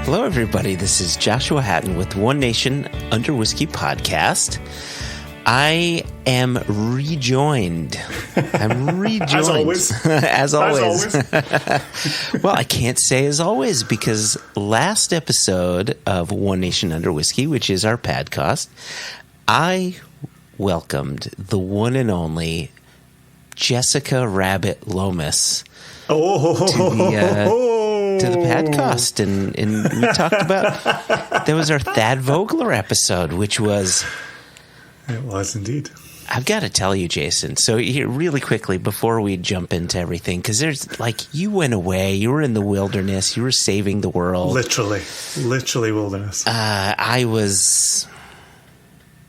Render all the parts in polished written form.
Hello, everybody. This is Joshua Hatton with One Nation Under Whiskey podcast. I am rejoined. As always. As always. Well, I can't say as always because last episode of One Nation Under Whiskey, which is our podcast, I welcomed the one and only Jessica Rabbit Lomas to the podcast, and we talked about that was our Thad Vogler episode, which was it was indeed. I've got to tell you, Jason. So here, really quickly before we jump into everything, because there's you went away, you were in the wilderness, you were saving the world, literally wilderness. I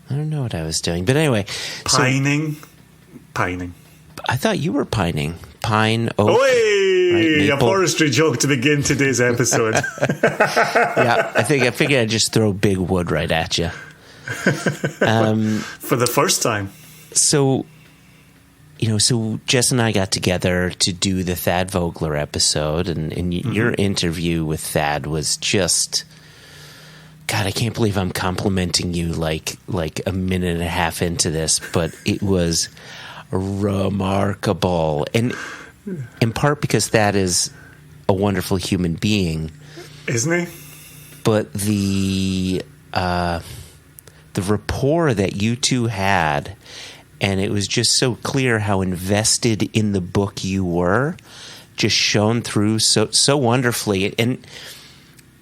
don't know what I was doing, but anyway, pining. I thought you were pining. Pine, oak. Oi! A forestry joke to begin today's episode. Yeah, I figured I'd just throw big wood right at you. For the first time. So Jess and I got together to do the Thad Vogler episode, and your interview with Thad was just, God, I can't believe I'm complimenting you like a minute and a half into this, but it was remarkable, and in part because Thad is a wonderful human being, isn't he? But the rapport that you two had, and it was just so clear how invested in the book you were, just shone through so wonderfully, and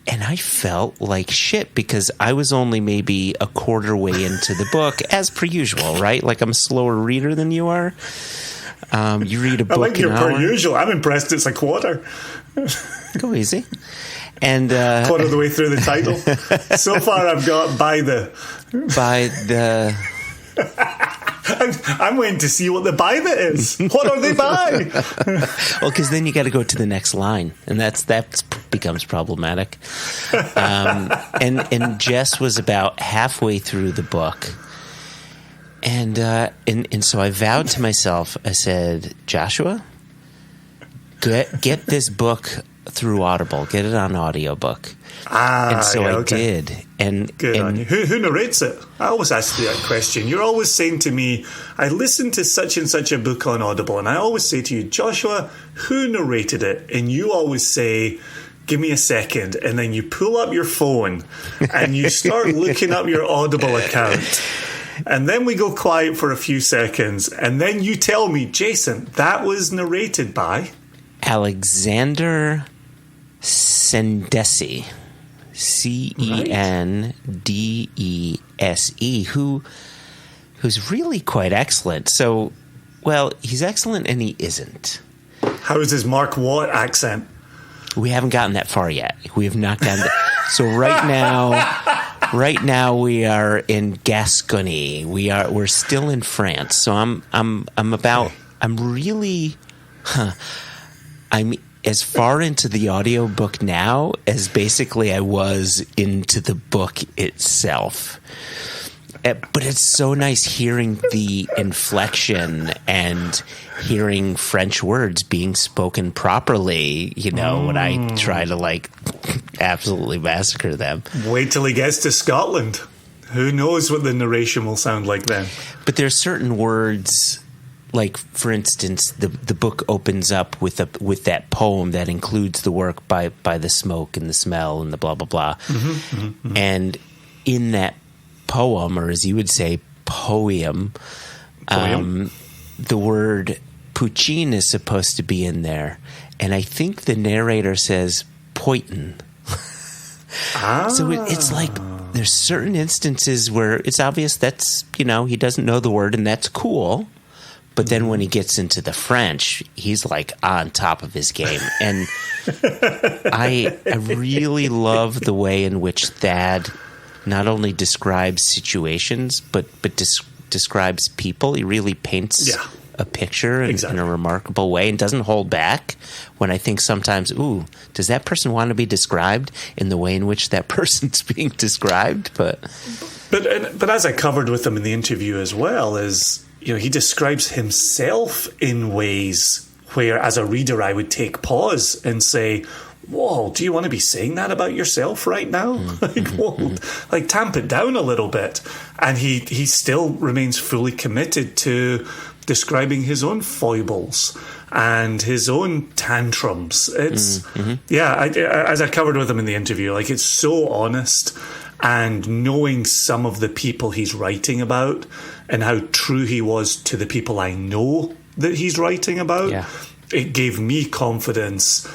I felt like shit because I was only maybe a quarter way into the book, as per usual, right? Like I'm a slower reader than you are. You read a book. I like your an per hour. usual. I'm impressed. It's a quarter. Go easy. And quarter of the way through the title. So far, I've got by the. I'm waiting to see what the by the is. What are they by? Well, because then you got to go to the next line, and that becomes problematic. And Jess was about halfway through the book, and so I vowed to myself. I said, Joshua, get this book through Audible. Get it on audiobook. And so I did. And good on you. Who narrates it? I always ask you that question. You're always saying to me, I listened to such and such a book on Audible, and I always say to you, Joshua, who narrated it? And you always say, give me a second. And then you pull up your phone and you start looking up your Audible account. And then we go quiet for a few seconds. And then you tell me, Jason, that was narrated by Alexander Cendese. Cendese, who's really quite excellent. So, well, he's excellent and he isn't. How is his Mark Watt accent? We haven't gotten that far yet. We have not gotten that. So right now we are in Gascony. We're still in France. So I'm as far into the audiobook now as basically I was into the book itself. But it's so nice hearing the inflection and hearing French words being spoken properly, when I try to absolutely massacre them. Wait till he gets to Scotland. Who knows what the narration will sound like then. But there are certain words. Like, for instance, the book opens up with that poem that includes the work by the smoke and the smell and the blah, blah, blah. And in that poem, or as you would say, poem. The word poutine is supposed to be in there. And I think the narrator says poitin. So it's like there's certain instances where it's obvious that's, he doesn't know the word, and that's cool. But then when he gets into the French, he's on top of his game. And I really love the way in which Thad not only describes situations, but describes people. He really paints a picture in a remarkable way and doesn't hold back when I think sometimes, does that person want to be described in the way in which that person's being described? But as I covered with him in the interview as well, is he describes himself in ways where, as a reader, I would take pause and say, whoa, do you want to be saying that about yourself right now? Like, whoa, like tamp it down a little bit. And he still remains fully committed to describing his own foibles and his own tantrums. It's as I covered with him in the interview, like, it's so honest. And knowing some of the people he's writing about and how true he was to the people I know that he's writing about, it gave me confidence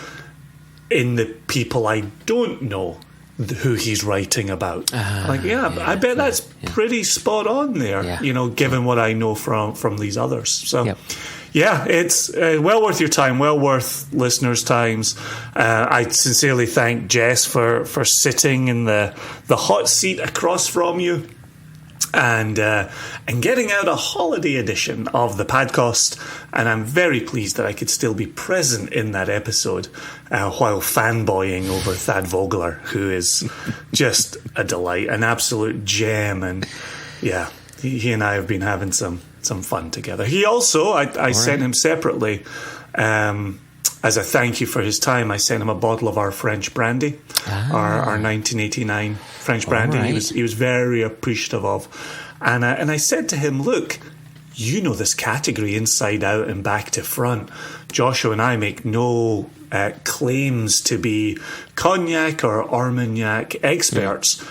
in the people I don't know who he's writing about. I bet that's pretty spot on there, you know, given what I know from these others. So, it's well worth your time, well worth listeners' times. I sincerely thank Jess for sitting in the hot seat across from you and getting out a holiday edition of the podcast. And I'm very pleased that I could still be present in that episode while fanboying over Thad Vogler, who is just a delight, an absolute gem. And he and I have been having some fun together. He also, I sent him separately, as a thank you for his time, I sent him a bottle of our French brandy, our 1989 French brandy. Right. He was very appreciative of. And I said to him, look, you know this category inside out and back to front. Joshua and I make no claims to be cognac or Armagnac experts.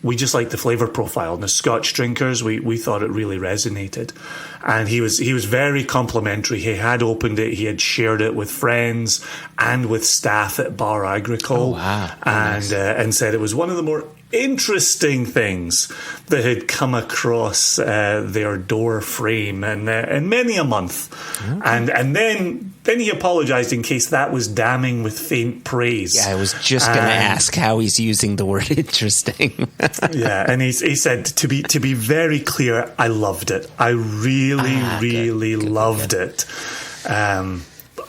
We just like the flavour profile. And as Scotch drinkers, we thought it really resonated. And he was very complimentary. He had opened it. He had shared it with friends and with staff at Bar Agricole. And said it was one of the more interesting things that had come across their door frame in many a month. And then he apologised in case that was damning with faint praise. Yeah, I was just going to ask how he's using the word interesting. And he said, to be very clear, I loved it. I really loved it.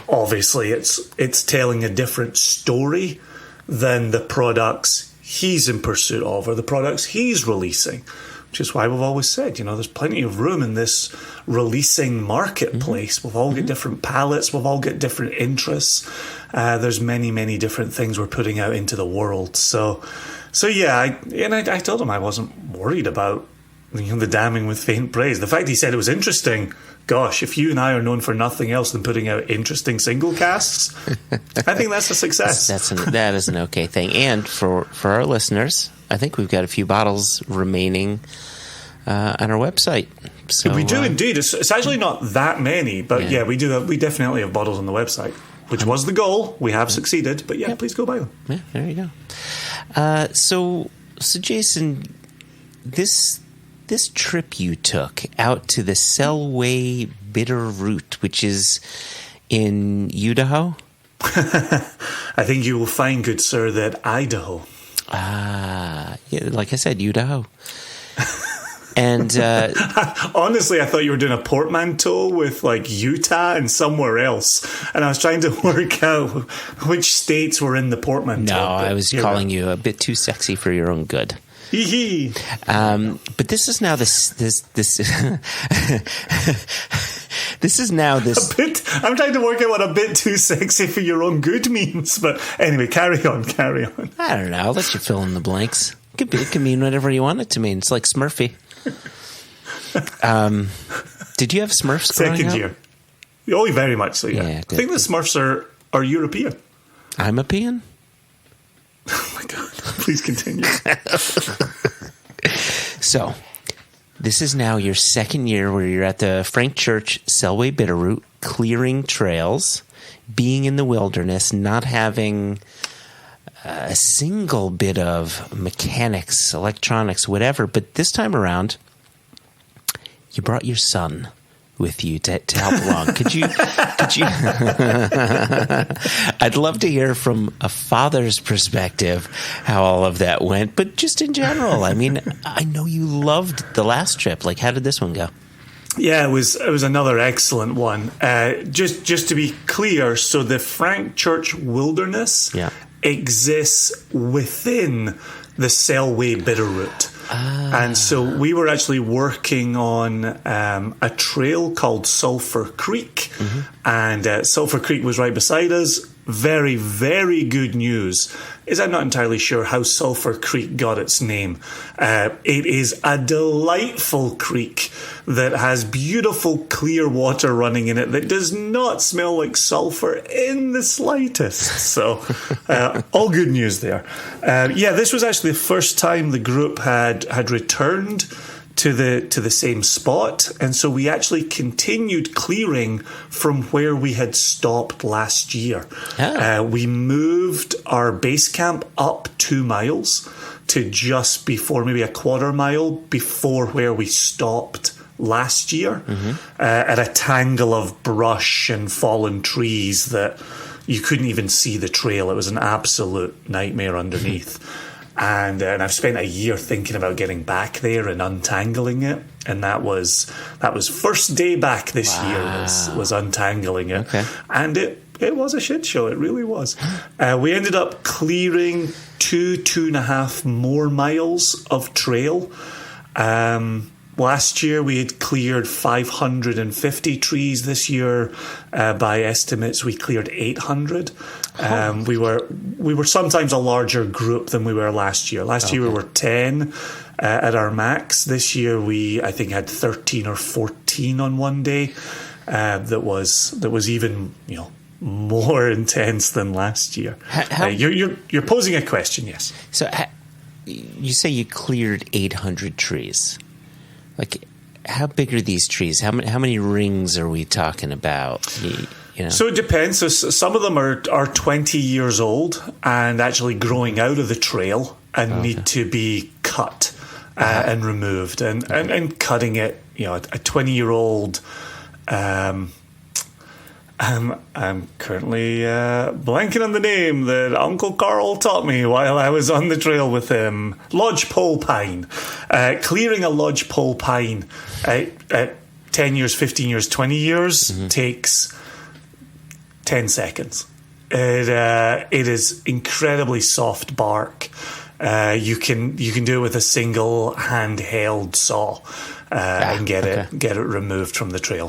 Obviously, it's telling a different story than the products he's in pursuit of or the products he's releasing, which is why we've always said, you know, there's plenty of room in this releasing marketplace. We've all got different palates. We've all got different interests. There's many different things we're putting out into the world. So I told him I wasn't worried about, you know, the damning with faint praise. The fact he said it was interesting, gosh, if you and I are known for nothing else than putting out interesting single casks, I think that's a success. That is an okay thing. And for our listeners, I think we've got a few bottles remaining on our website. So, we do indeed. It's actually not that many, but we do. We definitely have bottles on the website, which was the goal. We have succeeded, but please go buy them. Yeah, there you go. So Jason, this trip you took out to the Selway Bitter Root, which is in Idaho? I think you will find, good sir, that Idaho. Like I said, Idaho. And honestly, I thought you were doing a portmanteau with like Utah and somewhere else, and I was trying to work out which states were in the portmanteau. No, I was calling you a bit too sexy for your own good. But this is now this this is now this. I'm trying to work out what a bit too sexy for your own good means. But anyway, carry on. I don't know. I'll let you fill in the blanks. It can mean whatever you want it to mean. It's like Smurfy. Did you have Smurfs growing Second up? year. Oh, very much so, yeah. Good, I think the Smurfs are European. I'm a peon? Oh, my God. Please continue. So, this is now your second year where you're at the Frank Church Selway Bitterroot, clearing trails, being in the wilderness, not having a single bit of mechanics, electronics, whatever. But this time around, you brought your son with you to help along. Could you I'd love to hear from a father's perspective how all of that went, but just in general. I mean, I know you loved the last trip. Like, how did this one go? Yeah, it was another excellent one. Just to be clear, so the Frank Church Wilderness exists within the Selway Bitterroot. And so we were actually working on a trail called Sulphur Creek, and Sulphur Creek was right beside us. very, very good news is I'm not entirely sure how Sulphur Creek got its name. It is a delightful creek that has beautiful clear water running in it that does not smell like sulphur in the slightest. So all good news there. This was actually the first time the group had returned to the same spot, and so we actually continued clearing from where we had stopped last year. We moved our base camp up 2 miles to just before, maybe a quarter mile before where we stopped last year, at a tangle of brush and fallen trees that you couldn't even see the trail. It was an absolute nightmare underneath. And I've spent a year thinking about getting back there and untangling it, and that was first day back this year was untangling it, and it was a shit show. It really was. We ended up clearing 2.5 more miles of trail. Last year we had cleared 550 trees. This year, by estimates, we cleared 800. We were sometimes a larger group than we were last year. Last year we were 10 at our max. This year I think had 13 or 14 on one day. That was even more intense than last year. You're posing a question, yes. So you say you cleared 800 trees. Like, how big are these trees? How many rings are we talking about? So it depends. So some of them are 20 years old and actually growing out of the trail and need to be cut and removed. And cutting it, a 20-year-old. I'm currently blanking on the name that Uncle Carl taught me while I was on the trail with him. Lodgepole pine. Clearing a lodgepole pine at 10 years, 15 years, 20 years takes 10 seconds. It is incredibly soft bark. You can do it with a single handheld saw and get it removed from the trail.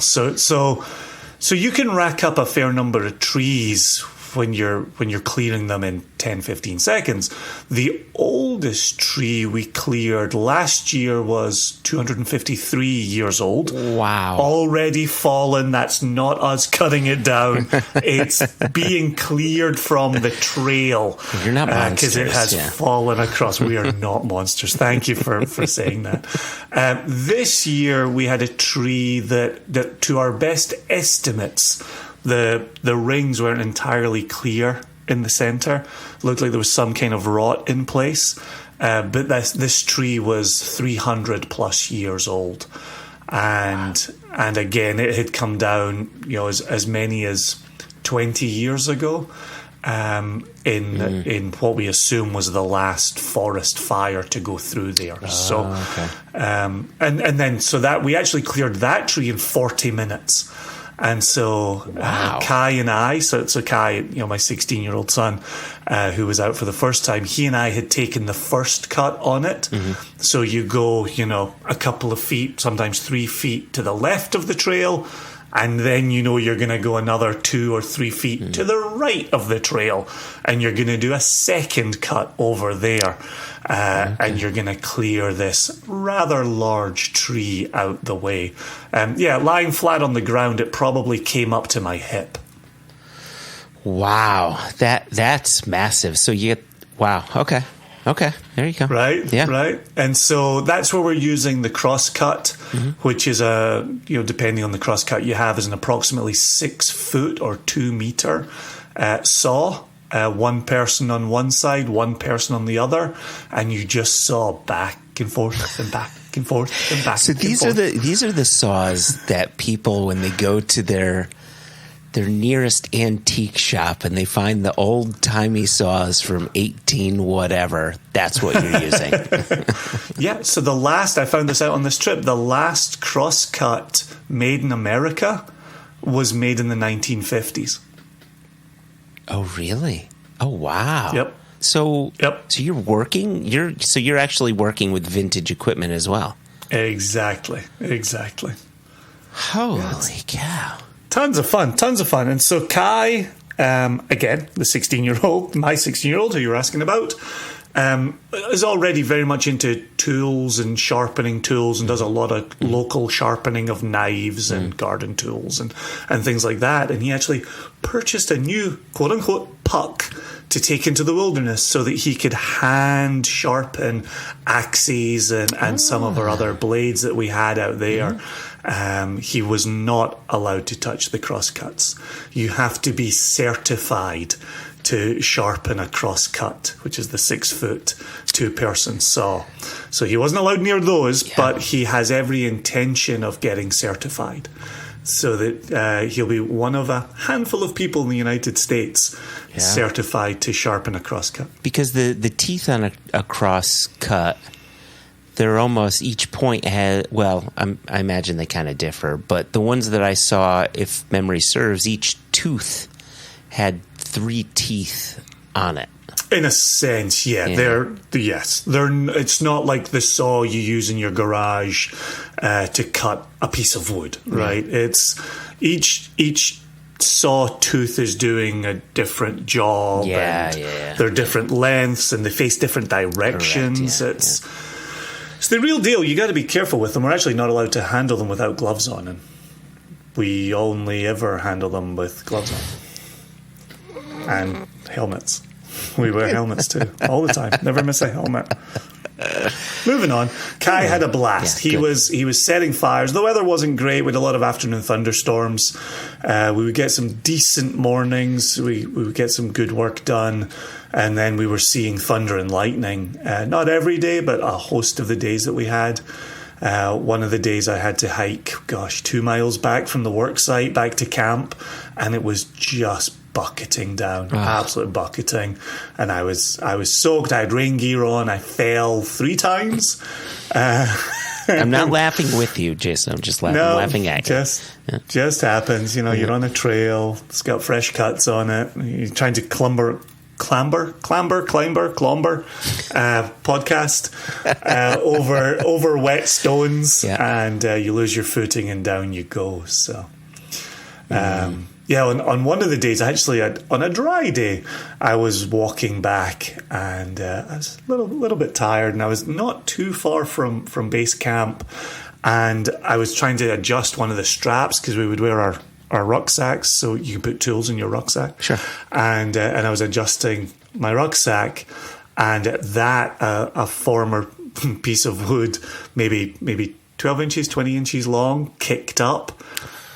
So you can rack up a fair number of trees when you're clearing them in 10, 15 seconds. The oldest tree we cleared last year was 253 years old. Wow. Already fallen. That's not us cutting it down. It's being cleared from the trail. You're not monsters. Because it has fallen across. We are not monsters. Thank you for saying that. This year we had a tree that to our best estimates, the rings weren't entirely clear in the center. Looked like there was some kind of rot in place. But this tree was 300 plus years old. And again, it had come down, as many as 20 years ago, in what we assume was the last forest fire to go through there. And then that we actually cleared that tree in 40 minutes. And so Kai and I, so Kai, my 16-year-old son, who was out for the first time, he and I had taken the first cut on it. So you go, a couple of feet, sometimes 3 feet to the left of the trail, and then you're going to go another 2 or 3 feet to the right of the trail, and you're going to do a second cut over there. And you're going to clear this rather large tree out the way. Lying flat on the ground, it probably came up to my hip. Wow, that's massive. So you get, wow, okay, there you go. Right, yeah, right. And so that's where we're using the crosscut, which is depending on the crosscut you have, is an approximately 6 foot or 2 meter saw. One person on one side, one person on the other, and you just saw back and forth and back and forth and back. So these are the saws that people, when they go to their nearest antique shop and they find the old timey saws from 18 whatever, that's what you're using. Yeah. So I found this out on this trip. The last crosscut made in America was made in the 1950s. Oh, really? Oh, wow. Yep. So you're actually working with vintage equipment as well. Exactly. Holy cow. Tons of fun. And so Kai again, the 16-year-old, my 16-year-old who you're asking about, is already very much into tools and sharpening tools and does a lot of local sharpening of knives and garden tools and things like that. And he actually purchased a new, quote-unquote, puck to take into the wilderness so that he could hand sharpen axes and some of our other blades that we had out there. He was not allowed to touch the crosscuts. You have to be certified to sharpen a crosscut, which is the 6-foot 2-person saw. So he wasn't allowed near those, but he has every intention of getting certified, so that he'll be one of a handful of people in the United States certified to sharpen a crosscut. Because the teeth on a crosscut, they're almost, each point has, well, I imagine they kind of differ, but the ones that I saw, if memory serves, each tooth had 3 teeth on it. In a sense, they're it's not like the saw you use in your garage to cut a piece of wood, right? It's each saw tooth is doing a different job, they're different lengths and they face different directions. It's the real deal. You got to be careful with them. We're actually not allowed to handle them without gloves on, and we only ever handle them with gloves on. And helmets. We wear helmets too, all the time. Never miss a helmet. Moving on. Kai had a blast. He was setting fires. The weather wasn't great. We had a lot of afternoon thunderstorms. We would get some decent mornings. We would get some good work done. And then we were seeing thunder and lightning. Not every day, but a host of the days that we had. One of the days I had to hike, 2 miles back from the work site, back to camp. And it was just bucketing down, absolute bucketing, and I was soaked. I had rain gear on. I fell 3 times. I'm not laughing with you, Jason. I'm just laughing at you. Just happens. You're on a trail. It's got fresh cuts on it. You're trying to clamber podcast over wet stones, and you lose your footing and down you go. So. On one of the days, actually, on a dry day, I was walking back and I was a little bit tired, and I was not too far from base camp, and I was trying to adjust one of the straps because we would wear our rucksacks, so you can put tools in your rucksack. Sure. And I was adjusting my rucksack, and that a former piece of wood, maybe 12 inches, 20 inches long, kicked up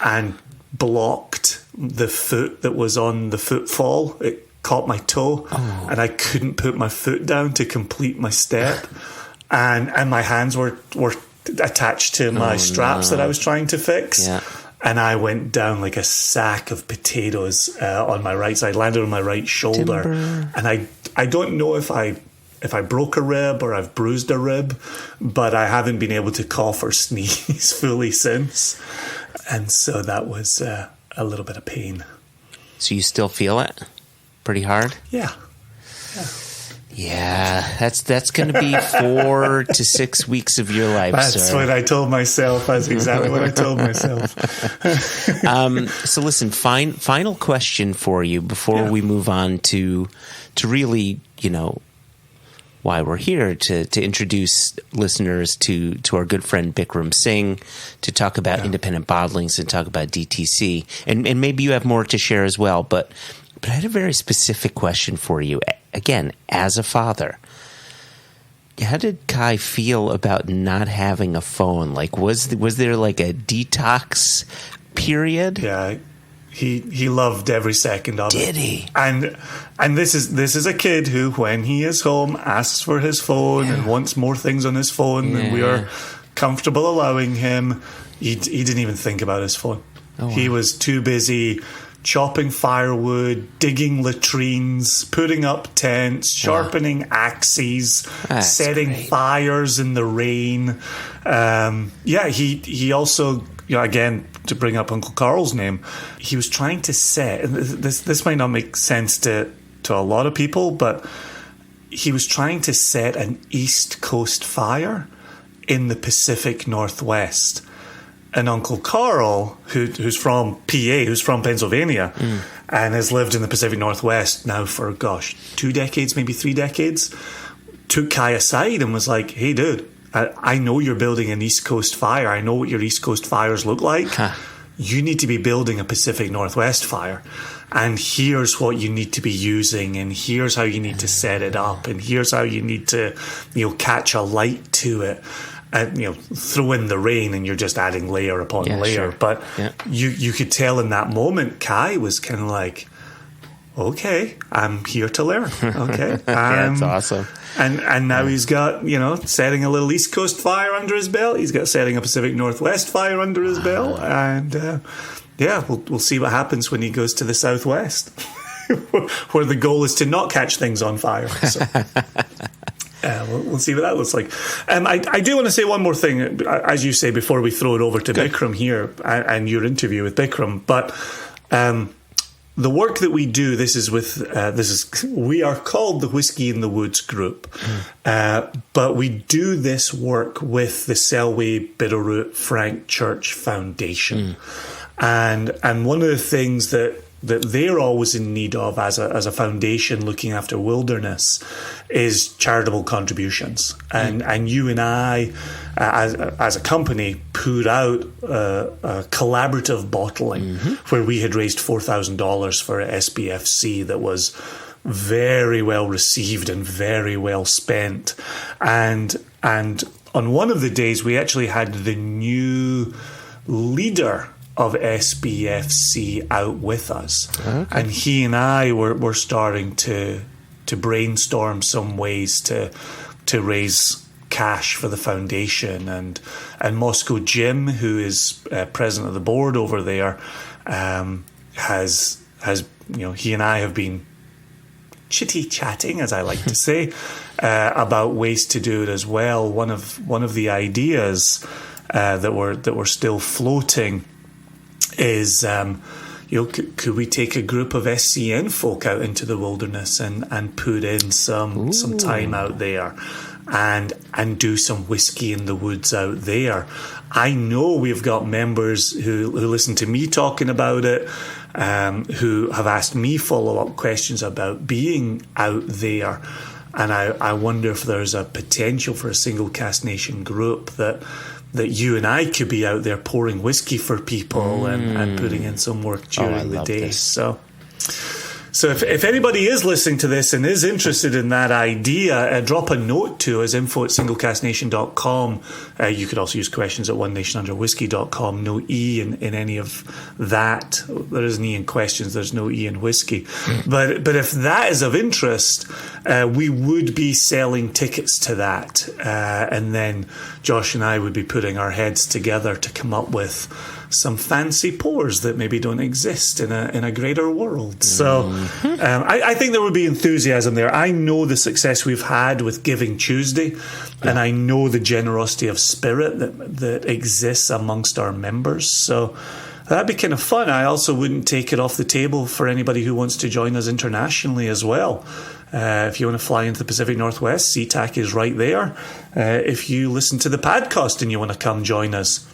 and blocked the foot that was on the footfall. It caught my toe, and I couldn't put my foot down to complete my step, and my hands were attached to my straps that I was trying to fix, and I went down like a sack of potatoes on my right side, landed on my right shoulder. Timber. And I don't know if I broke a rib or I've bruised a rib, but I haven't been able to cough or sneeze fully since. And so that was a little bit of pain. So you still feel it pretty hard? Yeah. Yeah, that's going to be 4 to 6 weeks of your life. That's what I told myself. That's exactly what I told myself. So listen, final question for you before we move on to really, why we're here, to introduce listeners to our good friend Bikram Singh, to talk about independent bottlings and talk about DTC. And maybe you have more to share as well, but I had a very specific question for you. Again, as a father, how did Kai feel about not having a phone? Like, was there like a detox period? Yeah, he loved every second of it. Did he? And this is a kid who, when he is home, asks for his phone and wants more things on his phone than we are comfortable allowing him. He didn't even think about his phone. Oh, wow. He was too busy chopping firewood, digging latrines, putting up tents, sharpening axes, setting fires in the rain. He also, again, to bring up Uncle Carl's name, he was trying to set, and this might not make sense to a lot of people, but he was trying to set an East Coast fire in the Pacific Northwest. And Uncle Carl, who's from PA, who's from Pennsylvania, and has lived in the Pacific Northwest now for, 2 decades, maybe 3 decades, took Kai aside and was like, hey, dude, I know you're building an East Coast fire. I know what your East Coast fires look like. You need to be building a Pacific Northwest fire. And here's what you need to be using, and here's how you need to set it up, and here's how you need to, catch a light to it. And, throw in the rain, and you're just adding layer upon layer. Sure. But you could tell in that moment, Kai was kind of like, okay, I'm here to learn. Okay. That's awesome. And now he's got, setting a little East Coast fire under his belt. He's got setting a Pacific Northwest fire under his belt. And, we'll see what happens when he goes to the Southwest, where the goal is to not catch things on fire. So. We'll see what that looks like. I do want to say one more thing, as you say, before we throw it over to Bikram here and your interview with Bikram. But the work that we do, we are called the Whisky in the Woods Group, but we do this work with the Selway Bitterroot Frank Church Foundation, and one of the things that they're always in need of as a foundation looking after wilderness is charitable contributions. And you and I, as a company, put out a collaborative bottling where we had raised $4,000 for a SBFC that was very well received and very well spent. And on one of the days, we actually had the new leader of SBFC out with us. Okay. And he and I were starting to brainstorm some ways to raise cash for the foundation. And Moscow Jim, who is president of the board over there, has he and I have been chitty-chatting, as I like to say, about ways to do it as well. One of the ideas that we're still floating is, could we take a group of SCN folk out into the wilderness and put in some time out there and do some whiskey in the woods out there? I know we've got members who listen to me talking about it, who have asked me follow-up questions about being out there. And I wonder if there's a potential for a Single Cask Nation group that you and I could be out there pouring whiskey for people and putting in some work during the day. So if anybody is listening to this and is interested in that idea, drop a note to us, info@singlecasknation.com. You could also use questions at onenationunderwhiskey.com. No E in any of that. There is an E in questions. There's no E in whiskey. But if that is of interest, we would be selling tickets to that. And then Josh and I would be putting our heads together to come up with some fancy pours that maybe don't exist in a greater world. So I think there would be enthusiasm there. I know the success we've had with Giving Tuesday, and I know the generosity of spirit that exists amongst our members. So that'd be kind of fun. I also wouldn't take it off the table for anybody who wants to join us internationally as well. If you want to fly into the Pacific Northwest, SeaTac is right there. If you listen to the podcast and you want to come join us,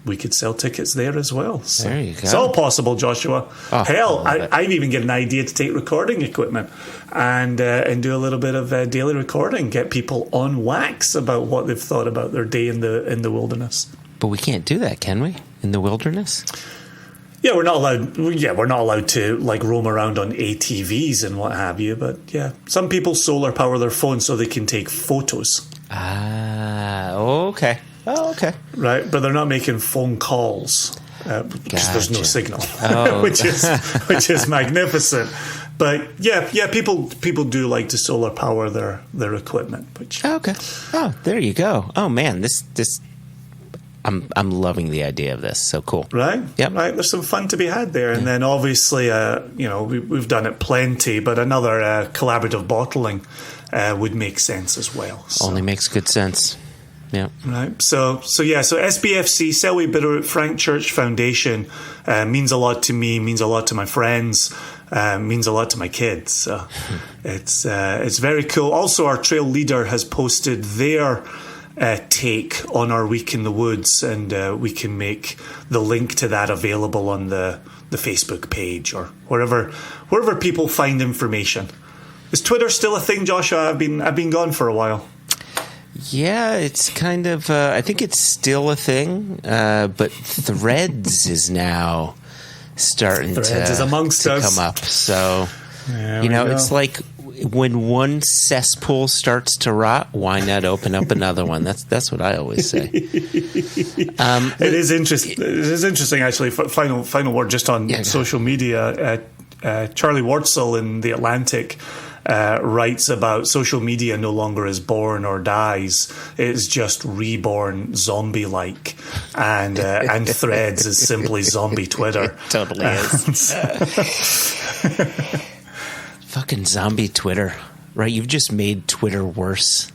we could sell tickets there as well. So there you go. It's all possible, Joshua. Hell, I'd even get an idea to take recording equipment and do a little bit of daily recording, get people on wax about what they've thought about their day in the wilderness. But we can't do that, can we? In the wilderness? Yeah, we're not allowed to like roam around on ATVs and what have you. But yeah, some people solar power their phones so they can take photos. Okay. Oh, okay. Right, but they're not making phone calls because there's no signal, which is magnificent. But yeah, people do like to solar power their equipment. Which okay. Oh, there you go. Oh man, this I'm loving the idea of this. So cool. Right. Yep. Right. There's some fun to be had there, and then obviously, we've done it plenty, but another collaborative bottling would make sense as well. So. Only makes good sense. Yeah. Right. So SBFC, Selway Bitterroot Frank Church Foundation, means a lot to me, means a lot to my friends, means a lot to my kids. So it's very cool. Also, our trail leader has posted their take on our week in the woods, and we can make the link to that available on the the Facebook page or wherever people find information. Is Twitter still a thing, Joshua? I've been gone for a while. Yeah, it's kind of. I think it's still a thing, but Threads is now starting is amongst to us. come up. So it's like when one cesspool starts to rot, why not open up another one? That's what I always say. It is interesting. It is interesting, actually. Final word just on social media. Charlie Wartzel in The Atlantic writes about social media no longer is born or dies; it's just reborn zombie-like, and Threads is simply zombie Twitter. It totally is. Fucking zombie Twitter, right? You've just made Twitter worse.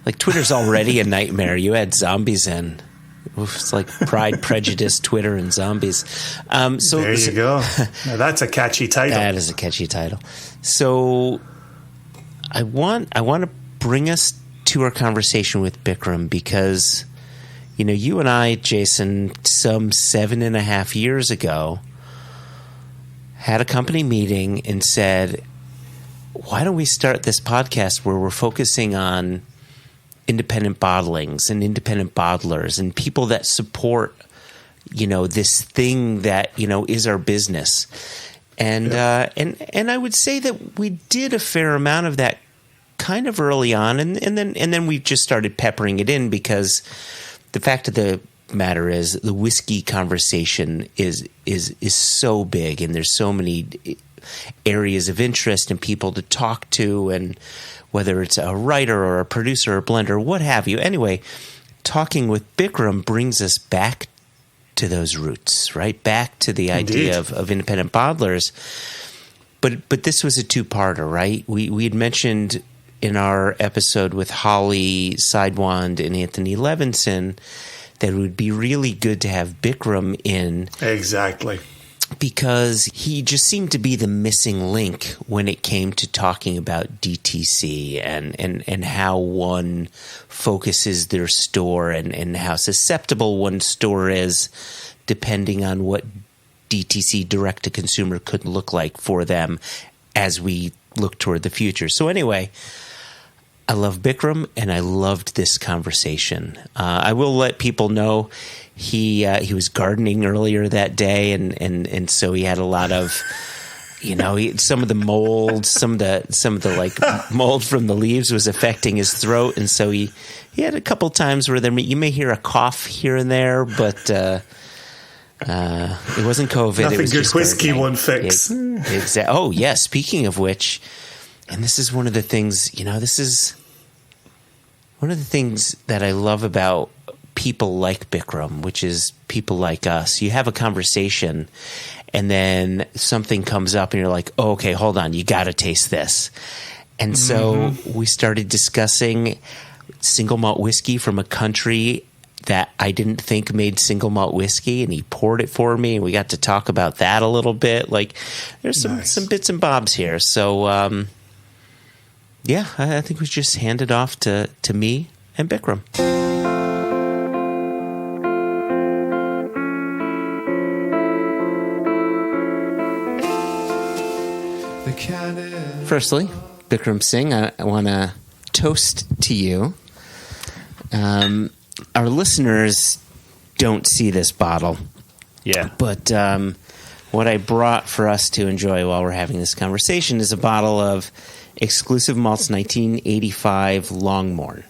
Like, Twitter's already a nightmare. You add zombies in. Oof, it's like Pride, Prejudice, Twitter, and zombies. So there you go. Now that's a catchy title. That is a catchy title. So I want to bring us to our conversation with Bikram because, you and I, Jason, some 7.5 years ago, had a company meeting and said, why don't we start this podcast where we're focusing on independent bottlings and independent bottlers and people that support, this thing that, is our business. And and I would say that we did a fair amount of that kind of early on, and then we just started peppering it in because the fact of the matter is the whiskey conversation is so big, and there's so many areas of interest and people to talk to, and whether it's a writer or a producer or a blender, what have you. Anyway, talking with Bikram brings us back to those roots, right? Back to the idea of independent bottlers. But this was a two-parter, right? We had mentioned in our episode with Holly Sidewand and Anthony Levinson that it would be really good to have Bikram in. Exactly. Because he just seemed to be the missing link when it came to talking about DTC and how one focuses their store and how susceptible one store is depending on what DTC, direct-to-consumer, could look like for them as we look toward the future. So anyway, I love Bikram, and I loved this conversation. I will let people know he was gardening earlier that day, and so he had a lot of, some of the mold, some of the like mold from the leaves was affecting his throat, and so he had a couple times where you may hear a cough here and there, but it wasn't COVID. Nothing it was good just whiskey gardening. won't fix. Oh yeah. Speaking of which. And this is one of the things, this is one of the things that I love about people like Bikram, which is people like us. You have a conversation and then something comes up and you're like, oh, okay, hold on, you got to taste this. And so we started discussing single malt whiskey from a country that I didn't think made single malt whiskey, and he poured it for me, and we got to talk about that a little bit. Like, there's some bits and bobs here. So, yeah, I think we just hand it off to me and Bikram. Firstly, Bikram Singh, I want to toast to you. Our listeners don't see this bottle. Yeah. But what I brought for us to enjoy while we're having this conversation is a bottle of Exclusive Malts 1985 Longmorn.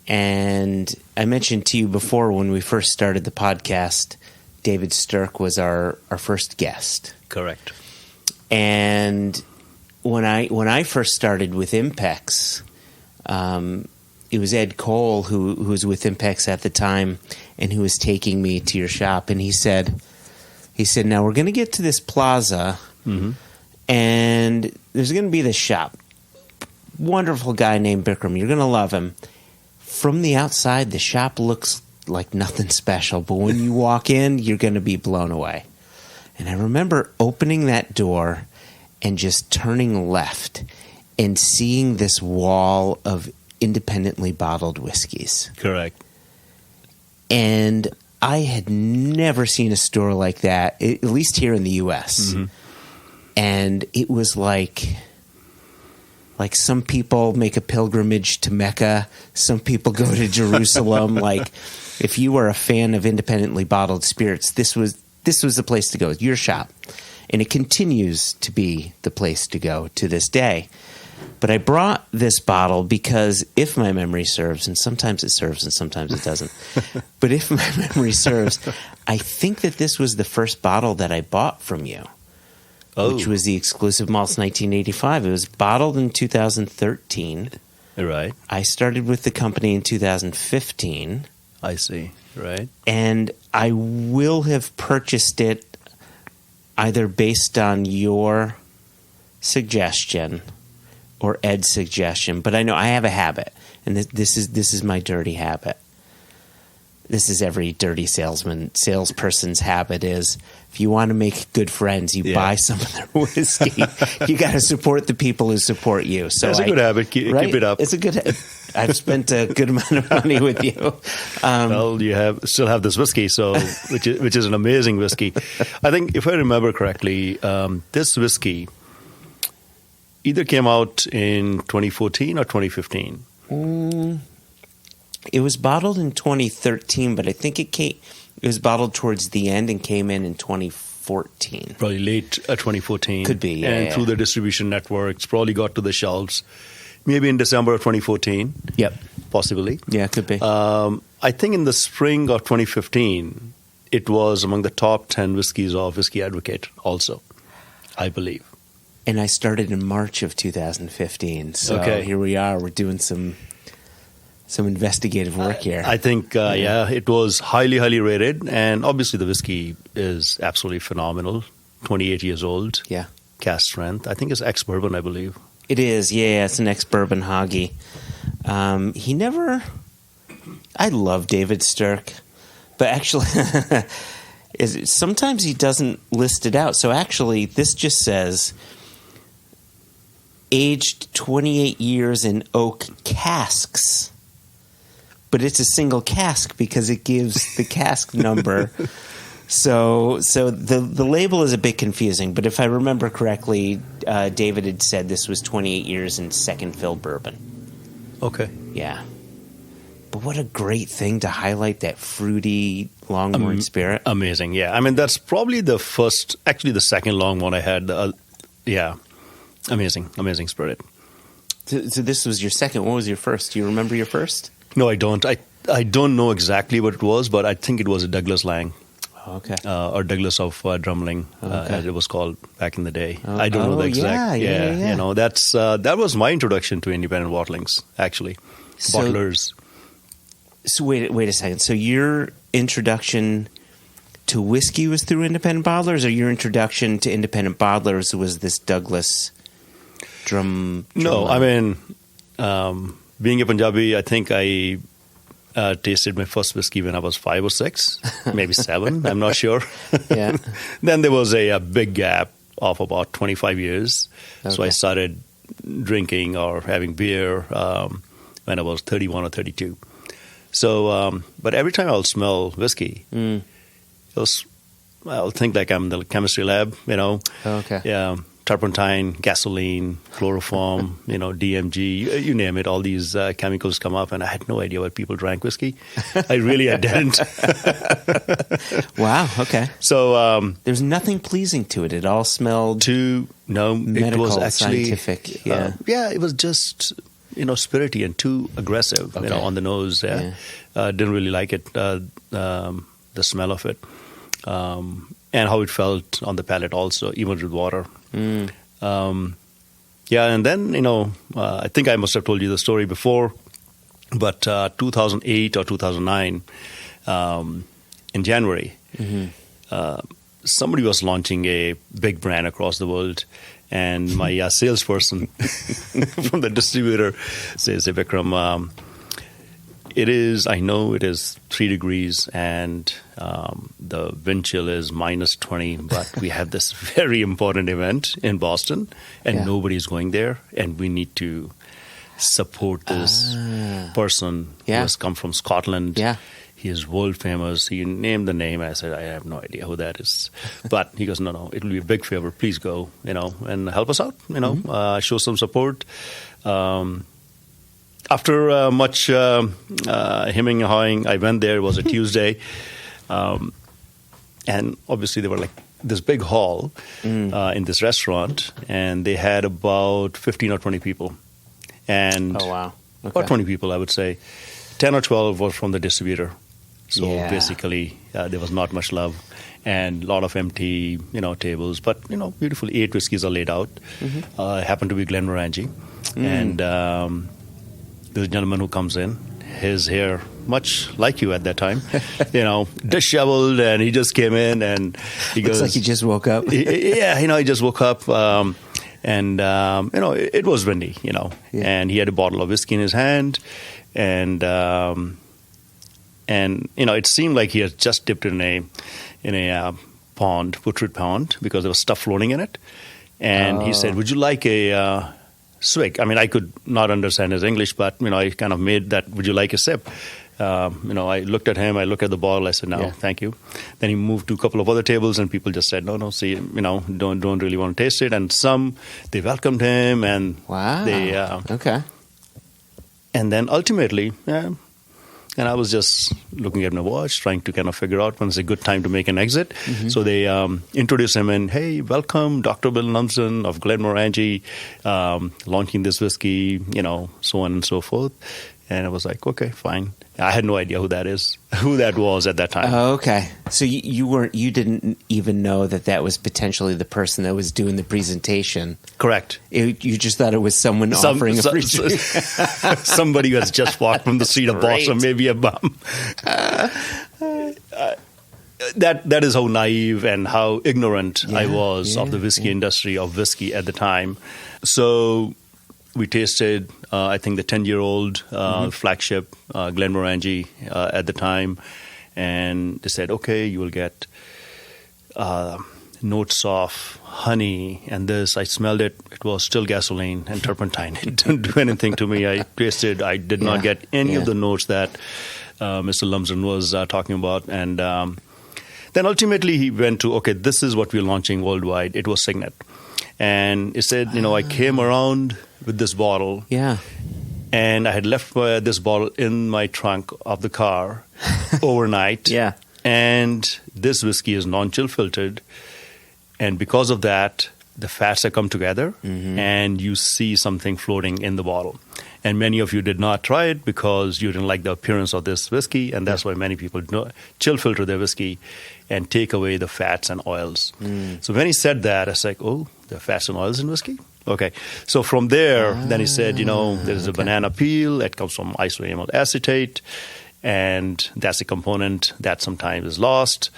And I mentioned to you before when we first started the podcast, David Stirk was our first guest. Correct. And when I first started with Impex, it was Ed Cole who was with Impex at the time and who was taking me to your shop. And he said, now we're going to get to this plaza and there's going to be this shop. Wonderful guy named Birkam. You're going to love him. From the outside, the shop looks like nothing special, but when you walk in, you're going to be blown away. And I remember opening that door and just turning left and seeing this wall of independently bottled whiskeys. Correct. And I had never seen a store like that, at least here in the U.S. Mm-hmm. And it was like some people make a pilgrimage to Mecca, some people go to Jerusalem. Like, if you were a fan of independently bottled spirits, this was the place to go. Your shop. And it continues to be the place to go to this day. But I brought this bottle because, if my memory serves, and sometimes it serves and sometimes it doesn't, but if my memory serves, I think that this was the first bottle that I bought from you, which was the Exclusive Malts 1985. It was bottled in 2013. Right. I started with the company in 2015. I see. Right. And I will have purchased it either based on your suggestion or Ed's suggestion, but I know I have a habit, and this is my dirty habit. This is every dirty salesperson's habit is, if you want to make good friends, you buy some of their whiskey. You got to support the people who support you. So that's a good habit. Keep it up. It's a good. I've spent a good amount of money with you. Well, you still have this whiskey, which is an amazing whiskey. I think, if I remember correctly, this whiskey either came out in 2014 or 2015. It was bottled in 2013, but I think it was bottled towards the end and came in 2014. Probably late 2014. Could be, yeah. And through the distribution networks, probably got to the shelves maybe in December of 2014. Yep. Possibly. Yeah, could be. I think in the spring of 2015, it was among the top 10 whiskeys of Whiskey Advocate also, I believe. And I started in March of 2015. So Here we are. We're doing some investigative work here. I think, it was highly, highly rated. And obviously the whiskey is absolutely phenomenal. 28 years old. Yeah. Cask strength. I think it's ex-bourbon, I believe. It is. Yeah, it's an ex-bourbon Hoggy. I love David Stirk. But actually, sometimes he doesn't list it out. So actually, this just says, aged 28 years in oak casks. But it's a single cask because it gives the cask number. So the label is a bit confusing. But if I remember correctly, David had said this was 28 years in second fill bourbon. Okay. Yeah. But what a great thing to highlight that fruity Longhorn spirit. Amazing, yeah. I mean, that's probably the second long one I had. Amazing spirit. So this was your second. What was your first? Do you remember your first? No, I don't. I don't know exactly what it was, but I think it was a Douglas Lang. Okay. Or Douglas of Drumling, as it was called back in the day. Oh, I don't know the exact. Yeah. You know, that was my introduction to independent bottlings, actually. Bottlers. So wait a second. So your introduction to whiskey was through independent bottlers, or your introduction to independent bottlers was this Douglas drum? No, I mean, being a Punjabi, I think I tasted my first whiskey when I was 5 or 6, maybe 7. I'm not sure. Yeah. Then there was a big gap of about 25 years. Okay. So I started drinking or having beer when I was 31 or 32. So, but every time I'll smell whiskey, I'll think like I'm in the chemistry lab, you know. Okay. Yeah. Turpentine, gasoline, chloroform, DMG, you name it. All these chemicals come up, and I had no idea what people drank whiskey. I didn't. Wow. Okay. So there's nothing pleasing to it. It all smelled it medical, was actually scientific. Yeah. It was just spirity and too aggressive. Okay. On the nose. Yeah. Didn't really like it. The smell of it. And how it felt on the palate also, even with water. And then, I think I must have told you the story before, but 2008 or 2009, in January, somebody was launching a big brand across the world, and my salesperson from the distributor says, "Hey, Bikram, I know it is 3 degrees and the wind chill is minus 20, but we have this very important event in Boston and nobody's going there, and we need to support this person who has come from Scotland. Yeah. He is world famous. He named the name. I said, I have no idea who that is. But he goes, no, it will be a big favor. Please go, and help us out, show some support. After much hemming and hawing, I went there. It was a Tuesday. And obviously there were like this big hall in this restaurant, and they had about 15 or 20 people. And oh, wow. Okay. About 20 people, I would say. 10 or 12 were from the distributor. So basically, there was not much love and a lot of empty, tables. But, beautifully 8 whiskeys are laid out. Happened to be Glenmorangie. And there's a gentleman who comes in. His hair, much like you at that time, disheveled, and he just came in and he Looks goes... like he just woke up. he just woke up. And it was windy, and he had a bottle of whiskey in his hand. And it seemed like he had just dipped in a pond, buttered pond, because there was stuff floating in it. And he said, would you like a swig? I mean, I could not understand his English, but, I kind of made that, would you like a sip? I looked at him, I looked at the bottle, I said, no, thank you. Then he moved to a couple of other tables, and people just said, no, see, don't really want to taste it. And some, they welcomed him, and they... okay. And then ultimately, and I was just looking at my watch, trying to kind of figure out when it's a good time to make an exit. So they introduced him and, hey, welcome, Dr. Bill Lumsden of Glenmorangie, launching this whiskey, so on and so forth. And I was like, okay, fine. I had no idea who that was at that time. Oh, okay. So you didn't even know that was potentially the person that was doing the presentation. Correct. You just thought it was someone offering a free drink. Somebody who has just walked from the seat of boss, or maybe a bum. That is how naive and how ignorant I was of the whiskey industry, of whiskey at the time. So we tasted, I think, the 10-year-old flagship Glenmorangie at the time, and they said, okay, you will get notes of honey and this. I smelled it. It was still gasoline and turpentine. It didn't do anything to me. I tasted. I did not get any of the notes that Mr. Lumsden was talking about. And then ultimately he went to, okay, this is what we're launching worldwide. It was Signet. And he said, I came around with this bottle. Yeah. And I had left this bottle in my trunk of the car overnight. Yeah. And this whiskey is non-chill filtered. And because of that, the fats have come together and you see something floating in the bottle. And many of you did not try it because you didn't like the appearance of this whiskey. And that's why many people chill filter their whiskey and take away the fats and oils. So when he said that, I was like, oh, there are fats and oils in whiskey? Okay. So from there, then he said, there's a banana peel that comes from isoamyl acetate. And that's a component that sometimes is lost.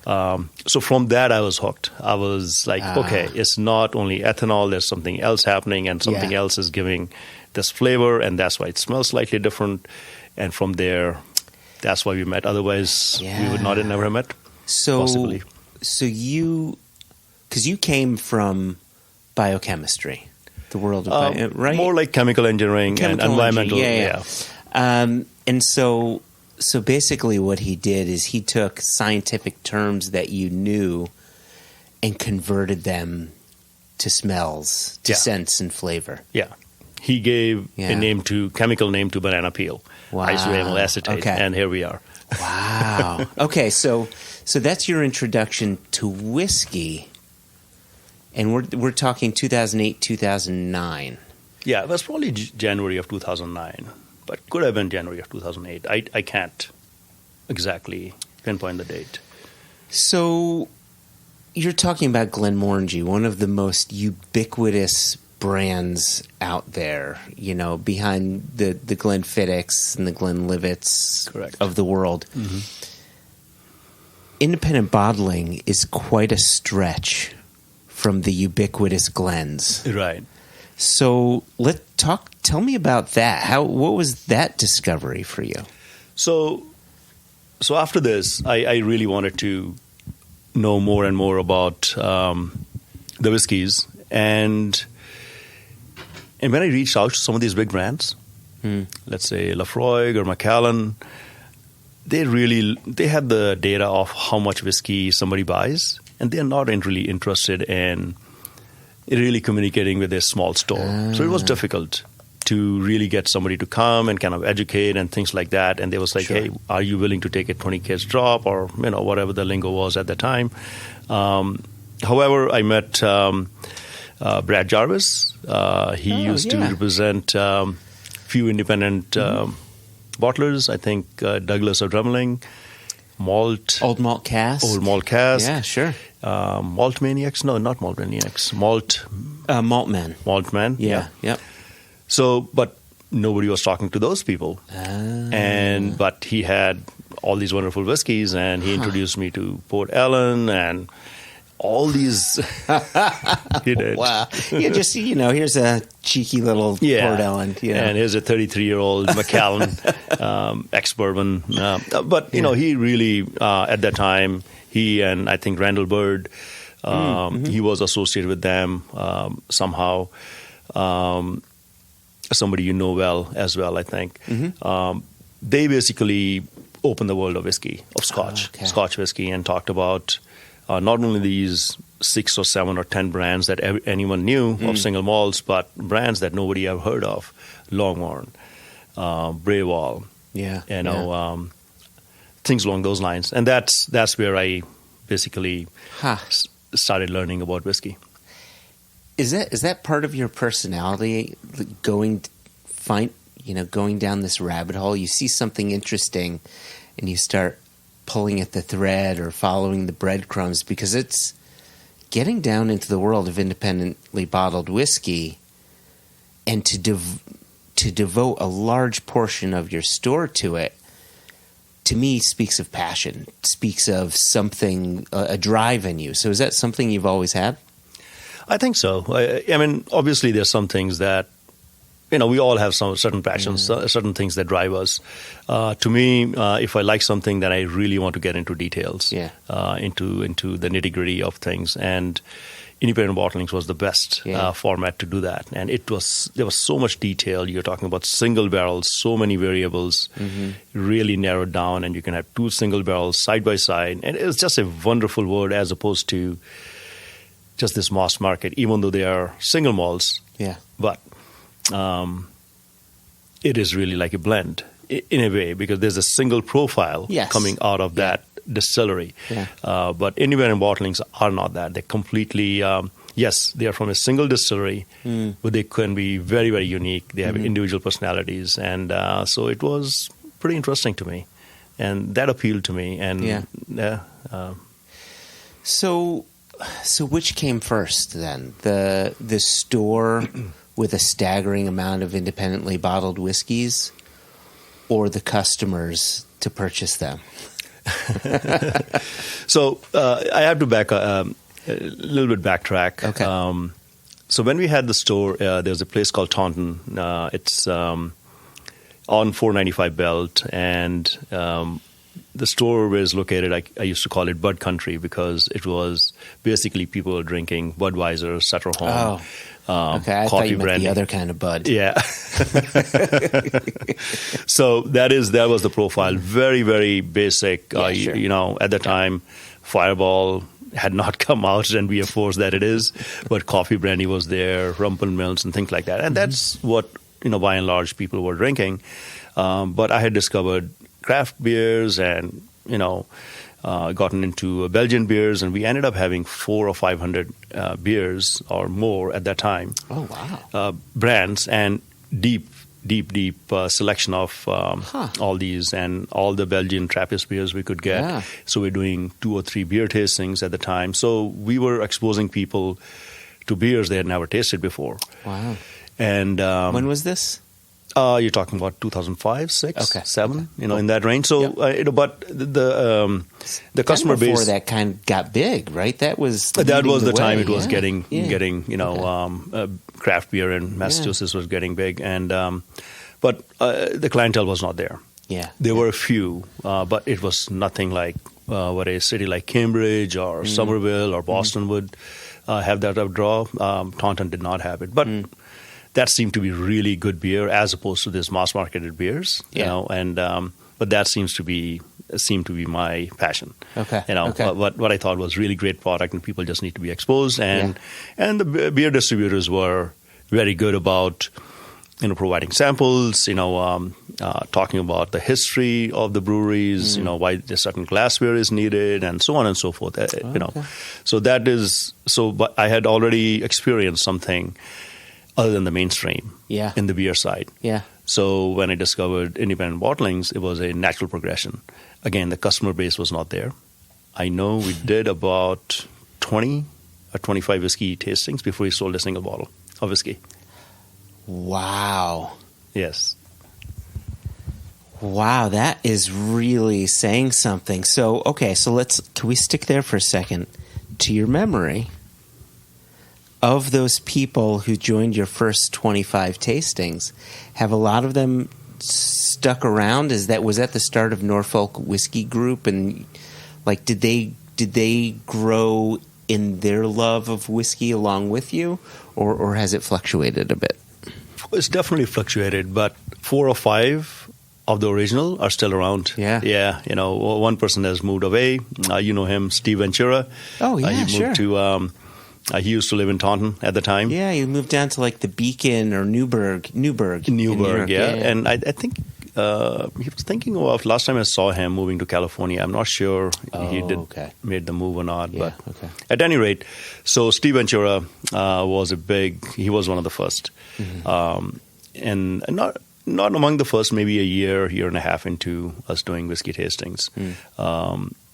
So from that, I was hooked. I was like, okay, it's not only ethanol, there's something else happening, and something else is giving this flavor, and that's why it smells slightly different. And from there, that's why we met. Otherwise, we would not have never met, possibly. So because you came from biochemistry, the world of right? More like chemical engineering and environmental. And so basically what he did is he took scientific terms that you knew and converted them to smells, to scents and flavor. Yeah. He gave a chemical name to banana peel, isoamyl acetate, and here we are. Wow. Okay, so that's your introduction to whiskey, and we're talking 2008, 2009. Yeah, it was probably January of 2009. But could have been January of 2008. I can't exactly pinpoint the date. So you're talking about Glenmorangie, one of the most ubiquitous brands out there, behind the Glenfiddichs and the Glenlivets of the world. Independent bottling is quite a stretch from the ubiquitous Glens. Right. So tell me about that. What was that discovery for you? So after this, I really wanted to know more and more about the whiskeys. And when I reached out to some of these big brands, let's say Lafroig or Macallan, they had the data of how much whiskey somebody buys, and they're not really interested in really communicating with their small store. So it was difficult to really get somebody to come and kind of educate and things like that. And they was like, hey, are you willing to take a 20 case drop, or whatever the lingo was at the time. However, I met Brad Jarvis. He used to represent few independent bottlers. I think Douglas of Drumling, Old Malt Cask. Yeah, sure. Malt Maniacs? No, not Malt Maniacs. Maltman. Maltman. Yeah. Yep. So, but nobody was talking to those people. But he had all these wonderful whiskeys, and he introduced me to Port Ellen and all these. He did. Wow. Yeah, just, here's a cheeky little Port Ellen. And here's a 33-year-old Macallan ex-bourbon. But, he really, at that time, he and I think Randall Bird, he was associated with them somehow. Somebody well as well, I think. They basically opened the world of whiskey, of Scotch whiskey, and talked about not only these 6 or 7 or 10 brands that anyone knew of single malts, but brands that nobody ever heard of. Longhorn, Brewall, things along those lines. And that's where I basically started learning about whiskey. Is that part of your personality, going down this rabbit hole? You see something interesting and you start pulling at the thread or following the breadcrumbs, because it's getting down into the world of independently bottled whiskey, and to devote a large portion of your store to it, to me, speaks of passion, speaks of something, a drive in you. So is that something you've always had? I think so. I mean, obviously there's some things that, we all have some certain passions, certain things that drive us. To me, if I like something, then I really want to get into details, into the nitty-gritty of things. And independent bottlings was the best format to do that. And there was so much detail. You're talking about single barrels, so many variables, really narrowed down, and you can have 2 single barrels side by side. And it's just a wonderful word, as opposed to just this mass market, even though they are single malts. Yeah. But it is really like a blend in a way, because there's a single profile coming out of that distillery. Yeah. But independent bottlings are not that. They're completely, they are from a single distillery, but they can be very, very unique. They have individual personalities. And so it was pretty interesting to me. And that appealed to me. And So which came first then? The store with a staggering amount of independently bottled whiskeys, or the customers to purchase them? So I have to little bit backtrack. Okay. So when we had the store, there's a place called Taunton. It's on 495 Belt, and the store was located, I used to call it Bud Country, because it was basically people drinking Budweiser, Sutter Home, okay. I thought you meant the other kind of Bud. Yeah. So that was the profile. Very, very basic. Sure. At the time, Fireball had not come out, and we are forced that it is. But coffee brandy was there, Rumpelmills and things like that. And that's what, by and large, people were drinking. But I had discovered craft beers and, gotten into Belgian beers, and we ended up having 400 or 500 beers or more at that time. Oh, wow. Brands, and deep selection of all these, and all the Belgian Trappist beers we could get. Yeah. So we're doing 2 or 3 beer tastings at the time. So we were exposing people to beers they had never tasted before. Wow. And when was this? You're talking about 2005, 6, 7, in that range. So, but the customer base before that kind of got big, right? That was the time it was getting craft beer in Massachusetts was getting big, and but the clientele was not there. Yeah, there were a few, but it was nothing like what a city like Cambridge or Somerville or Boston would have that draw. Taunton did not have it, but. That seemed to be really good beer, as opposed to this mass marketed beers, and but that seems to be seemed to be my passion. Okay. What I thought was really great product, and people just need to be exposed. And the beer distributors were very good about providing samples, talking about the history of the breweries, why a certain glassware is needed, and so on and so forth. But I had already experienced something other than the mainstream in the beer side. Yeah. So when I discovered independent bottlings, it was a natural progression. Again, the customer base was not there. I know we did about 20 or 25 whiskey tastings before we sold a single bottle of whiskey. Wow. Yes. Wow, that is really saying something. So, okay, can we stick there for a second? To your memory, of those people who joined your first 25 tastings, have a lot of them stuck around? Was that the start of Norfolk Whiskey Group? And like, did they grow in their love of whiskey along with you, or has it fluctuated a bit? It's definitely fluctuated, but 4 or 5 of the original are still around. Yeah. One person has moved away. You know him, Steve Ventura. Oh, yeah, he moved to. He used to live in Taunton at the time. Yeah, he moved down to like the Beacon or Newburgh. Newburgh, yeah. And I think he was thinking of, last time I saw him moving to California. I'm not sure he made the move or not. Yeah, but at any rate, so Steve Ventura he was one of the first. Mm-hmm. And not among the first, maybe a year and a half into us doing whiskey tastings.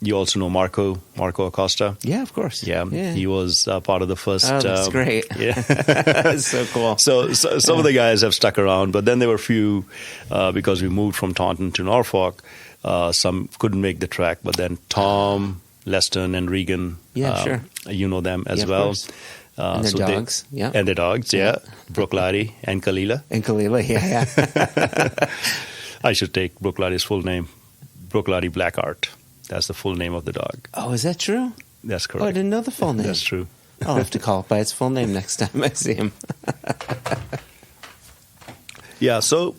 You also know Marco Acosta. Yeah, of course. Yeah. He was part of the first. Oh, that's great. Yeah. That's so cool. So some of the guys have stuck around, but then there were a few, because we moved from Taunton to Norfolk, some couldn't make the trek, but then Tom, Leston, and Regan, sure. You know them as well. And their dogs, And their dogs, Brooke Laddie and Kalila. Yeah. I should take Brooke Laddie's full name. Brooke Laddie Blackheart. That's the full name of the dog. Oh, is that true? That's correct. Oh, I didn't know the full name. That's true. I'll have to call it by its full name next time I see him. Yeah, so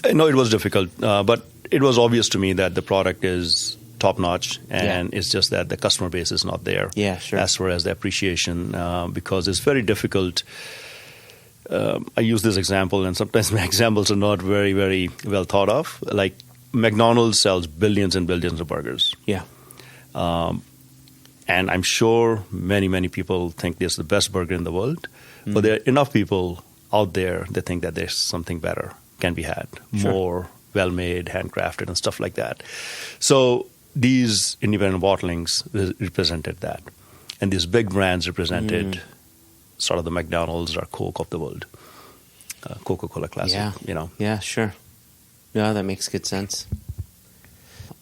I know it was difficult, but it was obvious to me that the product is top-notch, and it's just that the customer base is not there. Yeah, sure. As far as the appreciation, because it's very difficult. I use this example, and sometimes my examples are not very, very well thought of. Like McDonald's sells billions and billions of burgers. Yeah. And I'm sure many, many people think this is the best burger in the world, but there are enough people out there that think that there's something better can be had, more well-made, handcrafted, and stuff like that. So these independent bottlings represented that. And these big brands represented sort of the McDonald's or Coke of the world. Coca-Cola Classic, Yeah, sure. No, that makes good sense.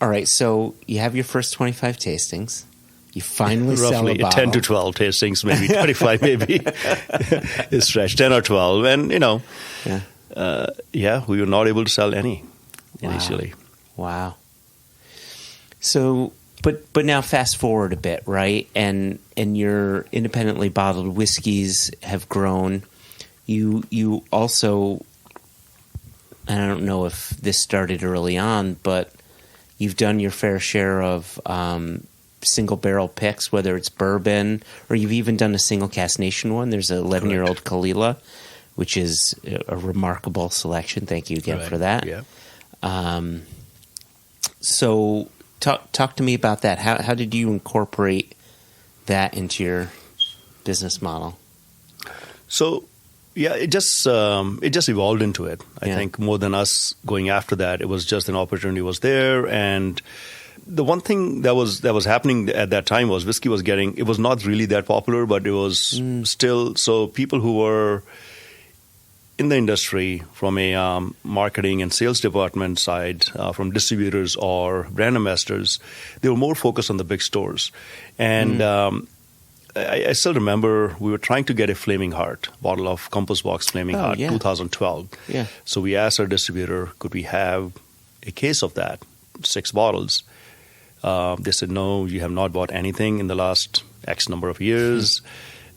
All right, so you have your first 25 tastings. You finally sell a bottle. 10 to 12 tastings, maybe 25 maybe is stretched, 10 or 12. And, we were not able to sell any initially. Wow. So, but now fast forward a bit, right? And your independently bottled whiskeys have grown. You also, I don't know if this started early on, but you've done your fair share of single barrel picks, whether it's bourbon or you've even done a single cask nation one. There's an 11-year-old Kalila, which is a remarkable selection. Thank you again for that. Yeah. So talk to me about that. How did you incorporate that into your business model? So, it just evolved into it. I think more than us going after that, it was just an opportunity was there. And the one thing that was happening at that time was whiskey was it was not really that popular, but it was still, so people who were in the industry from a marketing and sales department side, from distributors or brand ambassadors, they were more focused on the big stores. And I still remember we were trying to get a Flaming Heart, bottle of Compass Box Flaming Heart, 2012. Yeah. So we asked our distributor, could we have a case of that, 6 bottles? They said, no, you have not bought anything in the last X number of years.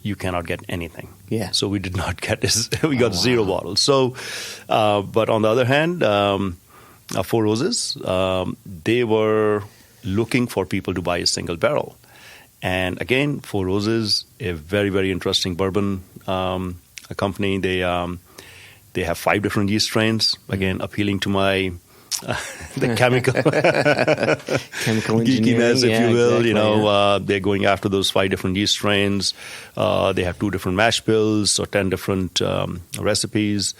You cannot get anything. Yeah. So we did not get this. We got 0 bottles. So, but on the other hand, Four Roses, they were looking for people to buy a single barrel. And again, Four Roses, a very, very interesting bourbon a company. They have 5 different yeast strains, again, appealing to my the chemical geekiness, if you will. Exactly, they're going after those 5 different yeast strains. They have 2 different mash bills or 10 different recipes,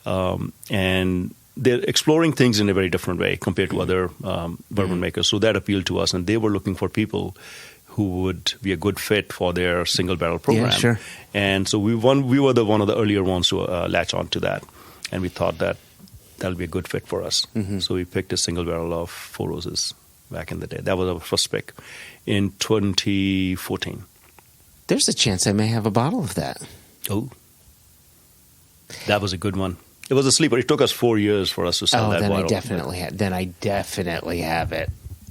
and they're exploring things in a very different way compared to other bourbon makers. So that appealed to us, and they were looking for people who would be a good fit for their single barrel program. Yeah, sure. And so we were one of the earlier ones to latch on to that, and we thought that that'll be a good fit for us. Mm-hmm. So we picked a single barrel of Four Roses back in the day. That was our first pick in 2014. There's a chance I may have a bottle of that. Oh, that was a good one. It was a sleeper. It took us 4 years for us to sell that bottle. Then I definitely have it,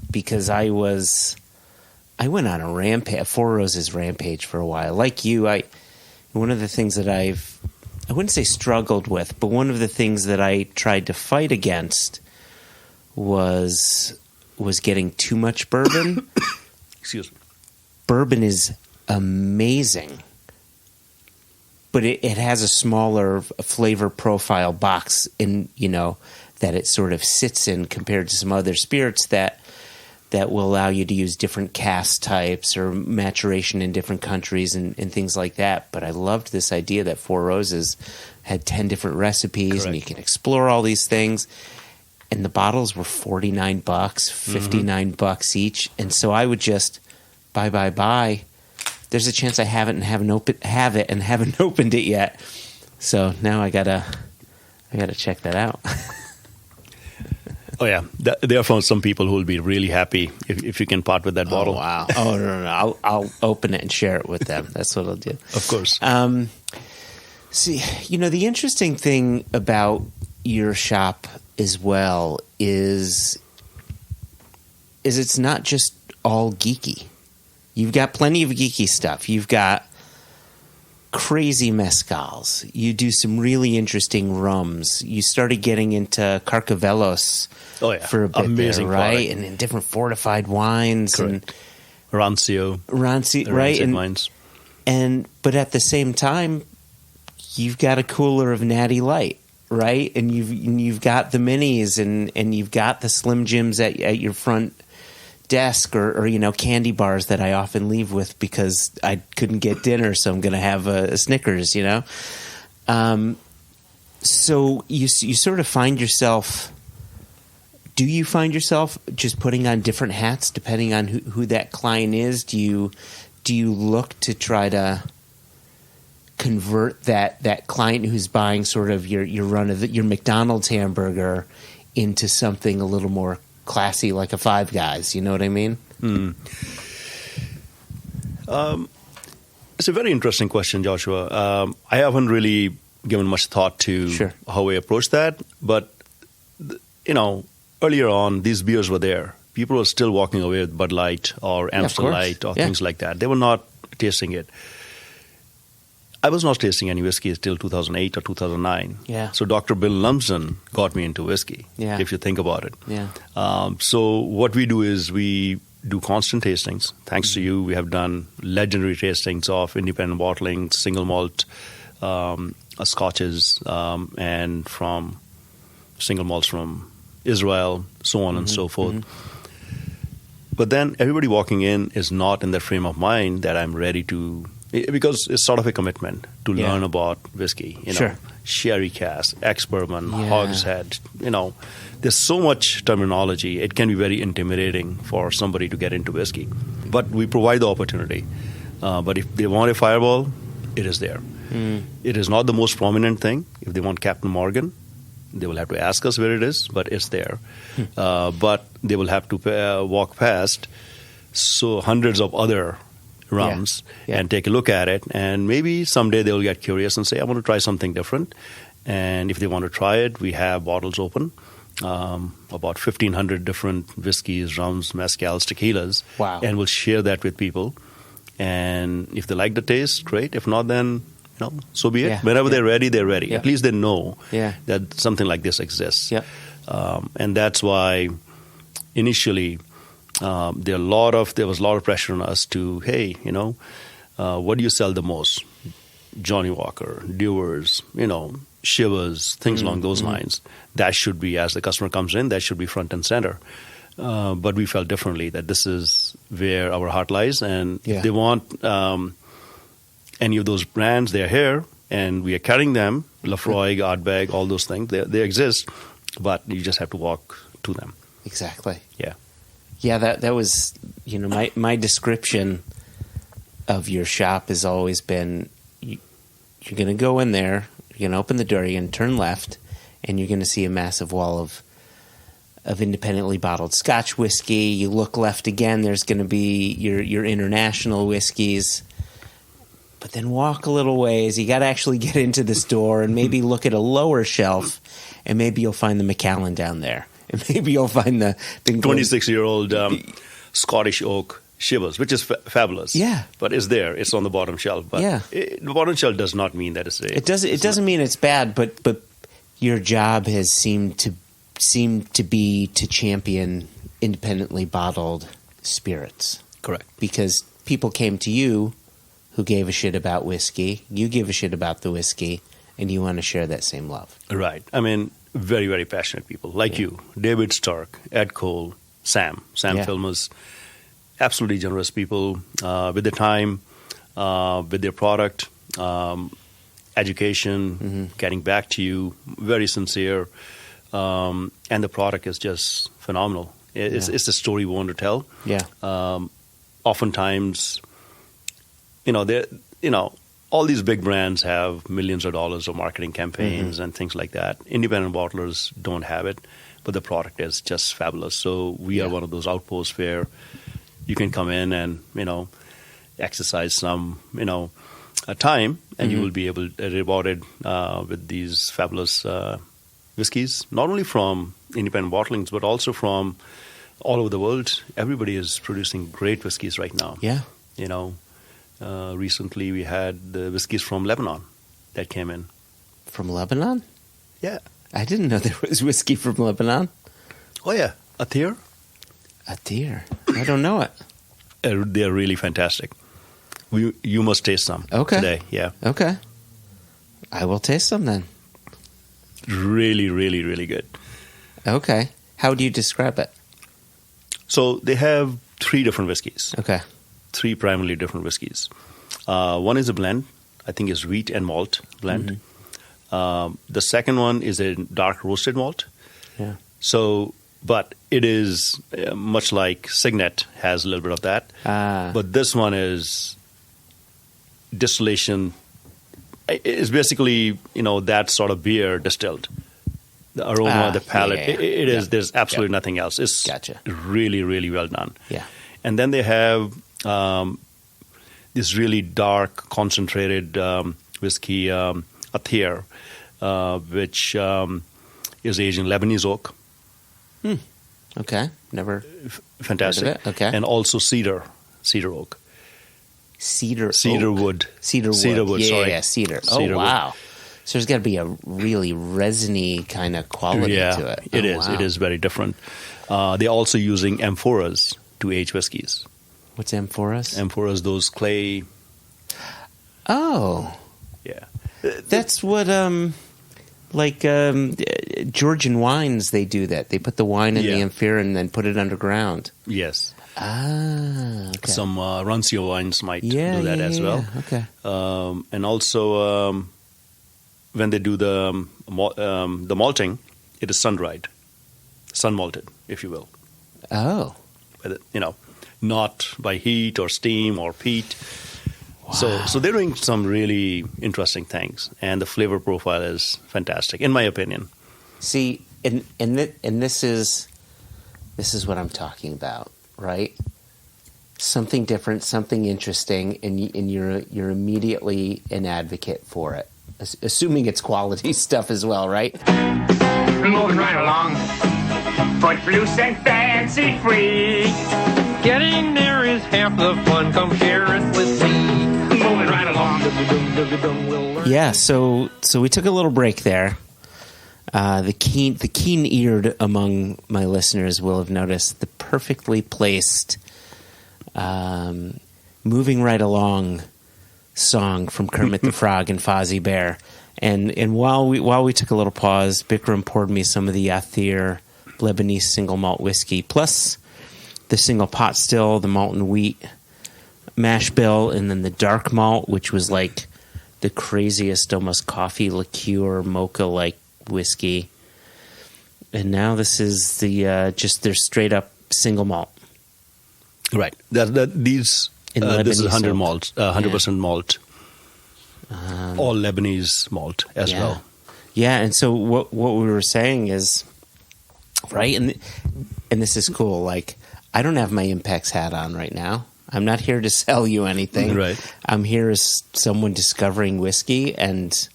because I went on a Four Roses rampage for a while. Like you, one of the things that I wouldn't say struggled with, but one of the things that I tried to fight against was getting too much bourbon. Excuse me. Bourbon is amazing, but it has a smaller flavor profile box that it sort of sits in compared to some other spirits that will allow you to use different cask types or maturation in different countries and things like that. But I loved this idea that Four Roses had 10 different recipes. Correct. And you can explore all these things. And the bottles were $49, $59 each. And so I would just buy. There's a chance I haven't opened it yet. So now I gotta check that out. Oh, yeah. There are some people who will be really happy if you can part with that bottle. Oh, wow. Oh, no. I'll open it and share it with them. That's what I'll do. Of course. See, the interesting thing about your shop as well is it's not just all geeky. You've got plenty of geeky stuff. You've got crazy mezcals. You do some really interesting rums. You started getting into Carcavelos for a bit. Amazing there, right? product. And in different fortified wines. Correct. And Rancio, right? And wines. But at the same time, you've got a cooler of Natty Light, right? And you've got the minis and you've got the Slim Jims at your front desk or candy bars that I often leave with because I couldn't get dinner, so I'm going to have a Snickers, So you sort of find yourself. Do you find yourself just putting on different hats depending on who that client is? Do you look to try to convert that client who's buying sort of your run of your McDonald's hamburger into something a little more classy, like a Five Guys? You know what I mean? It's a very interesting question, Joshua. I haven't really given much thought to how we approach that, but earlier on, these beers were there. People were still walking away with Bud Light or Amstel Light or things like that. They were not tasting it. I was not tasting any whiskey until 2008 or 2009. Yeah. So Dr. Bill Lumsden got me into whiskey, if you think about it. Yeah. So what we do is we do constant tastings. Thanks to you, we have done legendary tastings of independent bottling, single malt scotches, and from single malts from Israel, so on and so forth. But then everybody walking in is not in the frame of mind that I'm ready to, because it's sort of a commitment to learn about whiskey. Sherry cask, ex-bourbon, hogshead. There's so much terminology. It can be very intimidating for somebody to get into whiskey. But we provide the opportunity. But if they want a Fireball, it is there. It is not the most prominent thing. If they want Captain Morgan, they will have to ask us where it is, but it's there. But they will have to walk past hundreds of other rums and take a look at it. And maybe someday they'll get curious and say, I want to try something different. And if they want to try it, we have bottles open. About 1,500 different whiskeys, rums, mezcals, tequilas. Wow. And we'll share that with people. And if they like the taste, great. If not, then so be it. Whenever they're ready, they're ready. At least they know that something like this exists. And that's why initially there was a lot of pressure on us to, hey, what do you sell the most? Johnny Walker, Dewars, Shivers, things along those lines. That should be, as the customer comes in, that should be front and center. But we felt differently, that this is where our heart lies, and if they want any of those brands, they're here, and we are carrying them. Lafroig, Ardbeg, all those things, they exist, but you just have to walk to them. Exactly. Yeah. Yeah, that was, my description of your shop has always been, you're going to go in there, you're going to open the door, you're going to turn left, and you're going to see a massive wall of independently bottled Scotch whiskey. You look left again, there's going to be your international whiskeys. But then walk a little ways. You got to actually get into the store and maybe look at a lower shelf, and maybe you'll find the Macallan down there. And maybe you'll find the 26-year-old Scottish oak Shivers, which is fabulous. Yeah. But it's there. It's on the bottom shelf. But the bottom shelf does not mean that it's a... It doesn't mean it's bad, but your job has seemed to be to champion independently bottled spirits. Correct. Because people came to you who gave a shit about whiskey. You give a shit about the whiskey, and you want to share that same love. Right. I mean, very, very passionate people like you. David Stark, Ed Cole, Sam Filmers. Absolutely generous people with their time, with their product, education, getting back to you, very sincere. And the product is just phenomenal. It's a story we want to tell. Yeah. Oftentimes, all these big brands have millions of dollars of marketing campaigns and things like that. Independent bottlers don't have it, but the product is just fabulous. So we are one of those outposts where you can come in and, exercise some, time, and you will be rewarded with these fabulous whiskeys, not only from independent bottlings, but also from all over the world. Everybody is producing great whiskeys right now. Yeah. Recently we had the whiskeys from Lebanon that came in. From Lebanon? Yeah. I didn't know there was whiskey from Lebanon. Oh, yeah. Atir. Atir. I don't know it. They're really fantastic. You must taste some today. Yeah. Okay. I will taste some then. Really, really, really good. Okay. How do you describe it? So they have 3 different whiskeys. Okay. 3 primarily different whiskeys. One is a blend. I think it's wheat and malt blend. The second one is a dark roasted malt. Yeah. So, but it is much like Signet has a little bit of that. But this one is distillation. It's basically, that sort of beer distilled. The aroma, the palate. Yeah. It is. There's absolutely nothing else. It's really, really well done. Yeah. And then they have this really dark, concentrated whiskey, Atir, which is aged in Lebanese oak. Okay. Never Fantastic. heard of it. Okay. And also cedar oak. Cedar wood. Cedar wood. Sorry. Yeah, cedar. Cedar wow. wood. So there's got to be a really resiny kind of quality to it. It is. Wow. It is very different. They're also using amphoras to age whiskeys. What's amphoras? Amphoras, those clay. Oh. Yeah. That's what, Georgian wines, they do that. They put the wine in the amphora and then put it underground. Yes. Okay. Some Rancio wines might do that as well. Okay. And also, when they do the malting, it is sun-dried, sun-malted, if you will. Oh. But, not by heat or steam or peat. Wow. So they're doing some really interesting things, and the flavor profile is fantastic, in my opinion. See, and this is what I'm talking about, right? Something different, something interesting, and you're immediately an advocate for it, assuming it's quality stuff as well, right? Moving right along, footloose and fancy free. Getting there is half the fun. Come share it with me. Moving right along. Yeah, so we took a little break there. The keen-eared among my listeners will have noticed the perfectly placed, moving right along song from Kermit the Frog and Fozzie Bear. And while we took a little pause, Bikram poured me some of the Yathir Lebanese single malt whiskey, plus the single pot still, the malt and wheat mash bill, and then the dark malt, which was like the craziest, almost coffee liqueur, mocha-like whiskey. And now this is the just their straight up single malt. Right. This is 100 malt, 100% malt. All Lebanese malt as well. Yeah, and so what we were saying is, right, and this is cool. Like, I don't have my Impex hat on right now. I'm not here to sell you anything. Right. I'm here as someone discovering whiskey, and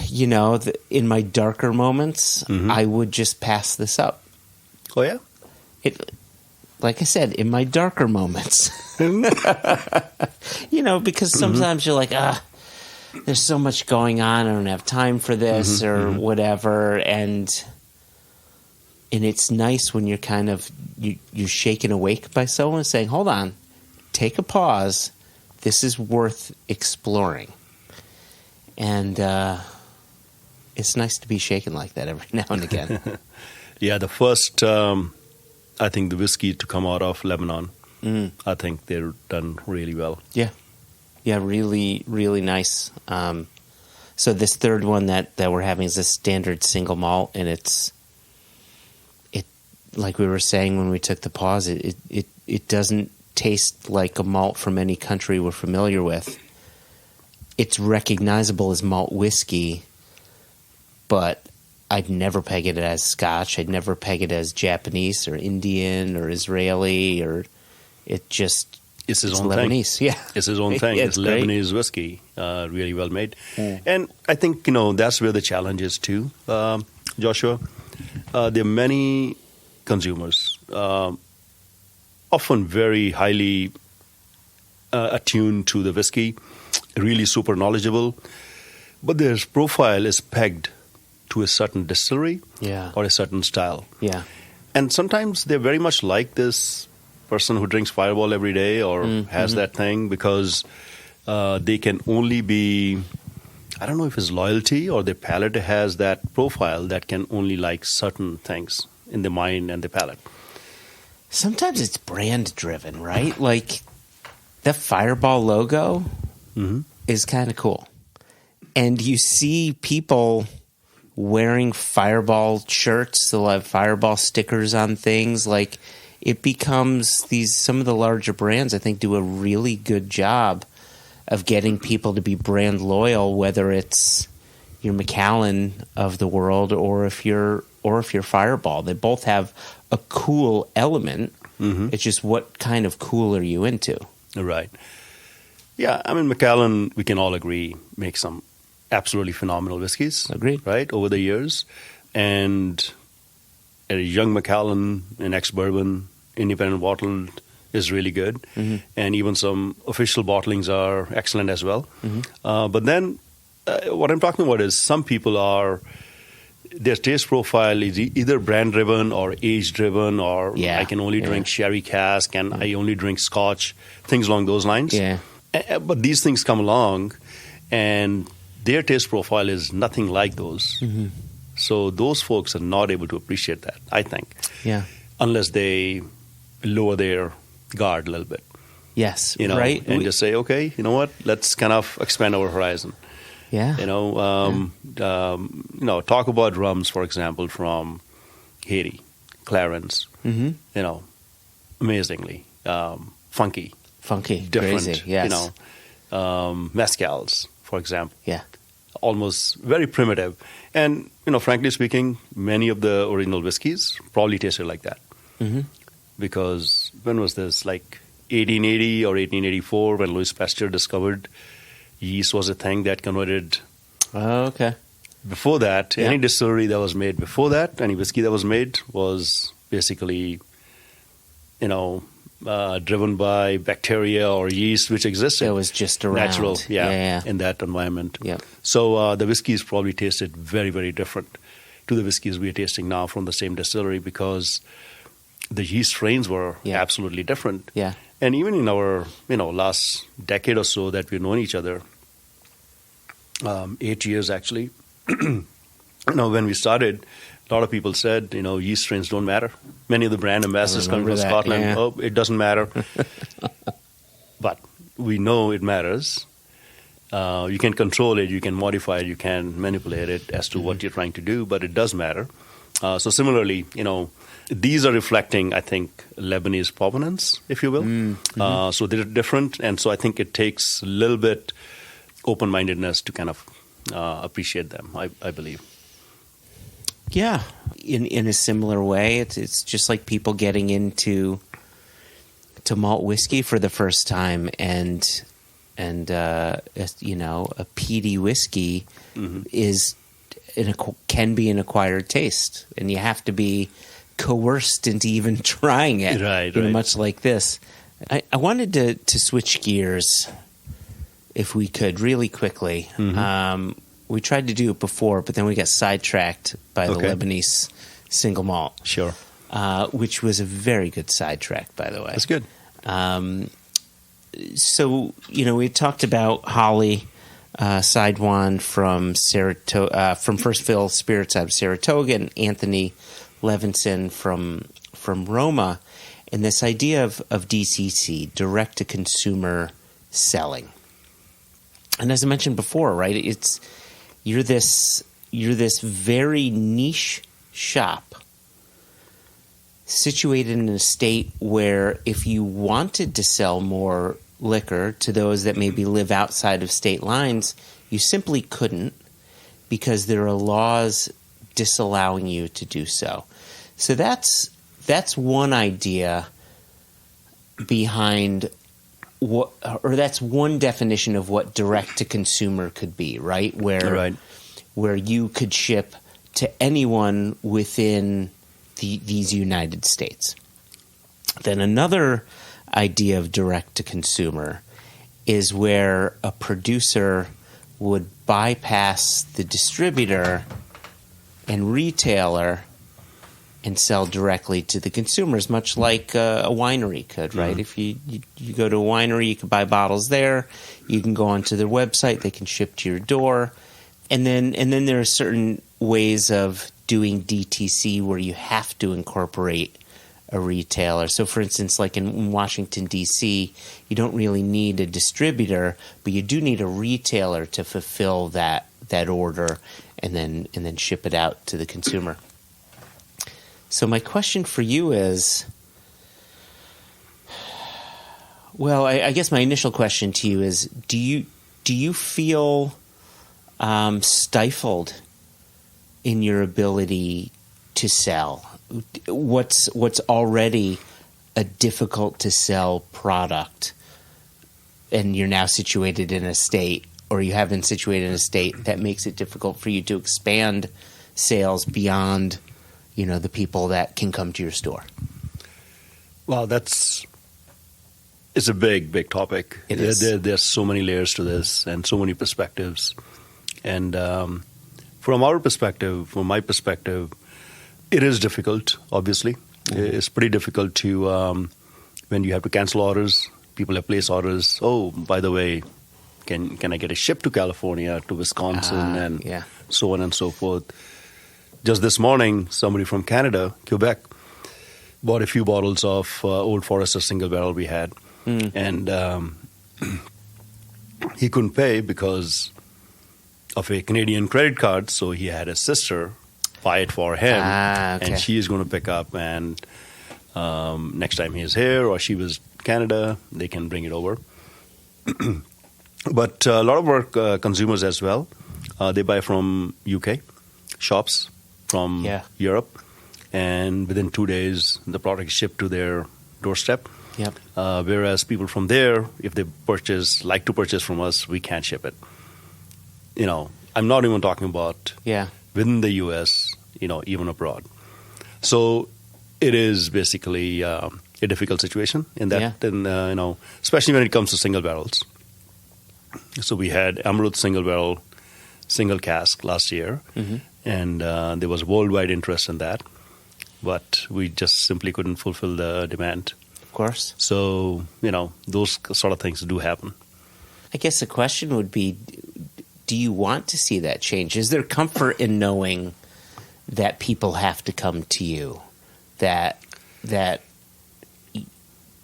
you know, in my darker moments, I would just pass this up. Oh yeah. Like I said, in my darker moments, you know, because sometimes you're like, there's so much going on. I don't have time for this or whatever. And it's nice when you're kind of, you're shaken awake by someone saying, hold on, take a pause. This is worth exploring. And it's nice to be shaken like that every now and again. Yeah, the first... I think the whiskey to come out of Lebanon, I think they're done really well. Yeah, really, really nice. So this third one that we're having is a standard single malt, and it like we were saying when we took the pause, it doesn't taste like a malt from any country we're familiar with. It's recognizable as malt whiskey, but I'd never peg it as Scotch. I'd never peg it as Japanese or Indian or Israeli, or it's his own Lebanese. thing. Yeah, it's his own thing. It's Lebanese whiskey, really well made. And I think that's where the challenge is too, Joshua. There are many consumers, often very highly attuned to the whiskey, really super knowledgeable, but their profile is pegged to a certain distillery or a certain style. Yeah. And sometimes they're very much like this person who drinks Fireball every day or has that thing, because they can only be, I don't know if it's loyalty or their palate has that profile that can only like certain things in the mind and the palate. Sometimes it's brand driven, right? Like the Fireball logo is kind of cool. And you see people wearing Fireball shirts, they'll have Fireball stickers on things. Like, it becomes some of the larger brands, I think, do a really good job of getting people to be brand loyal, whether it's your Macallan of the world or if you're Fireball. They both have a cool element. It's just what kind of cool are you into? Right. Yeah, I mean, Macallan, we can all agree, makes some absolutely phenomenal whiskeys. Agreed. Right, over the years. And a young Macallan, an ex-bourbon, independent bottled, is really good. And even some official bottlings are excellent as well. But then what I'm talking about is some people their taste profile is either brand-driven or age-driven, or I can only drink sherry cask and I only drink Scotch, things along those lines. Yeah. But these things come along and their taste profile is nothing like those. So those folks are not able to appreciate that, I think. Yeah. Unless they lower their guard a little bit. Yes, right. And just say, okay, you know what? Let's kind of expand our horizon. Yeah. Talk about rums, for example, from Haiti, Clarence. Amazingly funky. Different, crazy, yes. Mezcals, for example. Yeah. Almost very primitive. And, frankly speaking, many of the original whiskeys probably tasted like that. Because when was this? Like 1880 or 1884, when Louis Pasteur discovered yeast was a thing that converted. Oh, okay. Before that, any distillery that was made before that, any whiskey that was made was basically, driven by bacteria or yeast which existed. It was just around. Natural, in that environment. So the whiskeys probably tasted very, very different to the whiskeys we are tasting now from the same distillery, because the yeast strains were absolutely different. Yeah. And even in our, last decade or so that we've known each other, 8 years actually, when we started, a lot of people said, yeast strains don't matter. Many of the brand ambassadors coming from Scotland, it doesn't matter. But we know it matters. You can control it, you can modify it, you can manipulate it as to what you're trying to do, but it does matter. So similarly, these are reflecting, I think, Lebanese provenance, if you will. So they're different, and so I think it takes a little bit open-mindedness to kind of appreciate them, I believe. Yeah, in a similar way, it's just like people getting into malt whiskey for the first time, and a peaty whiskey can be an acquired taste, and you have to be coerced into even trying it. Right. Much like this, I wanted to switch gears, if we could, really quickly. We tried to do it before, but then we got sidetracked by the Lebanese single malt. Sure. Which was a very good sidetrack, by the way. That's good. So, we talked about Holly Sidewan from First Fill Spirits out of Saratoga, and Anthony Levinson from Roma, and this idea of DTC, direct-to-consumer selling. And as I mentioned before, right, you're this very niche shop situated in a state where if you wanted to sell more liquor to those that maybe live outside of state lines, you simply couldn't, because there are laws disallowing you to do so. So that's one idea behind that's one definition of what direct to consumer could be, right? Where you could ship to anyone within these United States. Then another idea of direct to consumer is where a producer would bypass the distributor and retailer and sell directly to the consumers, much like a winery could, right? If you go to a winery, you can buy bottles there. You can go onto their website; they can ship to your door. And then there are certain ways of doing DTC where you have to incorporate a retailer. So, for instance, like in Washington, D.C., you don't really need a distributor, but you do need a retailer to fulfill that order and then ship it out to the consumer. So my question for you is, well, I guess my initial question to you is, do you feel stifled in your ability to sell what's already a difficult to sell product, and you're now situated in a state, or you have been situated in a state that makes it difficult for you to expand sales beyond the people that can come to your store? Well, it's a big topic. It is. There's so many layers to this and so many perspectives. And from my perspective, it is difficult, obviously. It's pretty difficult to, when you have to cancel orders, people have placed orders. Oh, by the way, can I get a ship to California, to Wisconsin, and so on and so forth. Just this morning, somebody from Canada, Quebec, bought a few bottles of Old Forester single barrel we had. And he couldn't pay because of a Canadian credit card, so he had his sister buy it for him. And she is going to pick up, and next time he's here or she was Canada, they can bring it over. But a lot of our consumers as well, they buy from UK shops, from Europe, and within 2 days, the product is shipped to their doorstep. Yep. Whereas people from there, if they like to purchase from us, we can't ship it. I'm not even talking about within the U.S., even abroad. So it is basically a difficult situation in that, and especially when it comes to single barrels. So we had Amrut single barrel, single cask last year, and there was worldwide interest in that. but we just simply couldn't fulfill the demand. Of course. So, those sort of things do happen. I guess the question would be, do you want to see that change? Is there comfort in knowing that people have to come to you, that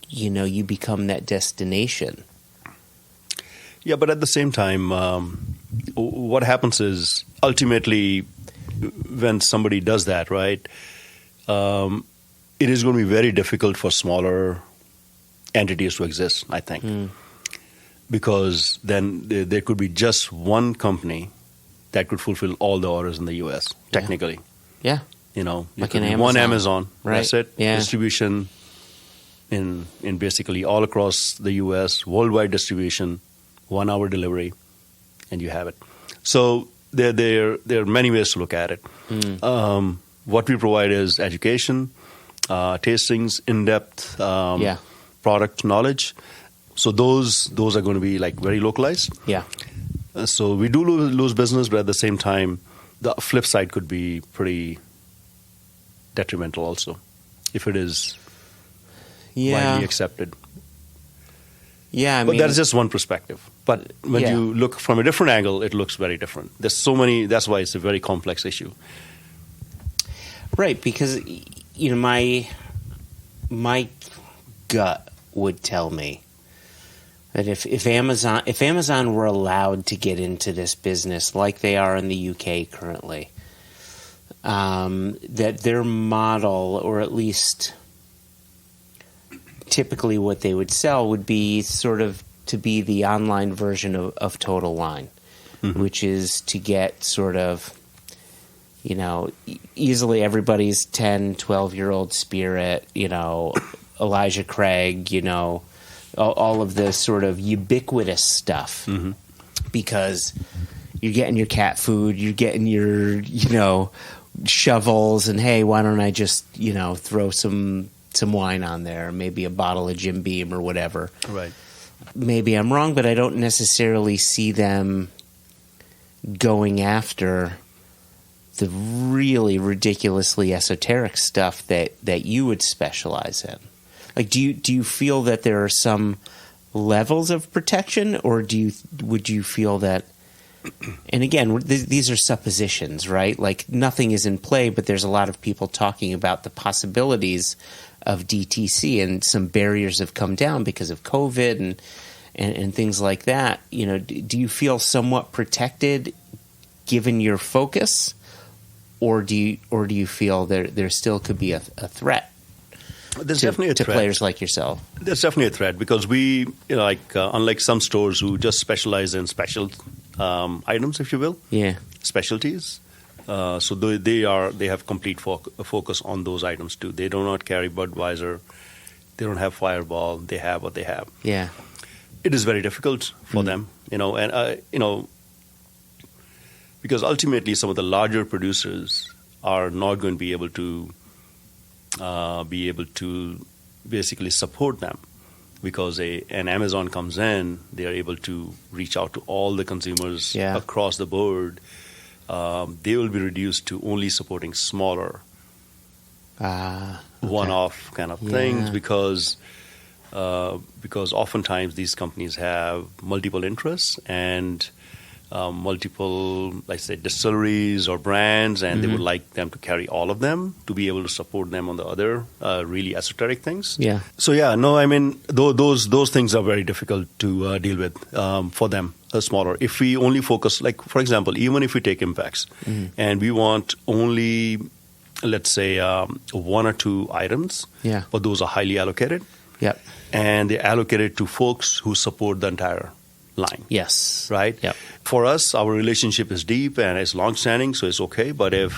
you become that destination? Yeah, but at the same time, what happens is ultimately when somebody does that, right, it is going to be very difficult for smaller entities to exist, I think. Because then there could be just one company that could fulfill all the orders in the U.S., technically. Yeah. Like an Amazon. one Amazon, right? That's it. Yeah. Distribution in basically all across the U.S., worldwide distribution, 1 hour delivery, and you have it. So there are many ways to look at it. What we provide is education, tastings, in-depth product knowledge. So those are going to be like very localized. Yeah. So we do lose business, but at the same time, the flip side could be pretty detrimental also, if it is widely accepted. Yeah, but that's just one perspective. But when you look from a different angle, it looks very different. There's so many. That's why it's a very complex issue. Right, because my gut would tell me that if Amazon were allowed to get into this business like they are in the UK currently, that their model, or at least typically what they would sell, would be sort of to be the online version of Total Wine, which is to get sort of, easily everybody's 10, 12-year-old spirit, Elijah Craig, all of the sort of ubiquitous stuff, because you're getting your cat food, you're getting your, shovels, and hey, why don't I just, throw some wine on there, maybe a bottle of Jim Beam or whatever. Right. Maybe I'm wrong, but I don't necessarily see them going after the really ridiculously esoteric stuff that you would specialize in. Like, do you feel that there are some levels of protection, or would you feel that? And again, these are suppositions, right? Like, nothing is in play, but there's a lot of people talking about the possibilities of DTC, and some barriers have come down because of COVID and things like that. Do you feel somewhat protected given your focus, or do you feel there still could be a threat? There's definitely a threat to players like yourself. There's definitely a threat because we, unlike some stores who just specialize in special items, if you will, specialties. So they have complete focus on those items too. They do not carry Budweiser. They don't have Fireball. They have what they have. Yeah, it is very difficult for them, because ultimately some of the larger producers are not going to be able to basically support them, because an Amazon comes in, they are able to reach out to all the consumers across the board. They will be reduced to only supporting smaller one-off kind of things, because oftentimes these companies have multiple interests and multiple, let's say, distilleries or brands, and they would like them to carry all of them to be able to support them on the other really esoteric things. Yeah. So I mean, those things are very difficult to deal with for them, smaller. If we only focus, like for example, even if we take impacts, and we want only, let's say, 1 or 2 items, but those are highly allocated. Yep. And they're allocated to folks who support the entire line. Yes. Right? Yep. For us, our relationship is deep and it's long-standing, so it's okay. But if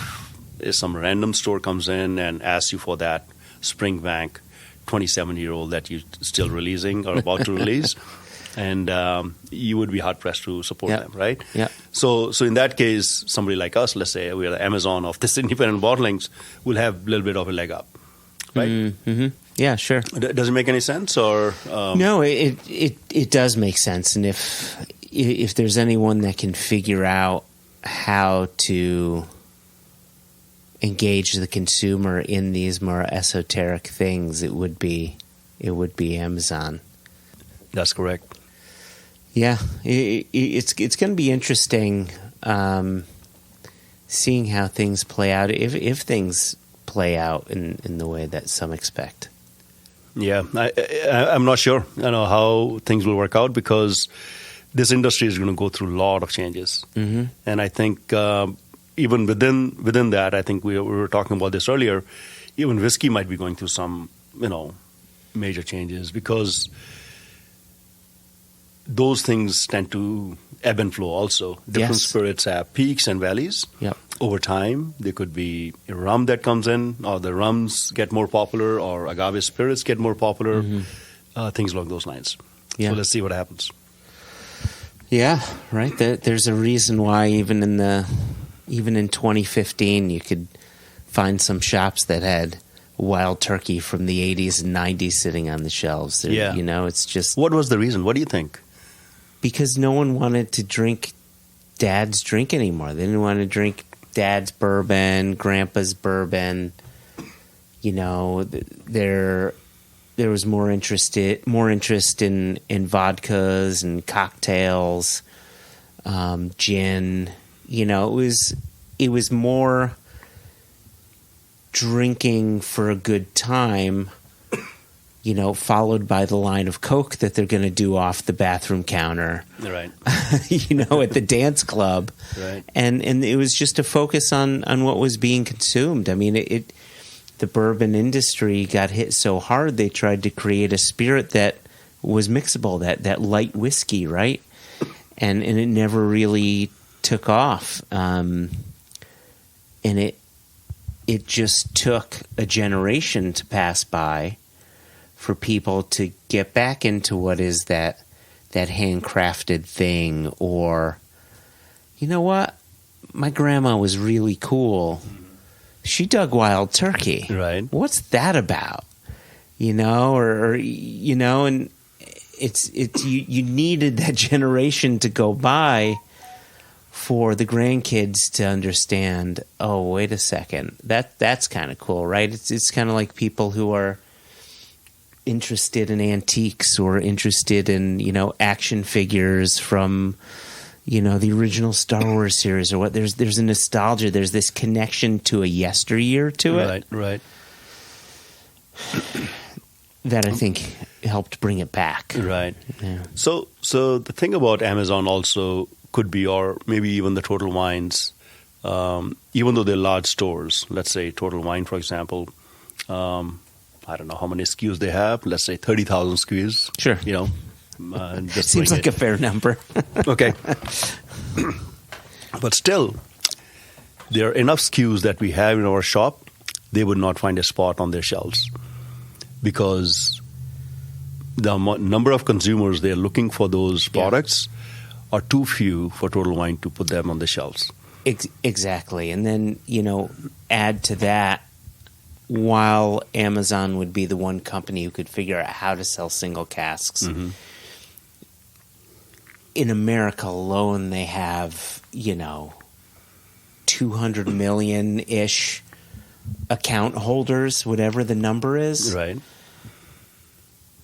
some random store comes in and asks you for that Springbank 27-year-old that you're still releasing or about to release, and you would be hard-pressed to support them, right? Yeah. So in that case, somebody like us, let's say we are the Amazon of this independent bottlings, will have a little bit of a leg up, right? Mm-hmm. Yeah, sure. Does it make any sense? Or no, it does make sense. And if there's anyone that can figure out how to engage the consumer in these more esoteric things, it would be Amazon. That's correct. Yeah, it's going to be interesting seeing how things play out, if things play out in the way that some expect. Yeah, I'm not sure how things will work out, because this industry is going to go through a lot of changes. Mm-hmm. And I think even within that, I think we were talking about this earlier, even whiskey might be going through some, major changes, because those things tend to ebb and flow also. Different spirits have peaks and valleys. Yep. Over time. There could be a rum that comes in, or the rums get more popular, or agave spirits get more popular, things along those lines. Yeah. So let's see what happens. Yeah, right. There's a reason why even in 2015 you could find some shops that had wild turkey from the 80s and 90s sitting on the shelves. It's just... What was the reason? What do you think? Because no one wanted to drink Dad's drink anymore. They didn't want to drink Dad's bourbon, Grandpa's bourbon. There was more interest in vodkas and cocktails, gin. It was more drinking for a good time, followed by the line of Coke that they're going to do off the bathroom counter. Right. At the dance club. Right. And it was just a focus on what was being consumed. I mean, the bourbon industry got hit so hard, they tried to create a spirit that was mixable, that light whiskey, right? And it never really took off. And it just took a generation to pass by for people to get back into what is that handcrafted thing, or, you know what? My grandma was really cool. She dug wild turkey. Right. What's that about? And it's you needed that generation to go by for the grandkids to understand, oh, wait a second, that's kind of cool, right? It's kind of like people who are interested in antiques or interested in, action figures from, the original Star Wars series or what. There's a nostalgia. There's this connection to a yesteryear to it. Right. That I think helped bring it back. Right. Yeah. So the thing about Amazon also could be, or maybe even the Total Wines, even though they're large stores, let's say Total Wine, for example, I don't know how many SKUs they have. Let's say 30,000 SKUs. Sure. Just seems like a fair number. Okay. But still, there are enough SKUs that we have in our shop, they would not find a spot on their shelves, because the number of consumers they're looking for those products are too few for Total Wine to put them on the shelves. Exactly. And then, add to that, while Amazon would be the one company who could figure out how to sell single casks, in America alone, they have, 200 million-ish account holders, whatever the number is. Right.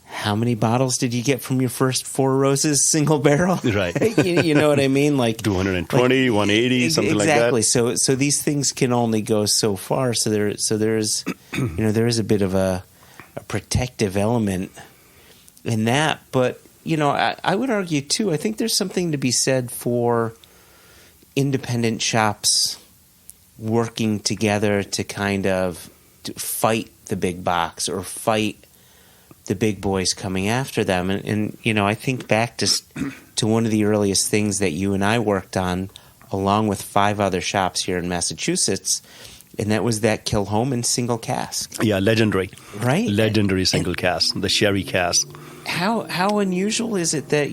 How many bottles did you get from your first Four Roses single barrel? Right. you know what I mean? Like 220, 180, something like that. Exactly. So these things can only go so far. So there is there is a bit of a protective element in that. But I would argue too. I think there's something to be said for independent shops working together to kind of fight the big box or fight the big boys coming after them. And I think back to one of the earliest things that you and I worked on, along with 5 other shops here in Massachusetts, and that was that Kilhoman single cask. Yeah, legendary. Right? Legendary single cask, the sherry cask. How unusual is it that,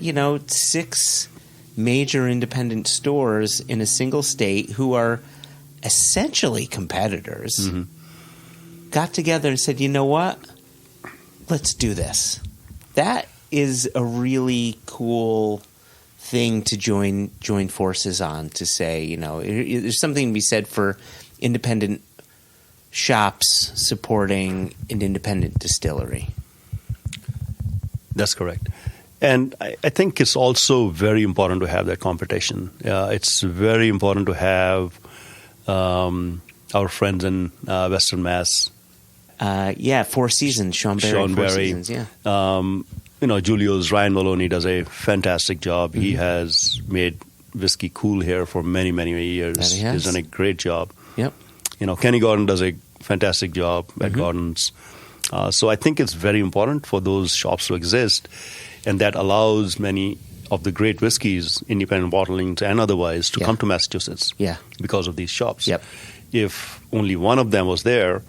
6 major independent stores in a single state who are essentially competitors got together and said, you know what? Let's do this. That is a really cool thing to join forces on, to say, there's something to be said for independent shops supporting an independent distillery. That's correct. And I think it's also very important to have that competition. It's very important to have our friends in Western Mass. Four Seasons, Sean Berry. Four Seasons, yeah. Julio's Ryan Maloney does a fantastic job. Mm-hmm. He has made whiskey cool here for many, many, many years. That he has. He's done a great job. Yep. Kenny Gordon does a fantastic job at Gordon's. So I think it's very important for those shops to exist, and that allows many of the great whiskeys, independent bottlings and otherwise, to come to Massachusetts because of these shops. Yep. If only one of them was there,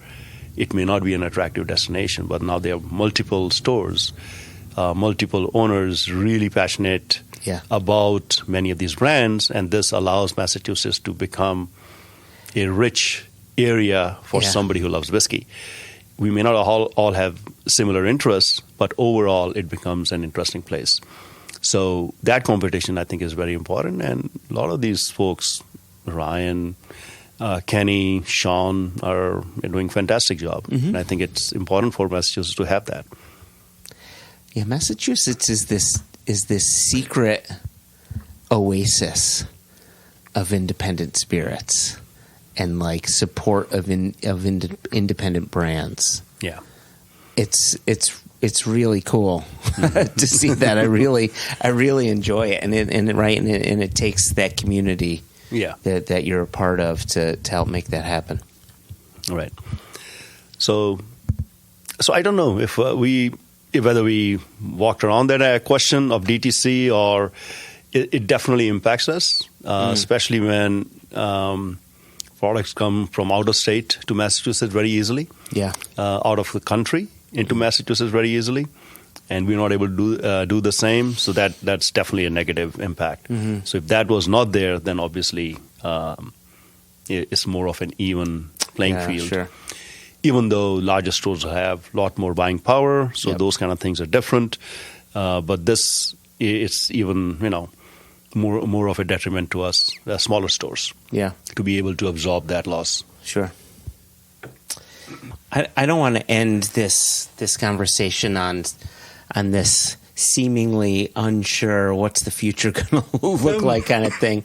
it may not be an attractive destination, but now there are multiple stores, multiple owners really passionate about many of these brands, and this allows Massachusetts to become a rich area for somebody who loves whiskey. We may not all have similar interests, but overall it becomes an interesting place. So that competition, I think, is very important, and a lot of these folks, Ryan, Kenny, Sean, are doing a fantastic job. Mm-hmm. And I think it's important for Massachusetts to have that. Yeah, Massachusetts is this secret oasis of independent spirits and like support of independent brands. Yeah, it's really cool to see that. I really enjoy it, and it takes that community that you're a part of to help make that happen. Right. So I don't know if whether we walked around that question of DTC, or it definitely impacts us, especially when products come from out of state to Massachusetts very easily. Yeah. Out of the country into Massachusetts very easily, and we're not able to do the same. So that's definitely a negative impact. Mm-hmm. So if that was not there, then obviously it's more of an even playing field. Sure. Even though larger stores have a lot more buying power, so those kind of things are different. But this it's even more of a detriment to us, smaller stores. Yeah. To be able to absorb that loss. Sure. I don't want to end this conversation on this seemingly unsure what's the future going to look like kind of thing.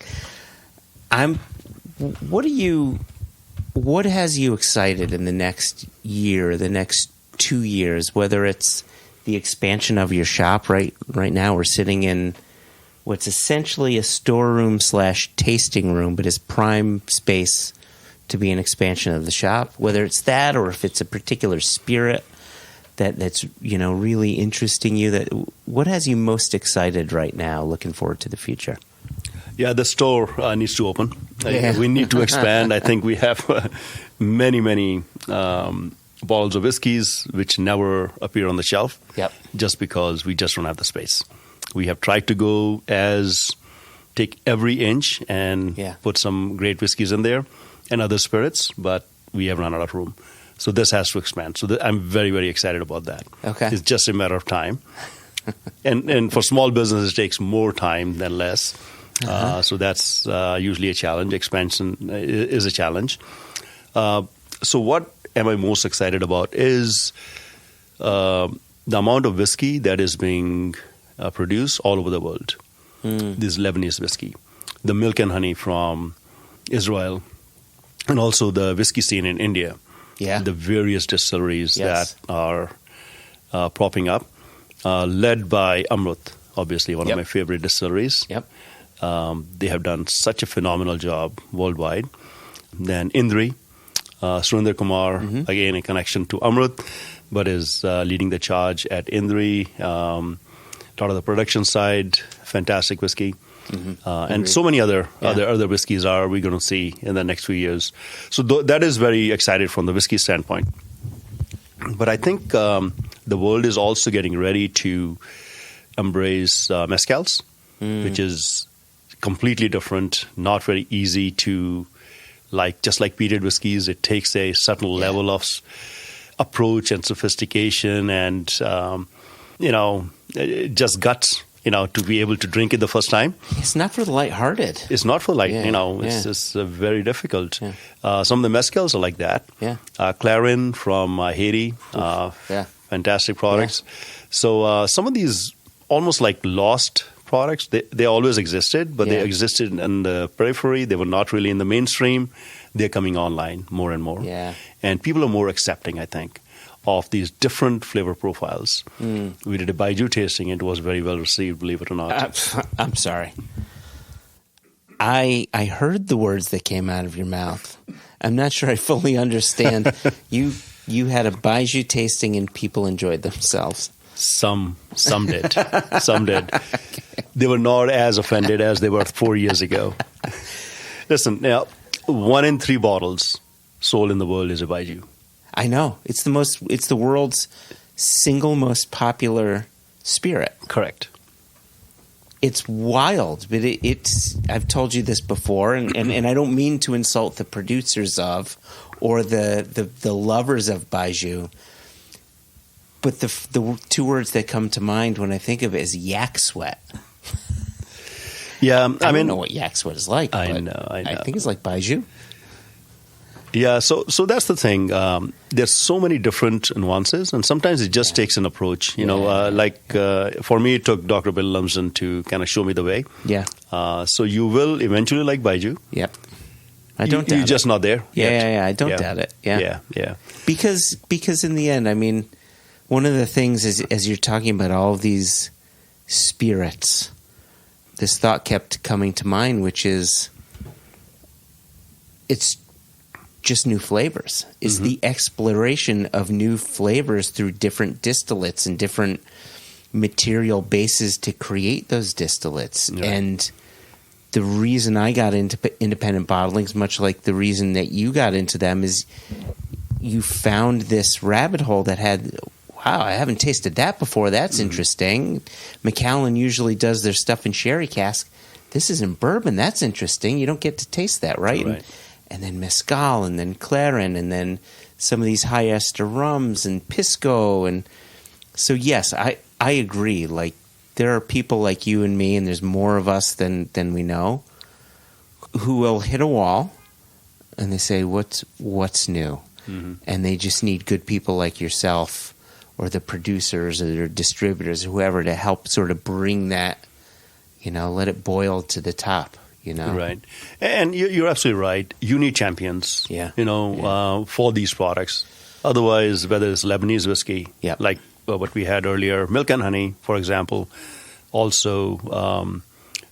What has you excited in the next year, the next 2 years, whether it's the expansion of your shop? Right now we're sitting in what's essentially a storeroom / tasting room, but is prime space to be an expansion of the shop, whether it's that or if it's a particular spirit that's really interesting you. What has you most excited right now, looking forward to the future? Yeah, the store needs to open. We need to expand. I think we have many bottles of whiskeys which never appear on the shelf just because we just don't have the space. We have tried to take every inch and put some great whiskeys in there and other spirits, but we have run out of room. So this has to expand. So I'm very, very excited about that. Okay. It's just a matter of time. and for small businesses, it takes more time than less. So that's usually a challenge. Expansion is a challenge. So what am I most excited about is the amount of whiskey that is being produced all over the world. This Lebanese whiskey, the milk and honey from Israel, and also the whiskey scene in India. Yeah. The various distilleries that are propping up, led by Amrut, obviously one of my favorite distilleries. Yep. They have done such a phenomenal job worldwide. Then Indy, Surinder Kumar, again a connection to Amrut, but is leading the charge at Indy. Lot of the production side, fantastic whiskey. And so many other whiskeys we're going to see in the next few years. So that is very excited from the whiskey standpoint. But I think the world is also getting ready to embrace mezcals, which is completely different, not very easy to just like peated whiskeys. It takes a certain level of approach and sophistication and, just guts to be able to drink it the first time. It's not for the lighthearted. It's not for light, Yeah, it's just very difficult. Yeah. Some of the mezcals are like that. Yeah. Clarin from Haiti, Yeah. fantastic products. So some of these almost like lost products, they always existed, but they Yeah. existed in the periphery. They were not really in the mainstream. They're coming online more and more. Yeah. And people are more accepting, I think, of these different flavor profiles. We did a Baijiu tasting. It was very well received, believe it or not. I'm sorry. I heard the words that came out of your mouth. I'm not sure I fully understand. You had a Baijiu tasting and people enjoyed themselves. Some did. Some did. They were not as offended as they were 4 years ago. Listen, now, 1 in 3 bottles sold in the world is a Baijiu. I know. It's the world's single most popular spirit. Correct. It's wild, but it's I've told you this before, and I don't mean to insult the producers of or the lovers of Baijiu, but the 2 words that come to mind when I think of it is yak sweat. Yeah, I don't know what yak sweat is like. I but know. I think it's like Baijiu. Yeah, so that's the thing. There's so many different nuances, and sometimes it just takes an approach. For me, it took Dr. Bill Lumsden to kind of show me the way. Yeah. So you will eventually like Baijiu. Yep. I don't doubt You're just not there yet. Yeah, I don't doubt it. Yeah. Yeah. Because in the end, I mean, one of the things is, as you're talking about all of these spirits, this thought kept coming to mind, which is it's just new flavors. It's the exploration of new flavors through different distillates and different material bases to create those distillates. Right. And the reason I got into independent bottlings, much like the reason that you got into them, is you found this rabbit hole that had, wow, I haven't tasted that before. That's interesting. Macallan usually does their stuff in sherry cask. This is in bourbon. That's interesting. You don't get to taste that, right? Right. And then mezcal, and then clarin, and then some of these high ester rums and pisco. And so, yes, I agree. Like, there are people like you and me, and there's more of us than we know, who will hit a wall and they say, what's new? Mm-hmm. And they just need good people like yourself or the producers or their distributors, whoever, to help sort of bring that, let it boil to the top. Right. And you're absolutely right. You need champions, for these products. Otherwise, whether it's Lebanese whiskey, like what we had earlier, Milk and Honey, for example, also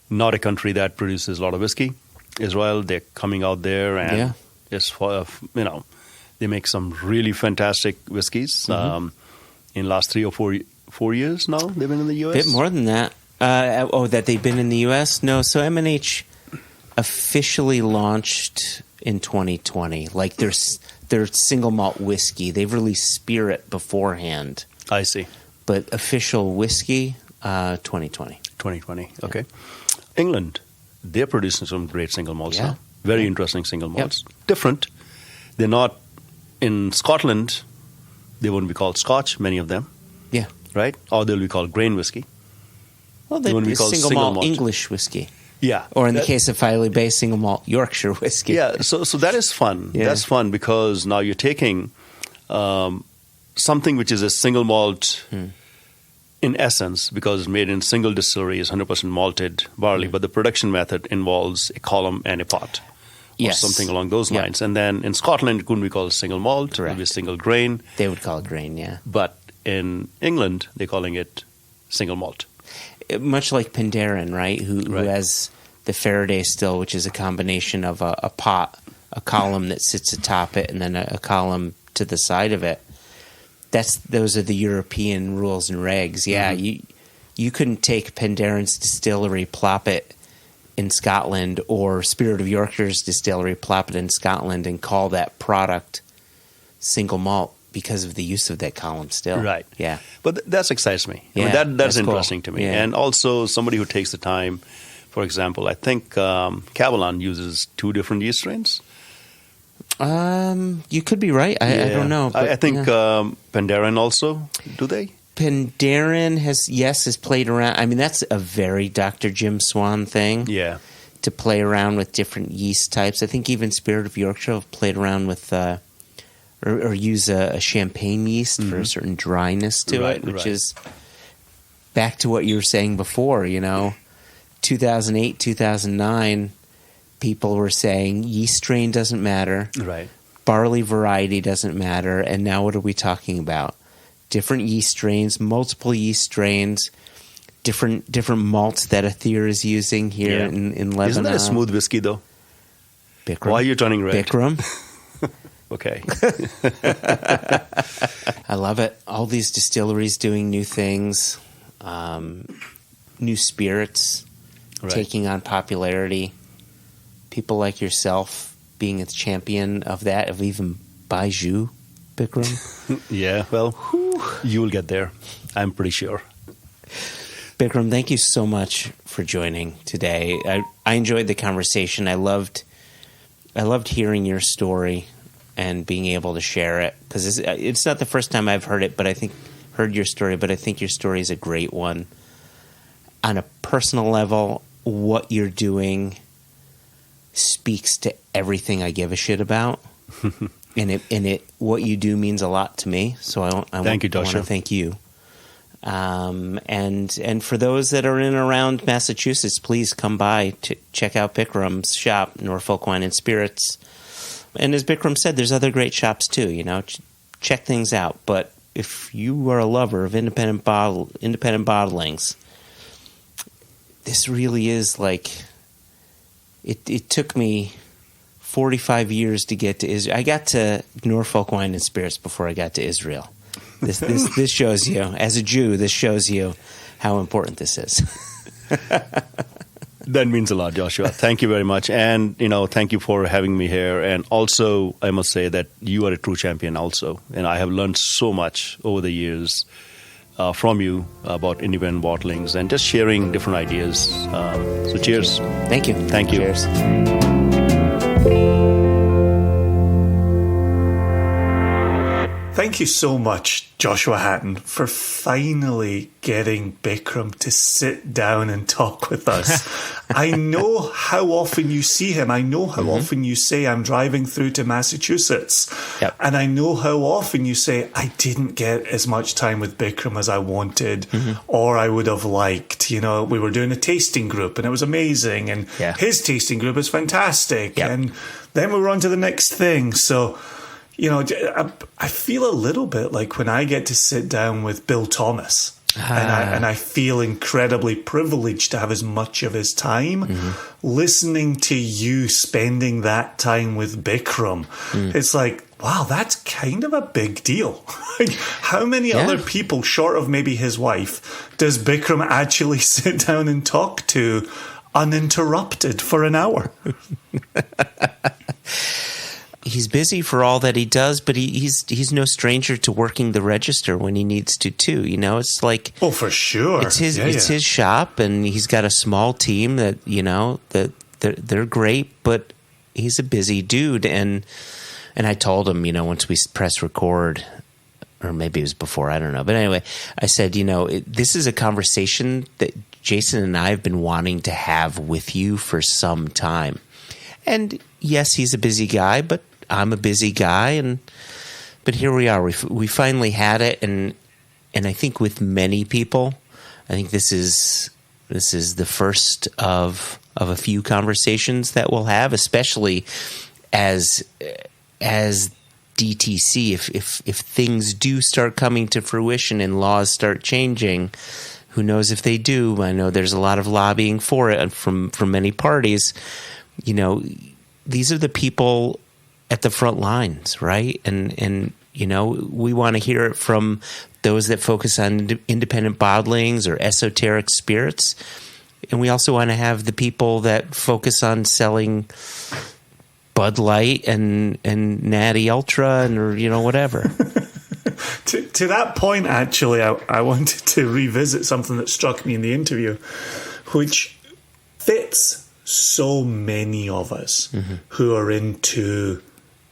not a country that produces a lot of whiskey. Israel, they're coming out there and they make some really fantastic whiskeys. In the last 3 or 4 years now, they've been in the U.S.? A bit more than that. That they've been in the U.S.? No, so M&H officially launched in 2020. Like their single malt whiskey. They've released spirit beforehand. I see. But official whiskey, 2020. 2020, okay. England, they're producing some great single malts now. Very interesting single malts. Different. They're not in Scotland. They wouldn't be called Scotch, many of them. Yeah. Right? Or they'll be called grain whiskey. Well, they'd be single malt English whiskey. Yeah. Or in the case of Filey Bay, single malt Yorkshire whiskey. Yeah, so that is fun. Yeah. That's fun because now you're taking something which is a single malt in essence, because it's made in single distillery, is 100% malted barley, but the production method involves a column and a pot. Or something along those lines. And then in Scotland, it wouldn't be called a single malt. Correct. It would be a single grain. They would call it grain, yeah. But in England, they're calling it single malt. Much like Penderyn, right? Who has the Faraday still, which is a combination of a pot, a column that sits atop it, and then a column to the side of it. Those are the European rules and regs. Yeah, you couldn't take Penderyn's distillery, plop it in Scotland, or Spirit of Yorkshire's distillery, plop it in Scotland, and call that product single malt because of the use of that column still. Right. Yeah. But that excites me. Yeah, I mean, that's interesting cool. to me. Yeah. And also somebody who takes the time, for example, I think Cavalon uses 2 different yeast strains. You could be right. I don't know. But, I think Penderyn also, do they? Penderyn has played around. I mean, that's a very Dr. Jim Swan thing. Yeah. To play around with different yeast types. I think even Spirit of Yorkshire have played around with or use a champagne yeast for a certain dryness to it, which is back to what you were saying before, 2008, 2009, people were saying yeast strain doesn't matter. Right. Barley variety doesn't matter. And now what are we talking about? Different yeast strains, multiple yeast strains, different malts that Athyr is using here in Lebanon. Isn't that a smooth whiskey, though? Bikram. Why are you turning red? Bikram. Okay. I love it. All these distilleries doing new things, new spirits, taking on popularity. People like yourself being a champion of that, of even Baiju, Bikram. Yeah, well, you will get there. I'm pretty sure. Bikram, thank you so much for joining today. I enjoyed the conversation. I loved hearing your story and being able to share it, because it's not the first time I've heard it, but I think your story is a great one. On a personal level, what you're doing speaks to everything I give a shit about, and what you do means a lot to me. So I want to thank you. And for those that are in and around Massachusetts, please come by to check out Bikram's shop, Norfolk Wine and Spirits. And as Bikram said, there's other great shops too. Check things out. But if you are a lover of independent bottlings, this really is like it took me 45 years to get to Israel. I got to Norfolk Wine and Spirits before I got to Israel. This shows you, as a Jew, this shows you how important this is. That means a lot, Joshua. Thank you very much. And, thank you for having me here. And also, I must say that you are a true champion also. And I have learned so much over the years from you about independent bottlings and just sharing different ideas. So cheers. Thank you. Thank you. Cheers. Thank you so much, Joshua Hatton, for finally getting Bikram to sit down and talk with us. I know how often you see him. I know how often you say, I'm driving through to Massachusetts. Yep. And I know how often you say, I didn't get as much time with Bikram as I wanted or I would have liked. We were doing a tasting group and it was amazing. And his tasting group is fantastic. Yep. And then we were on to the next thing. So... I feel a little bit like when I get to sit down with Bill Thomas, and I feel incredibly privileged to have as much of his time. Listening to you spending that time with Bikram, it's like, wow, that's kind of a big deal. How many other people, short of maybe his wife, does Bikram actually sit down and talk to uninterrupted for an hour? He's busy for all that he does, but he's no stranger to working the register when he needs to too. It's like, oh, for sure, it's his shop, and he's got a small team that that they're great, but he's a busy dude. And I told him, once we press record, or maybe it was before, I don't know, but anyway, I said, this is a conversation that Jason and I have been wanting to have with you for some time. And yes, he's a busy guy, but I'm a busy guy, but here we are. We finally had it, and I think with many people, I think this is the first of a few conversations that we'll have, especially as DTC. If things do start coming to fruition and laws start changing, who knows if they do? I know there's a lot of lobbying for it from many parties. These are the people at the front lines, right? And we want to hear it from those that focus on independent bottlings or esoteric spirits. And we also want to have the people that focus on selling Bud Light and Natty Ultra and whatever. To that point, actually, I wanted to revisit something that struck me in the interview, which fits so many of us who are into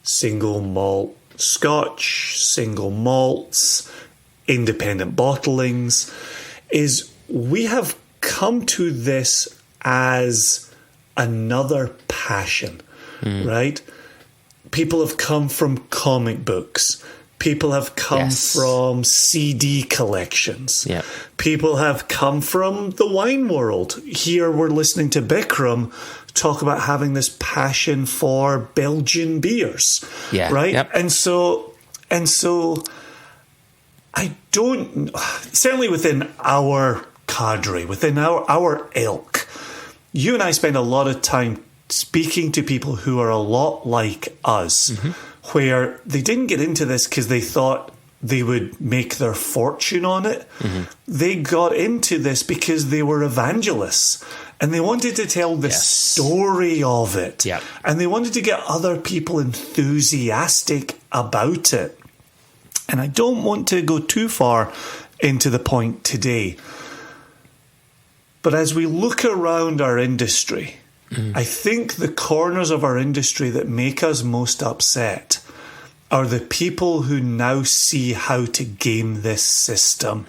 single malt Scotch, single malts, independent bottlings, is we have come to this as another passion, right? People have come from comic books. People have come from CD collections. Yeah. People have come from the wine world. Here we're listening to Bikram talk about having this passion for Belgian beers. Yeah. Right? Yep. And so I don't, certainly within our cadre, within our ilk, you and I spend a lot of time speaking to people who are a lot like us, where they didn't get into this because they thought they would make their fortune on it. They got into this because they were evangelists and they wanted to tell the story of it. Yep. And they wanted to get other people enthusiastic about it. And I don't want to go too far into the point today. But as we look around our industry, I think the corners of our industry that make us most upset are the people who now see how to game this system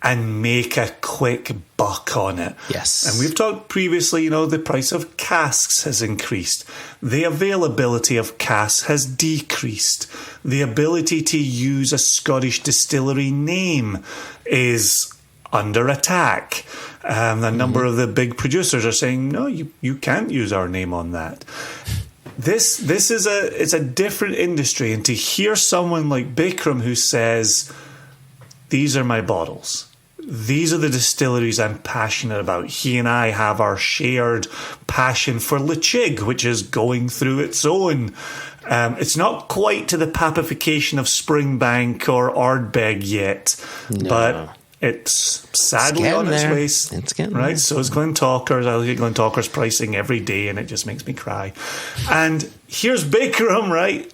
and make a quick buck on it. Yes. And we've talked previously, the price of casks has increased. The availability of casks has decreased. The ability to use a Scottish distillery name is under attack. A number of the big producers are saying, no, you can't use our name on that. This is a different industry, and to hear someone like Bikram who says, these are my bottles, these are the distilleries I'm passionate about. He and I have our shared passion for Lechig, which is going through its own. It's not quite to the papification of Springbank or Ardbeg yet, but it's sadly on its way. It's getting right. there. So is Glentalker's. I look at Glentalker's pricing every day, and it just makes me cry. And here's Bikram, right,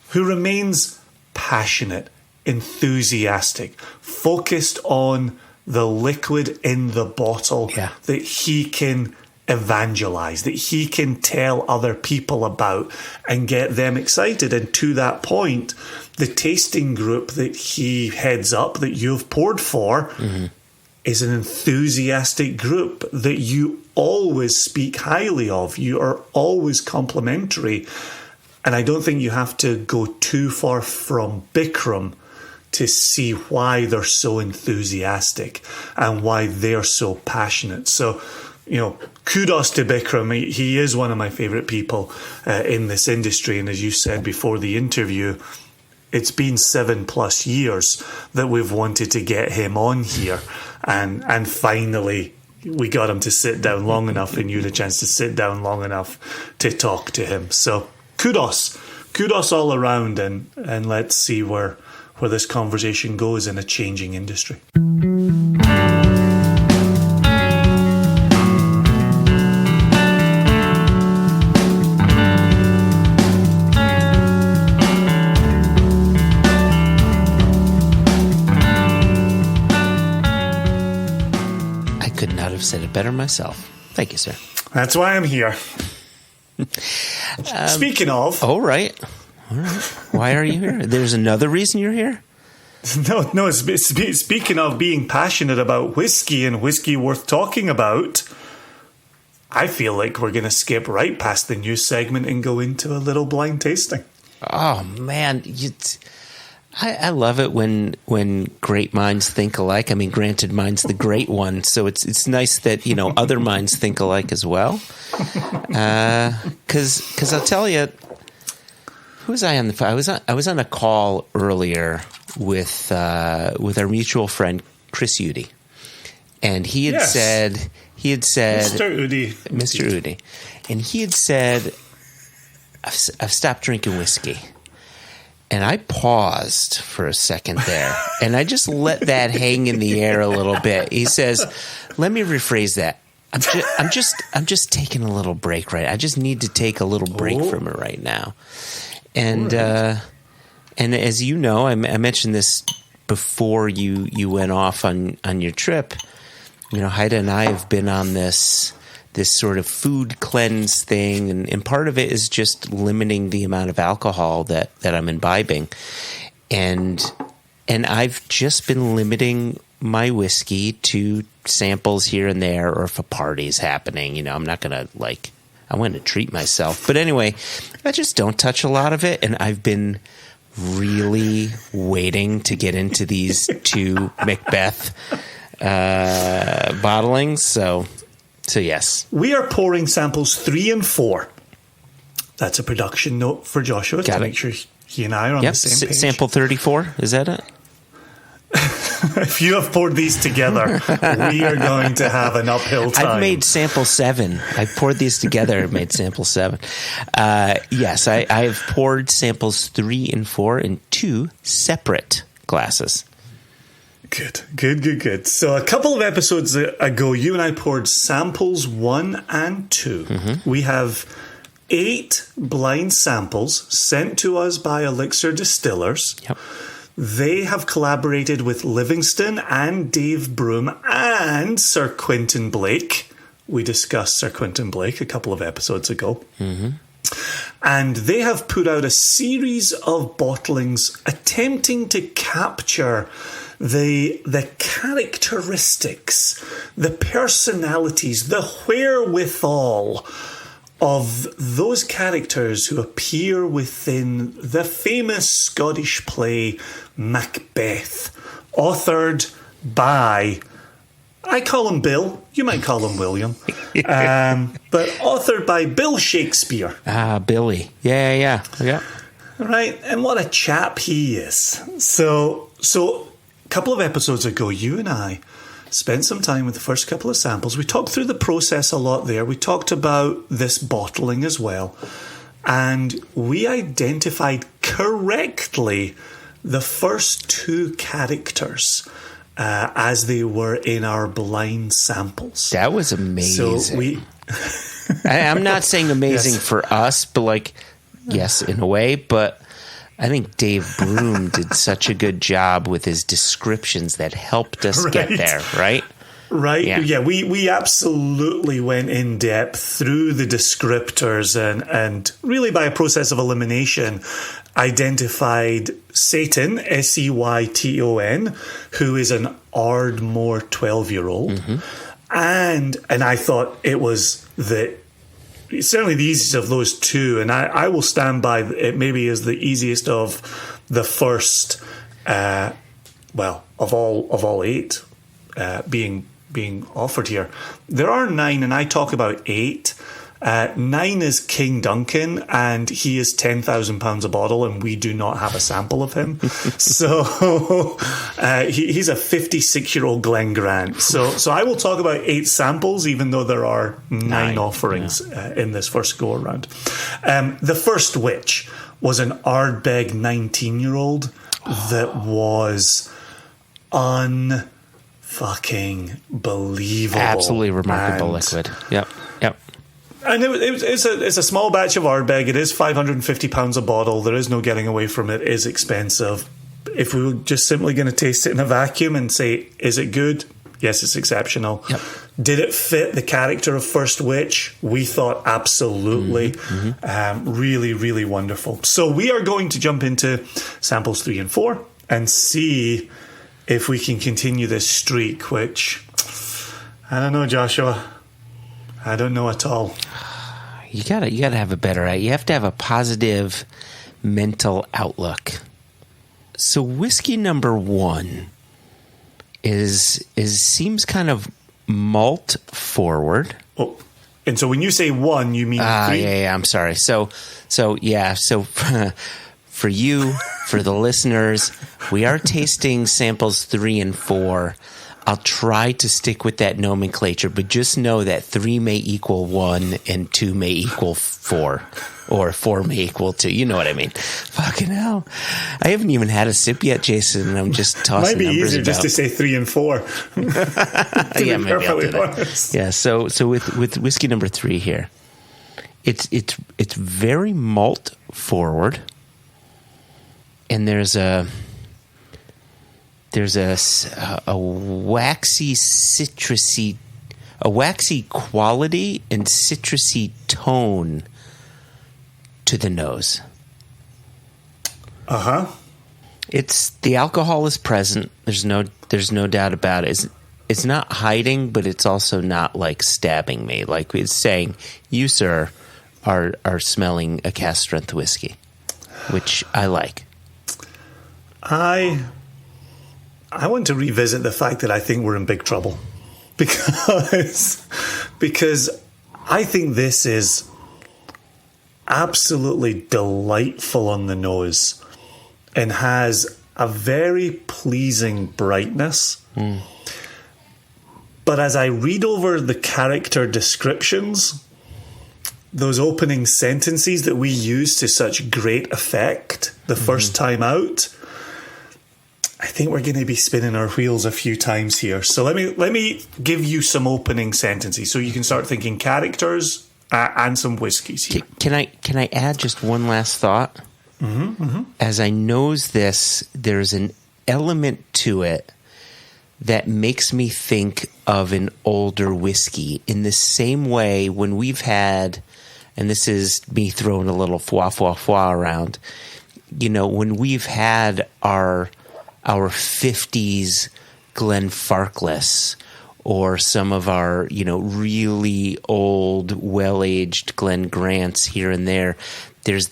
who remains passionate, enthusiastic, focused on the liquid in the bottle that he can evangelize, that he can tell other people about and get them excited. And to that point, the tasting group that he heads up, that you've poured for, is an enthusiastic group that you always speak highly of. You are always complimentary. And I don't think you have to go too far from Bikram to see why they're so enthusiastic and why they're so passionate. So, kudos to Bikram. He is one of my favourite people in this industry. And as you said before the interview, it's been 7+ years that we've wanted to get him on here. And finally, we got him to sit down long enough, and you had a chance to sit down long enough to talk to him. So kudos all around, and let's see where this conversation goes in a changing industry. Said it better myself. Thank you, sir. That's why I'm here. Speaking of... All right. Why are you here? There's another reason you're here? No. Speaking of being passionate about whiskey and whiskey worth talking about, I feel like we're going to skip right past the news segment and go into a little blind tasting. Oh, man. I love it when great minds think alike. I mean, granted, mine's the great one, so it's nice that other minds think alike as well. Because I'll tell you, who was I on the phone? I was on a call earlier with our mutual friend Chris Udy, and he had said Mr. Udy, and he had said, I've stopped drinking whiskey. And I paused for a second there, and I just let that hang in the air a little bit. He says, "Let me rephrase that. I'm just taking a little break, right? I just need to take a little break from it right now." And and as you know, I mentioned this before you went off on your trip. Haida and I have been on this sort of food cleanse thing, and part of it is just limiting the amount of alcohol that I'm imbibing. And And I've just been limiting my whiskey to samples here and there, or if a party's happening, I'm not going to I want to treat myself. But anyway, I just don't touch a lot of it. And I've been really waiting to get into these two Macbeth bottlings. So yes. We are pouring samples 3 and 4. That's a production note for Joshua to make sure he and I are on the same page. Sample 34, is that it? If you have poured these together, we are going to have an uphill time. I've made sample 7. I poured these together and made sample 7. Yes, I have poured samples 3 and 4 in 2 separate glasses. Good. So a couple of episodes ago, you and I poured samples 1 and 2. Mm-hmm. We have 8 blind samples sent to us by Elixir Distillers. Yep. They have collaborated with Livingston and Dave Broom and Sir Quentin Blake. We discussed Sir Quentin Blake a couple of episodes ago. Mm-hmm. And they have put out a series of bottlings attempting to capture the characteristics, the personalities, the wherewithal of those characters who appear within the famous Scottish play Macbeth, authored by, I call him Bill, you might call him William, but authored by Bill Shakespeare. Billy. Yeah. Right, and what a chap he is. So a couple of episodes ago, you and I spent some time with the first couple of samples. We talked through the process a lot there. We talked about this bottling as well. And we identified correctly the first 2 characters as they were in our blind samples. That was amazing. So I'm not saying amazing for us, but yes, in a way, but I think Dave Broom did such a good job with his descriptions that helped us get there, right? Right. Yeah, we absolutely went in depth through the descriptors and really by a process of elimination identified Seyton, Seyton, who is an Ardmore 12-year-old. Mm-hmm. And I thought it was certainly the easiest of those 2, and I will stand by it maybe as the easiest of the first, of all 8 being offered here. There are 9, and I talk about 8. 9 is King Duncan, and he is £10,000 a bottle, and we do not have a sample of him. So he's a 56-year-old Glen Grant. So I will talk about 8 samples, even though there are 9 offerings in this first go around. The first which was an Ardbeg 19-year-old that was unfucking believable. Absolutely remarkable liquid. Yep. And it's a small batch of Ardbeg. It is £550 a bottle. There is no getting away from it. It is expensive. If we were just simply going to taste it in a vacuum and say, is it good? Yes, it's exceptional. Yep. Did it fit the character of First Witch? We thought absolutely. Mm-hmm. Really, really wonderful. So we are going to jump into samples 3 and 4 and see if we can continue this streak, which, I don't know, Joshua. I don't know at all. You gotta have a better. You have to have a positive mental outlook. So whiskey number 1 seems kind of malt forward. Oh, and so when you say 1, you mean 3? Yeah. I'm sorry. So for you, for the listeners, we are tasting samples 3 and 4. I'll try to stick with that nomenclature, but just know that 3 may equal 1 and 2 may equal 4, or 4 may equal 2. You know what I mean? Fucking hell. I haven't even had a sip yet, Jason, and I'm just tossing numbers about. Might be easier just to say 3 and 4. Yeah, maybe I'll do that. Yeah, so with whiskey number 3 here, it's very malt forward, and there's a waxy citrusy, a waxy quality and citrusy tone to the nose. It's the alcohol is present. There's no doubt about it. It's not hiding, but it's also not like stabbing me. Like it's saying, you, sir, are smelling a cask strength whiskey, which I like. I want to revisit the fact that I think we're in big trouble because I think this is absolutely delightful on the nose and has a very pleasing brightness. But as I read over the character descriptions, those opening sentences that we use to such great effect the first time out, I think we're going to be spinning our wheels a few times here. So let me give you some opening sentences so you can start thinking characters and some whiskies here. Can I add just one last thought? As I nose this, there's an element to it that makes me think of an older whiskey in the same way when we've had, and this is me throwing a little foie around, when we've had our 50s Glenfarclas or some of our, really old, well-aged Glen Grants here and there, there's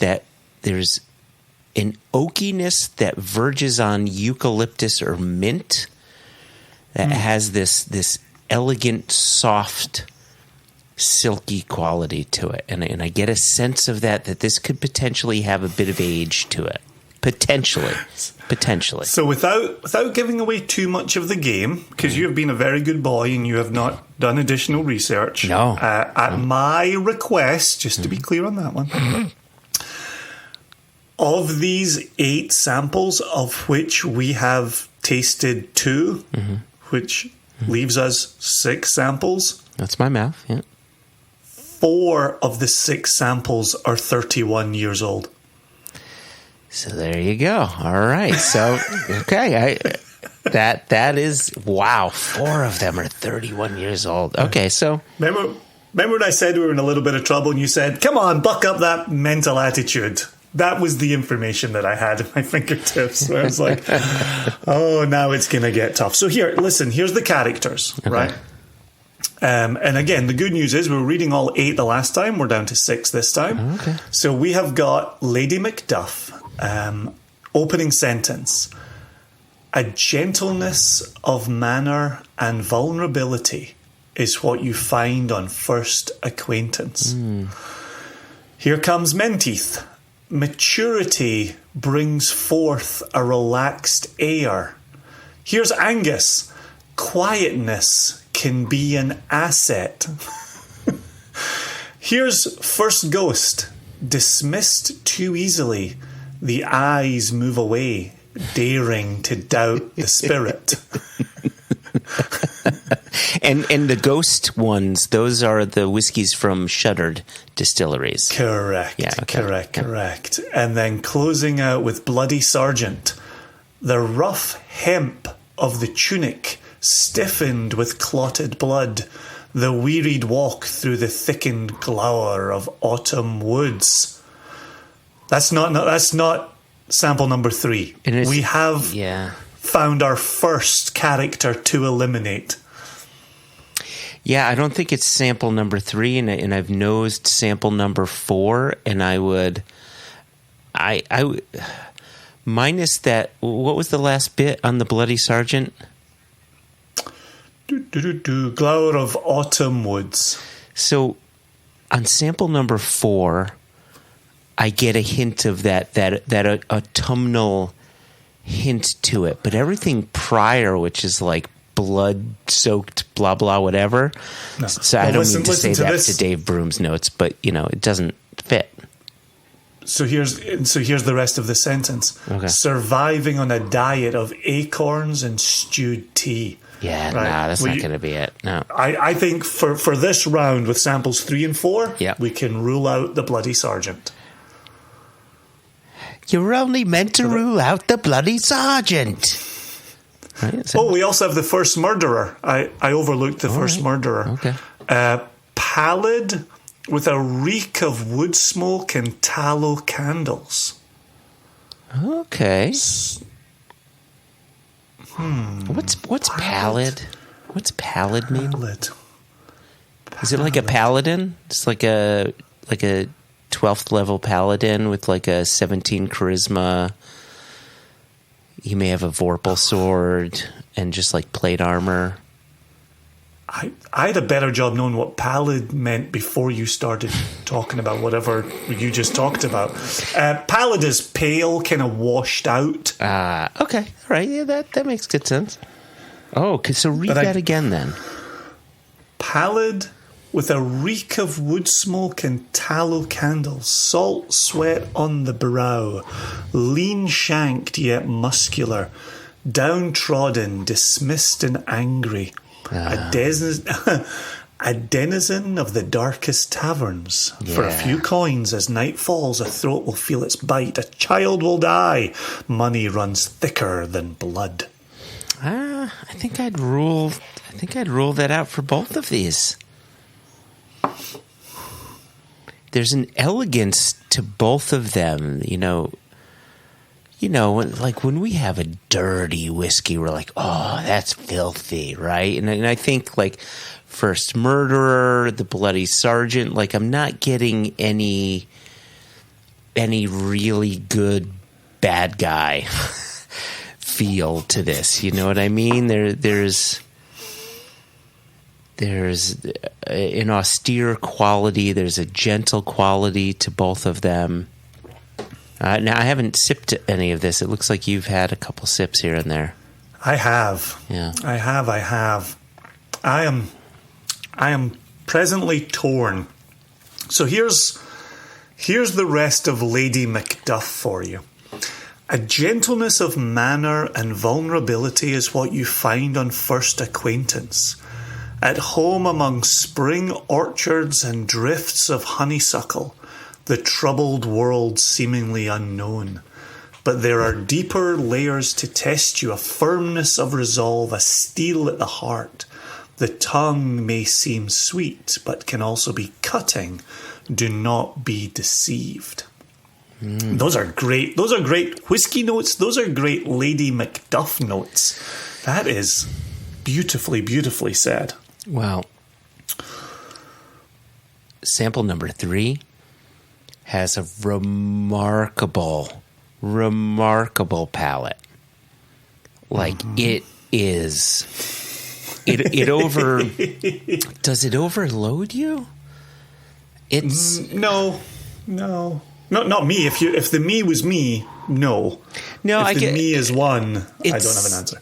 an oakiness that verges on eucalyptus or mint that has this elegant, soft, silky quality to it. And I get a sense of that this could potentially have a bit of age to it. Potentially. So without giving away too much of the game, because you have been a very good boy and you have not done additional research. No. At my request, just to be clear on that one, of these 8 samples, of which we have tasted 2, which leaves us 6 samples. That's my math, yeah. 4 of the 6 samples are 31 years old. So there you go. All right. So, okay. That is, wow. 4 of them are 31 years old. Okay, so. Remember when I said we were in a little bit of trouble and you said, come on, buck up that mental attitude? That was the information that I had at my fingertips. Where I was like, oh, now it's going to get tough. So here's the characters, okay. Right? And again, the good news is we were reading all 8 the last time. We're down to 6 this time. Okay. So we have got Lady Macduff, opening sentence. A gentleness of manner and vulnerability is what you find on first acquaintance. Here comes Menteith. Maturity brings forth a relaxed air. Here's Angus. Quietness can be an asset. Here's First Ghost. Dismissed too easily. The eyes move away, daring to doubt the spirit. And the ghost ones, those are the whiskeys from shuttered distilleries. Correct. Yeah, okay. Correct. And then closing out with Bloody Sergeant. The rough hemp of the tunic stiffened with clotted blood. The wearied walk through the thickened glower of autumn woods. That's not sample number 3. We have found our first character to eliminate. Yeah, I don't think it's sample number 3, and I've nosed sample number 4, and I would minus that. What was the last bit on the Bloody Sergeant? Glower of autumn woods. So on sample number 4, I get a hint of that autumnal hint to it, but everything prior, which is like blood-soaked, blah blah, whatever. No. So I don't mean to say that to Dave Broom's notes, but it doesn't fit. So here's the rest of the sentence. Okay. Surviving on a diet of acorns and stewed tea. Yeah, right? That's not going to be it. No, I think for this round with samples 3 and 4, we can rule out the Bloody Sergeant. You're only meant to rule out the Bloody Sergeant. Right, we also have the First Murderer. I overlooked the First Murderer. Okay. Pallid with a reek of wood smoke and tallow candles. Okay. What's pallid? What's pallid mean? Pallid. Is it like a paladin? It's like a 12th level paladin with like a 17 charisma. He may have a Vorpal sword and just like plate armor. I had a better job knowing what pallid meant before you started talking about whatever you just talked about. Pallid is pale, kind of washed out. Okay. All right. Yeah, that makes good sense. Oh, so read that again then. Pallid with a reek of wood smoke and tallow candles, salt sweat on the brow, lean-shanked yet muscular, downtrodden, dismissed and angry. A denizen of the darkest taverns. Yeah. For a few coins, as night falls, a throat will feel its bite. A child will die. Money runs thicker than blood. I think I'd rule that out for both of these. There's an elegance to both of them, like when we have a dirty whiskey, we're like, oh, that's filthy, right? And I think like First Murderer, The Bloody Sergeant, like I'm not getting any really good bad guy feel to this. You know what I mean? There's an austere quality. There's a gentle quality to both of them. Now, I haven't sipped any of this. It looks like you've had a couple sips here and there. I have. Yeah. I have. I am presently torn. So here's the rest of Lady Macduff for you. A gentleness of manner and vulnerability is what you find on first acquaintance. At home among spring orchards and drifts of honeysuckle, the troubled world seemingly unknown. But there are deeper layers to test you, a firmness of resolve, a steel at the heart. The tongue may seem sweet, but can also be cutting. Do not be deceived. Those are great. Those are great whiskey notes. Those are great Lady Macduff notes. That is beautifully, beautifully said. Wow. Sample number 3 has a remarkable palate. Like it is. It over. Does it overload you? It's no, not me. If the me was me, no. If the me is one, I don't have an answer.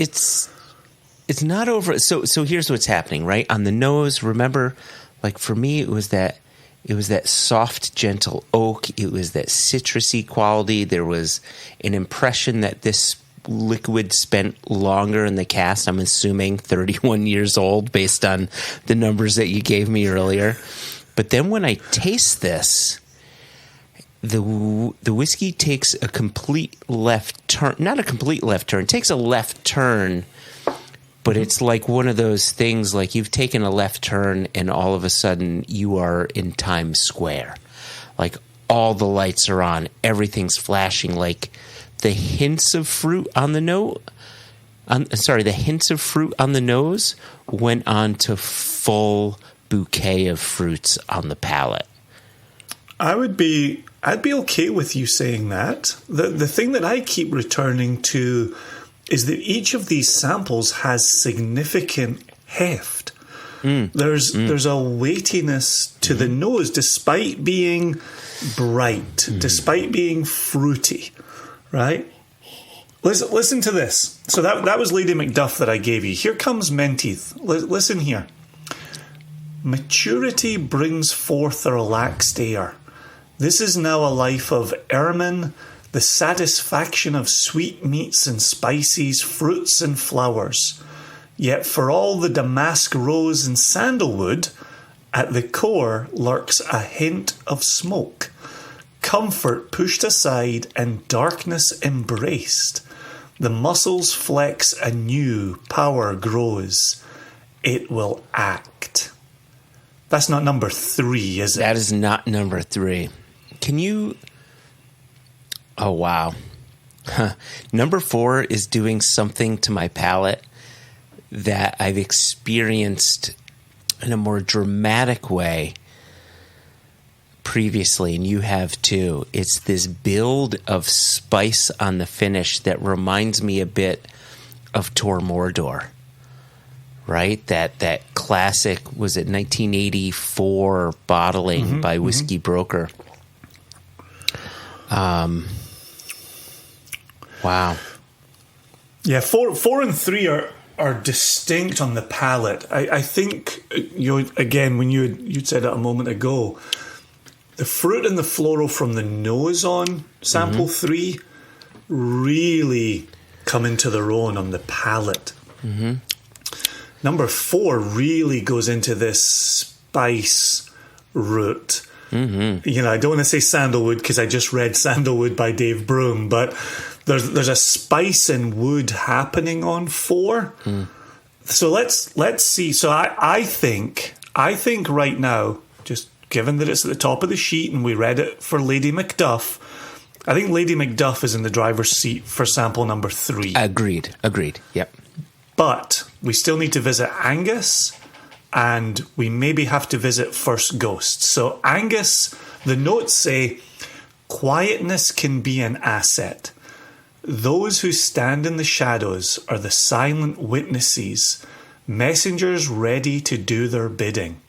It's not over. So here's what's happening, right? On the nose, remember, like for me, it was that soft, gentle oak. It was that citrusy quality. There was an impression that this liquid spent longer in the cask. I'm assuming 31 years old based on the numbers that you gave me earlier. But then when I taste this, the whiskey takes a complete left turn. Not a complete left turn. It takes a left turn. But it's like one of those things, like you've taken a left turn and all of a sudden you are in Times Square. Like all the lights are on, everything's flashing. Like the hints of fruit on the the hints of fruit on the nose went on to full bouquet of fruits on the palate. I'd be okay with you saying that. The thing that I keep returning to is that each of these samples has significant heft. There's a weightiness to the nose, despite being bright, despite being fruity, right? Listen to this. So that was Lady Macduff that I gave you. Here comes Menteith. Listen here. Maturity brings forth a relaxed air. This is now a life of ermine, the satisfaction of sweet meats and spices, fruits and flowers. Yet for all the damask rose and sandalwood, at the core lurks a hint of smoke. Comfort pushed aside and darkness embraced. The muscles flex anew, power grows. It will act. That's not number 3, is it? That is not number 3. Can you... Oh, wow. Number 4 is doing something to my palate that I've experienced in a more dramatic way previously, and you have too. It's this build of spice on the finish that reminds me a bit of Tor Mordor, right? That classic, was it 1984 bottling by Whiskey Broker? Wow. Yeah, 4 and 3 are distinct on the palate. I think, again, when you'd said it a moment ago, the fruit and the floral from the nose on sample 3 really come into their own on the palate. Number 4 really goes into this spice route. You know, I don't want to say sandalwood because I just read Sandalwood by Dave Broom, but there's a spice and wood happening on 4. So let's see. So I think right now, just given that it's at the top of the sheet and we read it for Lady Macduff, I think Lady Macduff is in the driver's seat for sample number 3. Agreed. Yep. But we still need to visit Angus, and we maybe have to visit First Ghost. So Angus, the notes say, quietness can be an asset. Those who stand in the shadows are the silent witnesses, messengers ready to do their bidding.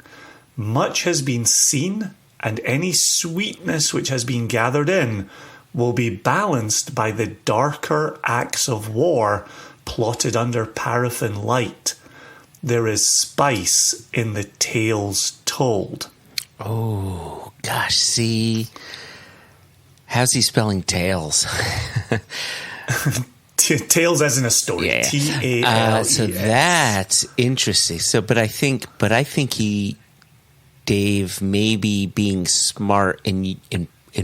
Much has been seen, and any sweetness which has been gathered in will be balanced by the darker acts of war plotted under paraffin light. There is spice in the tales told. Oh, gosh, see? How's he spelling tales? Tales as in a story. Yeah. T-A-L-E-S. So that's interesting. So, but I think Dave, maybe being smart in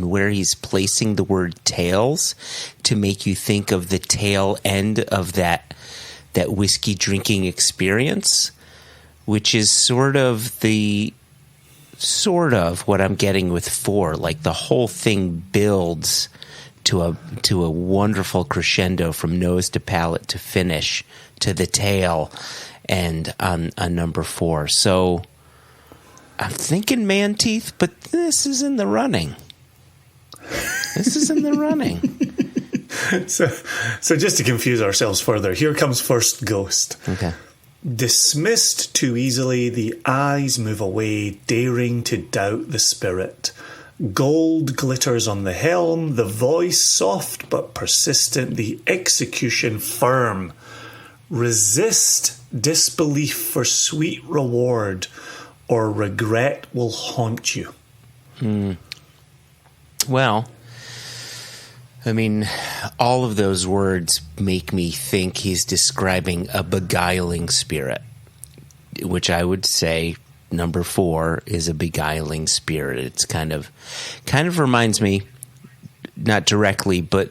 where he's placing the word tales to make you think of the tail end of that whiskey drinking experience, which is sort of what I'm getting with 4. Like the whole thing builds to a wonderful crescendo from nose to palate to finish to the tail, and on number 4. So I'm thinking man teeth, but this is in the running. So just to confuse ourselves further, here comes First Ghost. Okay. Dismissed too easily, the eyes move away, daring to doubt the spirit. Gold glitters on the helm, the voice soft but persistent, the execution firm. Resist disbelief for sweet reward, or regret will haunt you. Well, I mean, all of those words make me think he's describing a beguiling spirit, which I would say number 4 is a beguiling spirit. It's kind of reminds me, not directly, but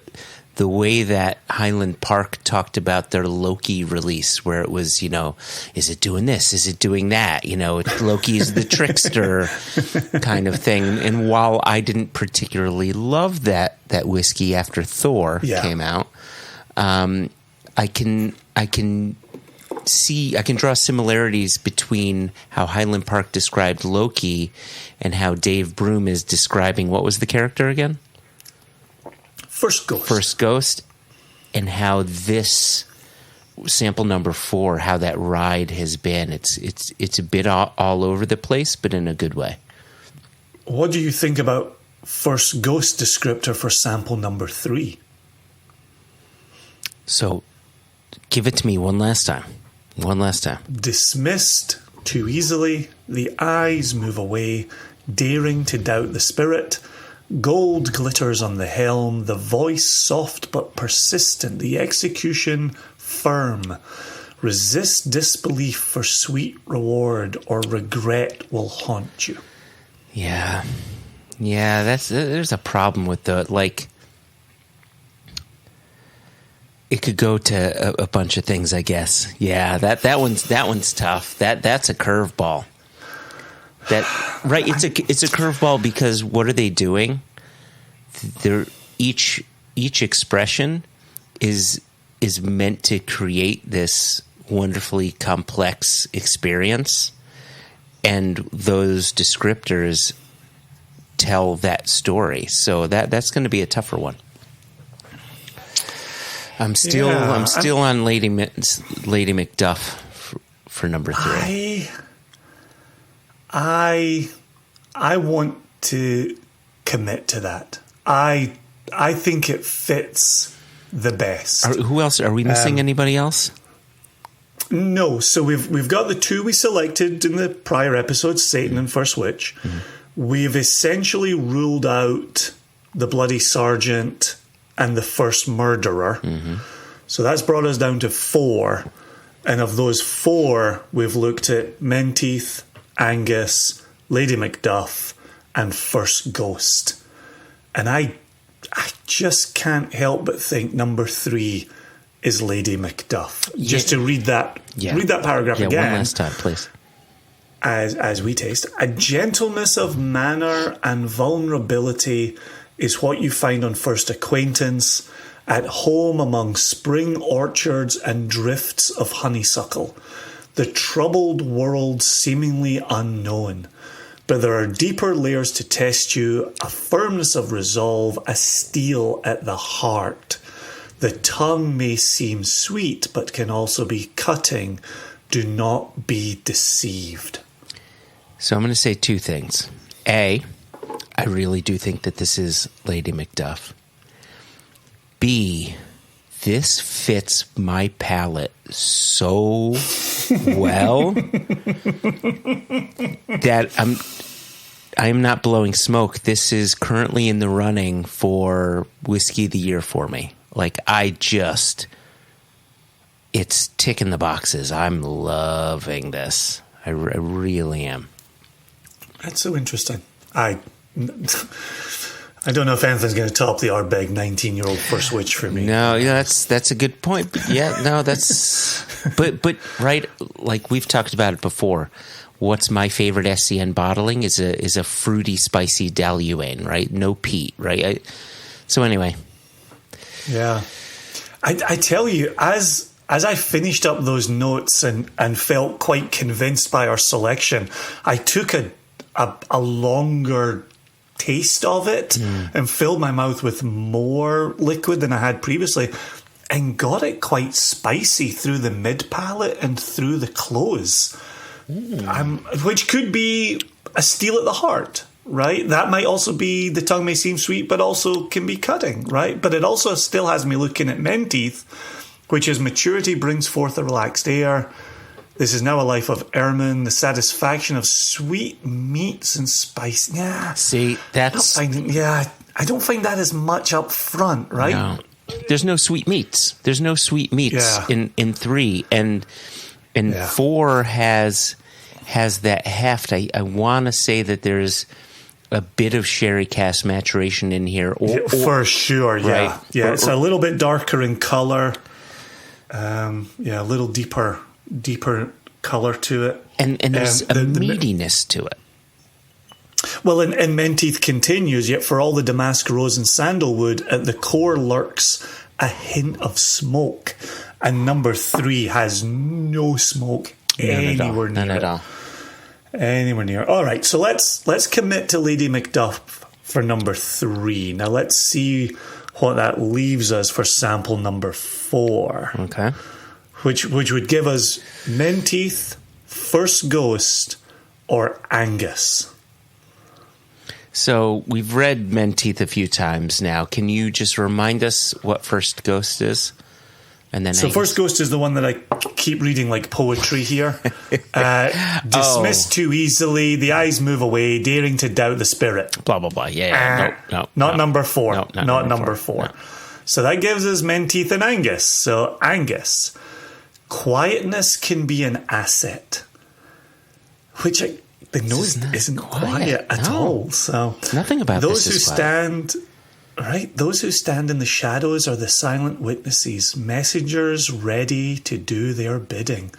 the way that Highland Park talked about their Loki release, where it was, is it doing this? Is it doing that? Loki is the trickster kind of thing. And while I didn't particularly love that whiskey after Thor came out, I can draw similarities between how Highland Park described Loki and how Dave Broom is describing, what was the character again? First Ghost, and how this sample number 4, how that ride has been. It's a bit all over the place, but in a good way. What do you think about First Ghost descriptor for sample number 3? So, give it to me one last time. Dismissed too easily, the eyes move away, daring to doubt the spirit. Gold glitters on the helm, the voice soft but persistent, the execution firm. Resist disbelief for sweet reward, or regret will haunt you. Yeah, there's a problem with it could go to a bunch of things, I guess. Yeah, that one's tough. That's a curveball. Right, it's a curveball because what are they doing? They're each expression is meant to create this wonderfully complex experience, and those descriptors tell that story. So that's going to be a tougher one. I'm still on Lady Macduff for number 3. I want to commit to that. I think it fits the best. Who else? Are we missing anybody else? No. So we've got the 2 we selected in the prior episodes, Satan and First Witch. Mm-hmm. We've essentially ruled out the Bloody Sergeant and the First Murderer. Mm-hmm. So that's brought us down to 4. And of those 4, we've looked at Menteith, Angus, Lady Macduff, and First Ghost. And I just can't help but think number 3 is Lady Macduff. Yeah. Just to read that paragraph again. One last time, please. As we taste, a gentleness of manner and vulnerability is what you find on first acquaintance, at home among spring orchards and drifts of honeysuckle, the troubled world seemingly unknown. But there are deeper layers to test you, a firmness of resolve, a steel at the heart. The tongue may seem sweet, but can also be cutting. Do not be deceived. So I'm going to say 2 things. A, I really do think that this is Lady Macduff. B, this fits my palate so well that I'm not blowing smoke. This is currently in the running for Whiskey of the Year for me. Like, it's ticking the boxes. I'm loving this. I really am. That's so interesting. I don't know if anything's going to top the Ardbeg 19-year-old First Witch for me. No, yeah, that's a good point. But yeah, no, that's but right, like we've talked about it before. What's my favorite SCN bottling is a fruity, spicy Daluane, right? No peat, right? So anyway, yeah, I tell you, as I finished up those notes and felt quite convinced by our selection, I took a longer taste of it and filled my mouth with more liquid than I had previously, and got it quite spicy through the mid palate and through the close, which could be a steel at the heart, right? That might also be the tongue may seem sweet, but also can be cutting, right? But it also still has me looking at Menteith, which is maturity brings forth a relaxed air. This is now a life of ermine, the satisfaction of sweet meats and spice. Yeah. See, that's... I don't find that as much up front, right? No. There's no sweet meats. There's no sweet meats in 3. And 4 has that heft. I want to say that there's a bit of sherry cask maturation in here. For sure, yeah. Right? Yeah, it's a little bit darker in colour. A little deeper colour to it. And there's a meatiness to it. Well, and Menteith continues, yet for all the damask rose and sandalwood, at the core lurks a hint of smoke. And number 3 has no smoke anywhere near it. None at all. Anywhere near. All right, so let's commit to Lady Macduff for number 3. Now let's see what that leaves us for sample number 4. Okay. Which would give us Menteith, First Ghost, or Angus. So we've read Menteith a few times now. Can you just remind us what First Ghost is? And then First Ghost is the one that I keep reading like poetry here. Dismissed too easily, the eyes move away, daring to doubt the spirit. Blah, blah, blah. Yeah. Not number 4. No, not number 4. No. So that gives us Menteith and Angus. So Angus, quietness can be an asset, which the nose isn't quiet at all. So nothing about those this who is stand quiet. Right, those who stand in the shadows are the silent witnesses, messengers ready to do their bidding.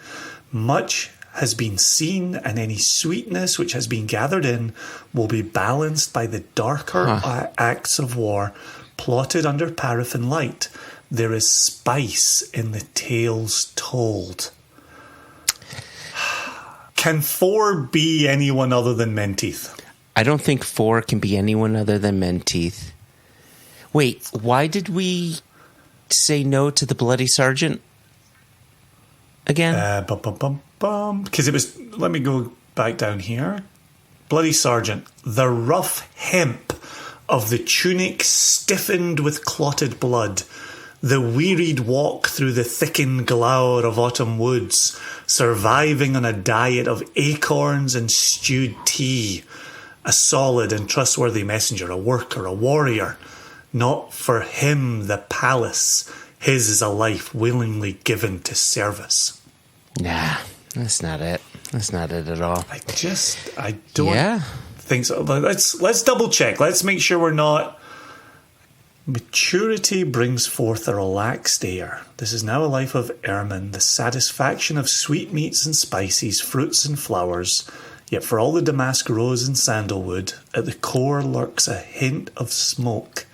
Much has been seen, and any sweetness which has been gathered in will be balanced by the darker acts of war plotted under paraffin light. there is spice in the tales told. Can 4 be anyone other than Menteith? I don't think 4 can be anyone other than Menteith. Wait, why did we say no to the Bloody Sergeant again? Because it was... Let me go back down here. Bloody Sergeant. The rough hemp of the tunic stiffened with clotted blood. The wearied walk through the thickened glower of autumn woods, surviving on a diet of acorns and stewed tea. A solid and trustworthy messenger, a worker, a warrior. Not for him the palace. His is a life willingly given to service. Nah, that's not it. That's not it at all. I don't think so. Let's double check. Let's make sure we're not... Maturity brings forth a relaxed air. This is now a life of ermine, the satisfaction of sweetmeats and spices, fruits and flowers. Yet for all the damask rose and sandalwood, at the core lurks a hint of smoke.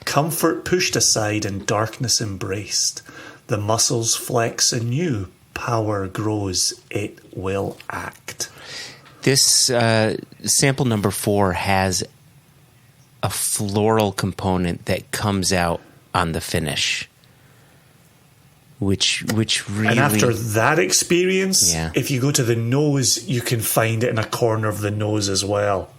Comfort pushed aside and darkness embraced. The muscles flex anew. Power grows, it will act. This sample number 4 has a floral component that comes out on the finish, which really... And after that experience, Yeah. if you go to the nose, you can find it in a corner of the nose as well.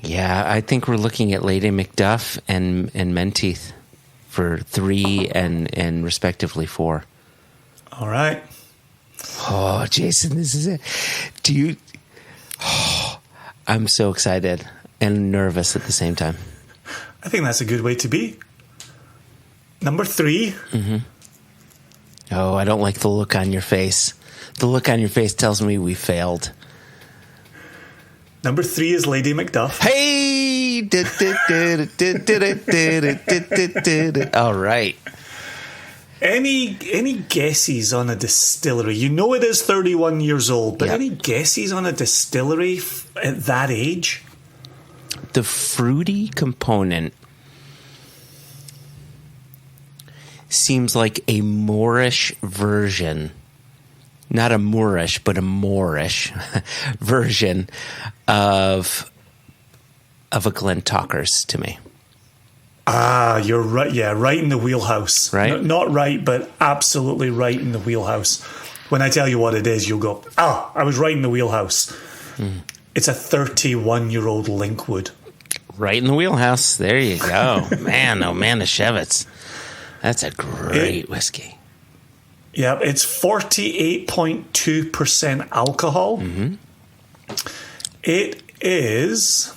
Yeah, I think we're looking at Lady Macduff and Menteith for 3 and respectively 4. All right. Oh, Jason, this is it. Do you... Oh, I'm so excited and nervous at the same time. I think that's a good way to be. Number 3. Oh, I don't like the look on your face. The look on your face tells me we failed. Number 3 is Lady Macduff. Hey! All right. Any guesses on a distillery? You know it is 31 years old, but Yep. any guesses on a distillery at that age? The fruity component seems like a Moorish version, not a Moorish, but a Moorish version of a Glentockers to me. Ah, you're right. Yeah, right in the wheelhouse. Right? Not right, but absolutely right in the wheelhouse. When I tell you what it is, you'll go, I was right in the wheelhouse. It's a 31-year-old Linkwood. Right in the wheelhouse. There you go. Man, oh man, the Chevets. That's a great whiskey. Yeah, it's 48.2% alcohol. It is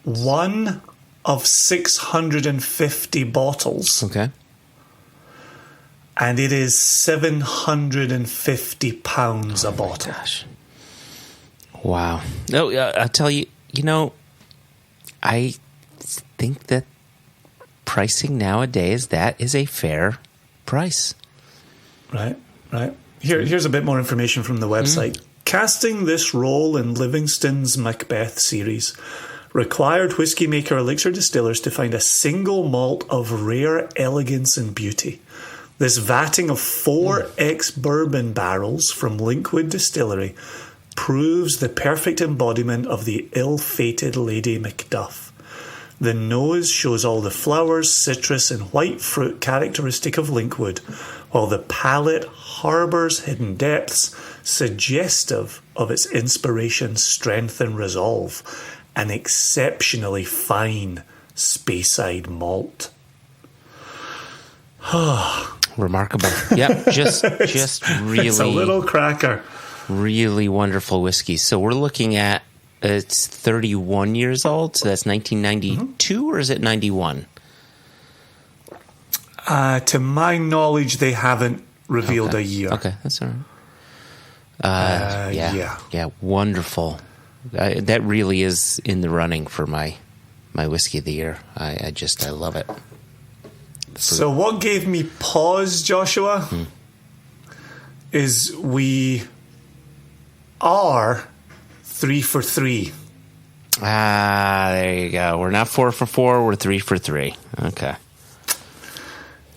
one of 650 bottles. Okay. And it is 750 pounds a bottle. Gosh. Wow. No, I'll tell you, I think that pricing nowadays, that is a fair price. Right. Here's a bit more information from the website. Casting this role in Livingston's Macbeth series required whiskey maker elixir distillers to find a single malt of rare elegance and beauty. This vatting of 4 ex-bourbon barrels from Linkwood Distillery proves the perfect embodiment of the ill-fated Lady Macduff. The nose shows all the flowers, citrus and white fruit characteristic of Linkwood, while the palate harbours hidden depths suggestive of its inspiration, strength and resolve. An exceptionally fine Speyside malt. Remarkable. Yep, just really... It's a little cracker. Really wonderful whiskey. So we're looking at, it's 31 years old, so that's 1992, or is it 91? To my knowledge, they haven't revealed a year. Okay, that's all right. Yeah, wonderful. That really is in the running for my whiskey of the year. I love it. So what gave me pause, Joshua, is we are 3 for 3. There you go. We're not 4 for 4. We're 3 for 3. Okay.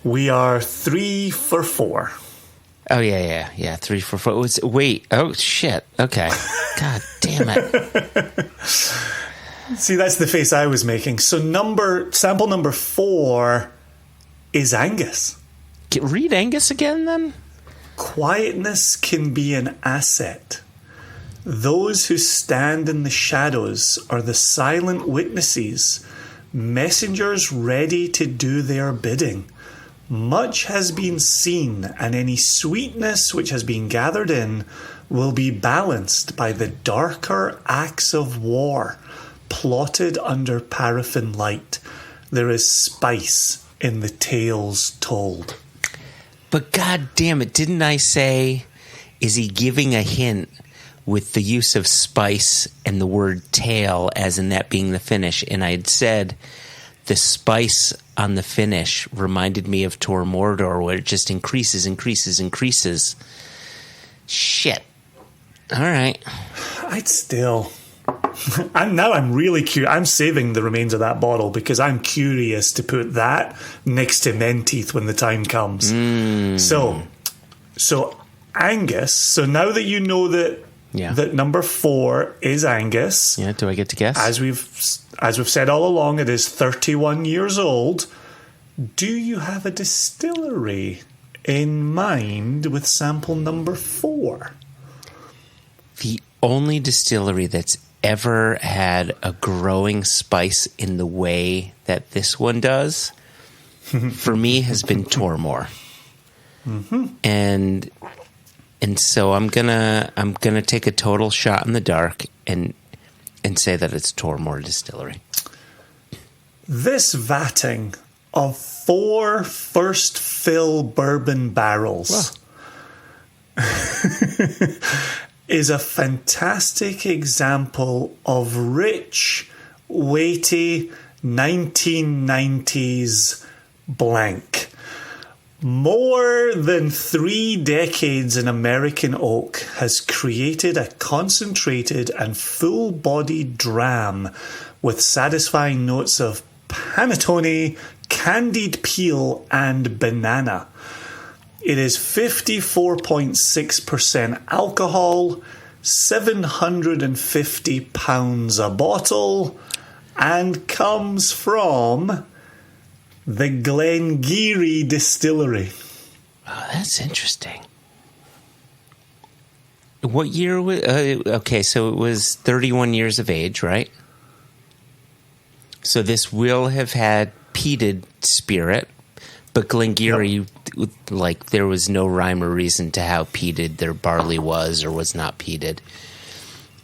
We are 3 for 4. Oh, yeah. 3 for 4. Wait. Oh, shit. Okay. God damn it. See, that's the face I was making. So sample number 4 is Angus. Read Angus again, then? Quietness can be an asset. Those who stand in the shadows are the silent witnesses, messengers ready to do their bidding. Much has been seen, and any sweetness which has been gathered in will be balanced by the darker acts of war, plotted under paraffin light. There is spice in the tales told. But god damn it, didn't I say, is he giving a hint with the use of spice and the word tale, as in that being the finish? And I had said the spice on the finish reminded me of Tor Mordor, where it just increases. Shit. All right. I'm really curious. I'm saving the remains of that bottle because I'm curious to put that next to Menteith when the time comes. So Angus. So now that you know that number 4 is Angus. Yeah. Do I get to guess? As we've said all along, it is 31 years old. Do you have a distillery in mind with sample number 4? The only distillery that's ever had a growing spice in the way that this one does, for me, has been Tormore. Mm-hmm. And so I'm gonna take a total shot in the dark and say that it's Tormore Distillery. This vatting of 4 first fill bourbon barrels is a fantastic example of rich, weighty 1990s blank. More than 3 decades in American oak has created a concentrated and full-bodied dram with satisfying notes of panettone, candied peel, and banana. It is 54.6% alcohol, 750 pounds a bottle, and comes from the Glengarry Distillery. Oh, that's interesting. What year was... okay, so it was 31 years of age, right? So this will have had peated spirit, but Glengarry, like, there was no rhyme or reason to how peated their barley was or was not peated.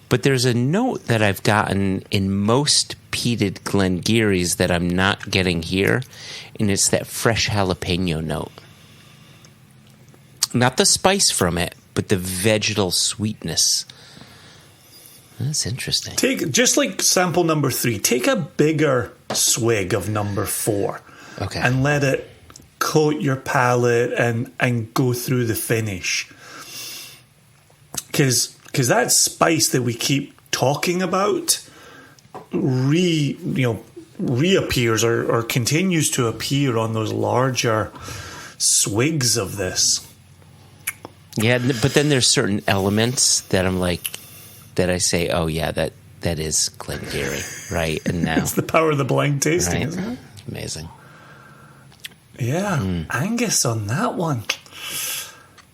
But there's a note that I've gotten in most peated Glengarrys that I'm not getting here, and it's that fresh jalapeno note. Not the spice from it, but the vegetal sweetness. That's interesting. Just like sample number 3, take a bigger swig of number 4. Okay. And let it coat your palate and go through the finish. Because that spice that we keep talking about reappears or continues to appear on those larger swigs of this. Yeah, but then there's certain elements that I'm like, that I say, oh yeah, that is Glengarry, right? And now it's the power of the blind tasting, right? isn't it? Amazing. Yeah, Angus on that one.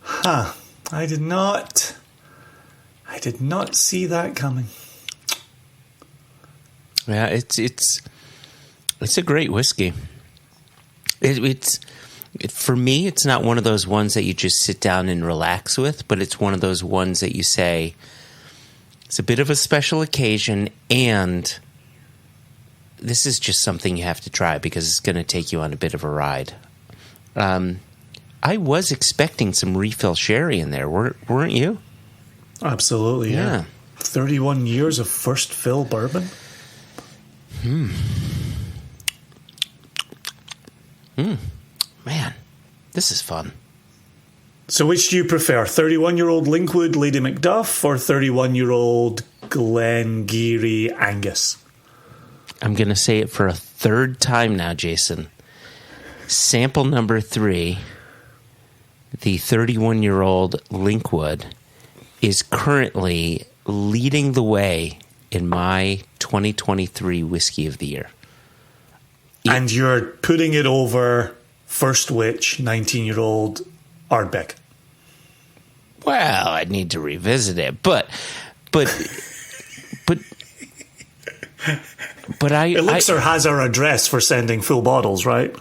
Huh. I did not see that coming. Yeah, it's a great whiskey. It's for me, it's not one of those ones that you just sit down and relax with, but it's one of those ones that you say, it's a bit of a special occasion, and this is just something you have to try because it's going to take you on a bit of a ride. I was expecting some refill sherry in there, weren't you? Absolutely, yeah. 31 years of first fill bourbon. Man, this is fun. So which do you prefer, 31-year-old Linkwood Lady Macduff or 31-year-old Glengarry Angus? I'm going to say it for a third time now, Jason. Sample number 3, the 31-year-old Linkwood, is currently leading the way in my 2023 Whiskey of the Year. And you're putting it over First Witch, 19-year-old Ardbeg. Well, I'd need to revisit it, but Elixir has our address for sending full bottles, right?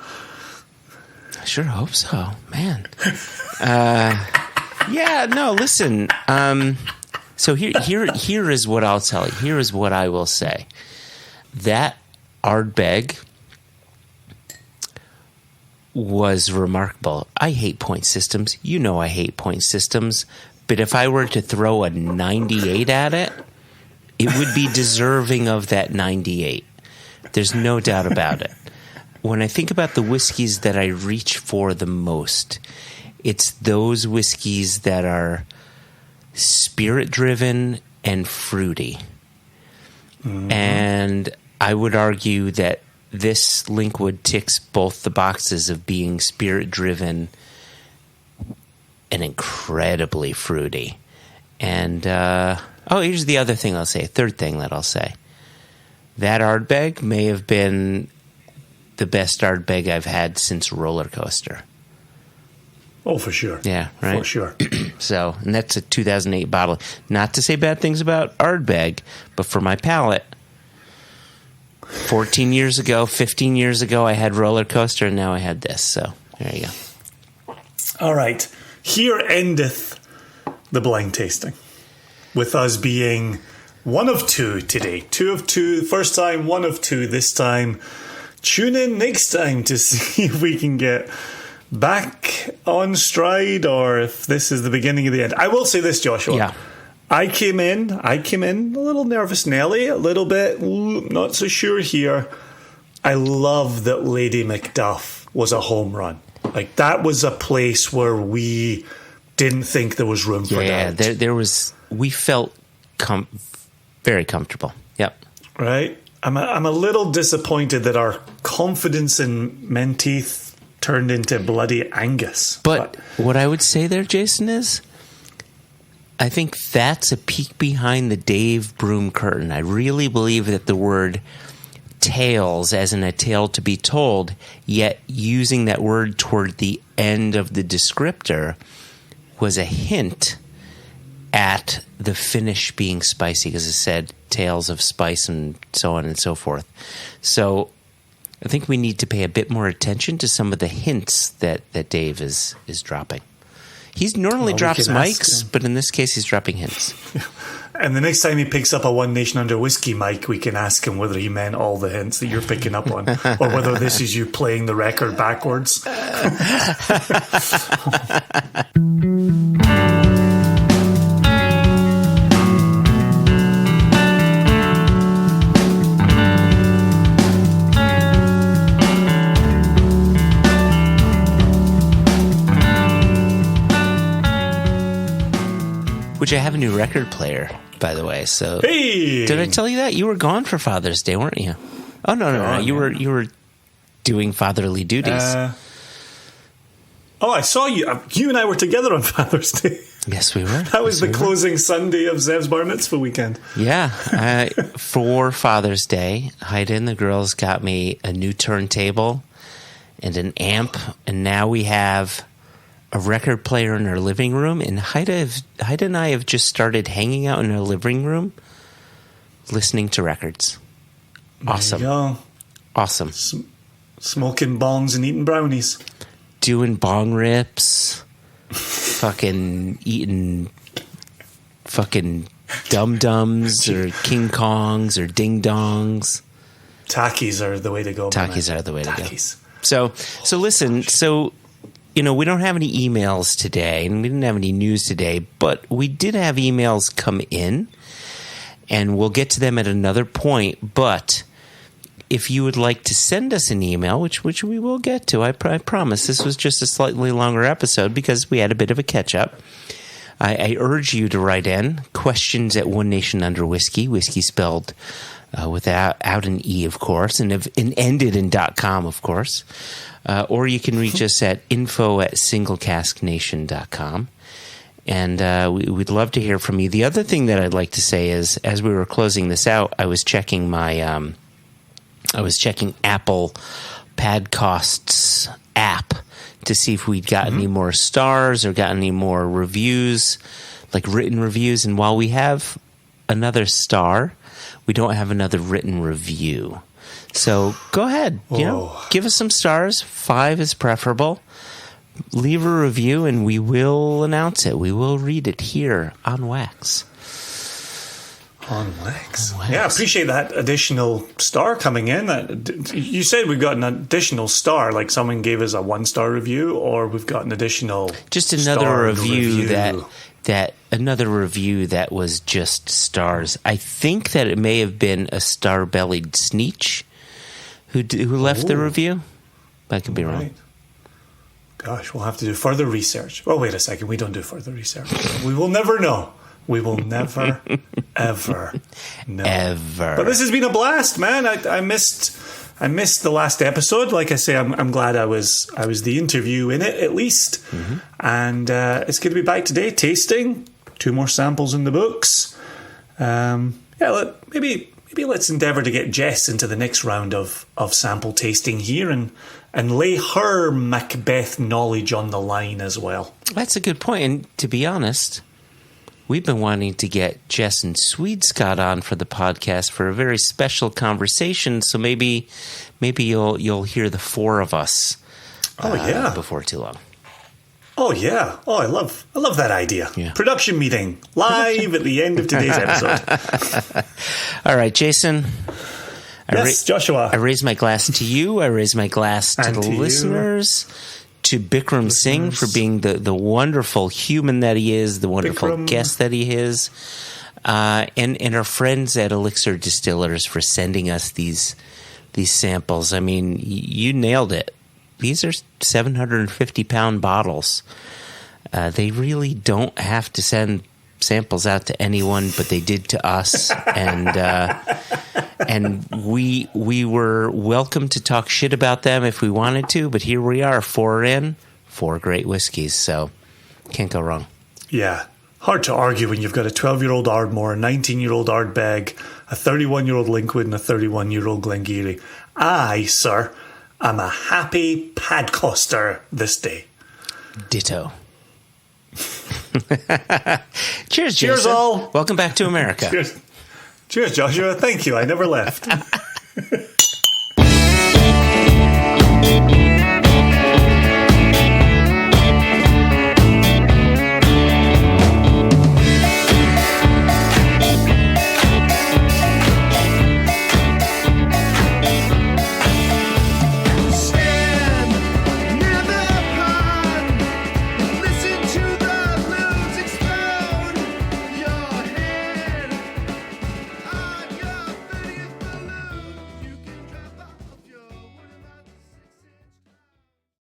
I sure hope so, man. Yeah, no, listen. So here is what I'll tell you. Here is what I will say. That Ardbeg was remarkable. I hate point systems. You know I hate point systems. But if I were to throw a 98 at it, it would be deserving of that 98. There's no doubt about it. When I think about the whiskeys that I reach for the most, it's those whiskeys that are spirit-driven and fruity. Mm-hmm. And I would argue that this Linkwood ticks both the boxes of being spirit-driven and incredibly fruity. And, here's the other thing I'll say, third thing that I'll say. That Ardbeg may have been the best Ardbeg I've had since Roller Coaster. Oh, for sure. Yeah, right? For sure. So, and that's a 2008 bottle. Not to say bad things about Ardbeg, but for my palate, 14 years ago, 15 years ago, I had Roller Coaster, and now I had this. So, there you go. All right. Here endeth the blind tasting, with us being one of two today. 2 of 2. First time, 1 of 2 this time. Tune in next time to see if we can get back on stride or if this is the beginning of the end. I will say this, Joshua. Yeah. I came in a little nervous Nelly, a little bit not so sure here. I love that Lady Macduff was a home run. Like, that was a place where we didn't think there was room for doubt. Yeah, there was. We felt very comfortable. Yep. Right. I'm a little disappointed that our confidence in Menteith turned into bloody Angus. But what I would say there, Jason, is I think that's a peek behind the Dave Broom curtain. I really believe that the word tales, as in a tale to be told, yet using that word toward the end of the descriptor, was a hint at the finish being spicy, because it said tales of spice and so on and so forth. So I think we need to pay a bit more attention to some of the hints that Dave is dropping. He normally drops mics, but in this case he's dropping hints. And the next time he picks up a One Nation Under Whiskey mic, we can ask him whether he meant all the hints that you're picking up on, or whether this is you playing the record backwards. Which I have a new record player, by the way. So, hey! Did I tell you that? You were gone for Father's Day, weren't you? Oh no! You were doing fatherly duties. I saw you. You and I were together on Father's Day. Yes, we were. That was the closing Sunday of Zev's bar mitzvah weekend. Yeah, for Father's Day, Haida and the girls got me a new turntable and an amp, and now we have a record player in our living room, and Haida and I have just started hanging out in our living room listening to records. Awesome. There you go. Awesome. Smoking bongs and eating brownies. Doing bong rips. Fucking eating fucking dum-dums or King Kongs or ding-dongs. Takis are the way to go. Takis are the way to go. So listen, we don't have any emails today, and we didn't have any news today, but we did have emails come in, and we'll get to them at another point. But if you would like to send us an email, which we will get to, I promise. This was just a slightly longer episode because we had a bit of a catch-up. I urge you to write in questions at One Nation Under Whiskey, whiskey spelled without an E, of course, and ended in .com, of course. Or you can reach us at info@singlecasknation.com. And we'd love to hear from you. The other thing that I'd like to say is, as we were closing this out, I was checking Apple Podcasts app to see if we'd got any more stars or got any more reviews, like written reviews. And while we have another star, we don't have another written review. So go ahead, give us some stars. 5 is preferable. Leave a review, and we will announce it. We will read it here on Wax. On Wax. Yeah, I appreciate that additional star coming in. You said we've got an additional star, like someone gave us a 1-star review, or we've got an additional just another review that another review that was just stars. I think that it may have been a star-bellied Sneech who left the review. I could be wrong. Gosh, we'll have to do further research. Oh, wait a second. We don't do further research. We will never know. We will never, ever know. Ever. But this has been a blast, man. I missed the last episode. Like I say, I'm glad I was the interview in it, at least. And it's good to be back today, tasting. 2 more samples in the books. Maybe let's endeavour to get Jess into the next round of sample tasting here and lay her Macbeth knowledge on the line as well. That's a good point. And to be honest, we've been wanting to get Jess and Swedescott on for the podcast for a very special conversation. So maybe you'll hear the 4 of us. Before too long. Oh yeah! Oh, I love that idea. Yeah. Production meeting live at the end of today's episode. All right, Jason. Yes, Joshua. I raise my glass to you. I raise my glass to the listeners. To Bikram Singh for being the wonderful human that he is, the wonderful guest that he is, and our friends at Elixir Distillers for sending us these samples. I mean, you nailed it. These are 750-pound bottles. They really don't have to send samples out to anyone, but they did to us, and we were welcome to talk shit about them if we wanted to. But here we are, 4 in, 4 great whiskeys, so can't go wrong. Yeah, hard to argue when you've got a 12-year-old Ardmore, a 19-year-old Ardbeg, a 31-year-old Linkwood, and a 31-year-old Glengarry. I, sir, am a happy padcaster this day. Ditto. Cheers, Jason. Cheers, all. Welcome back to America. Cheers, Joshua. Thank you. I never left.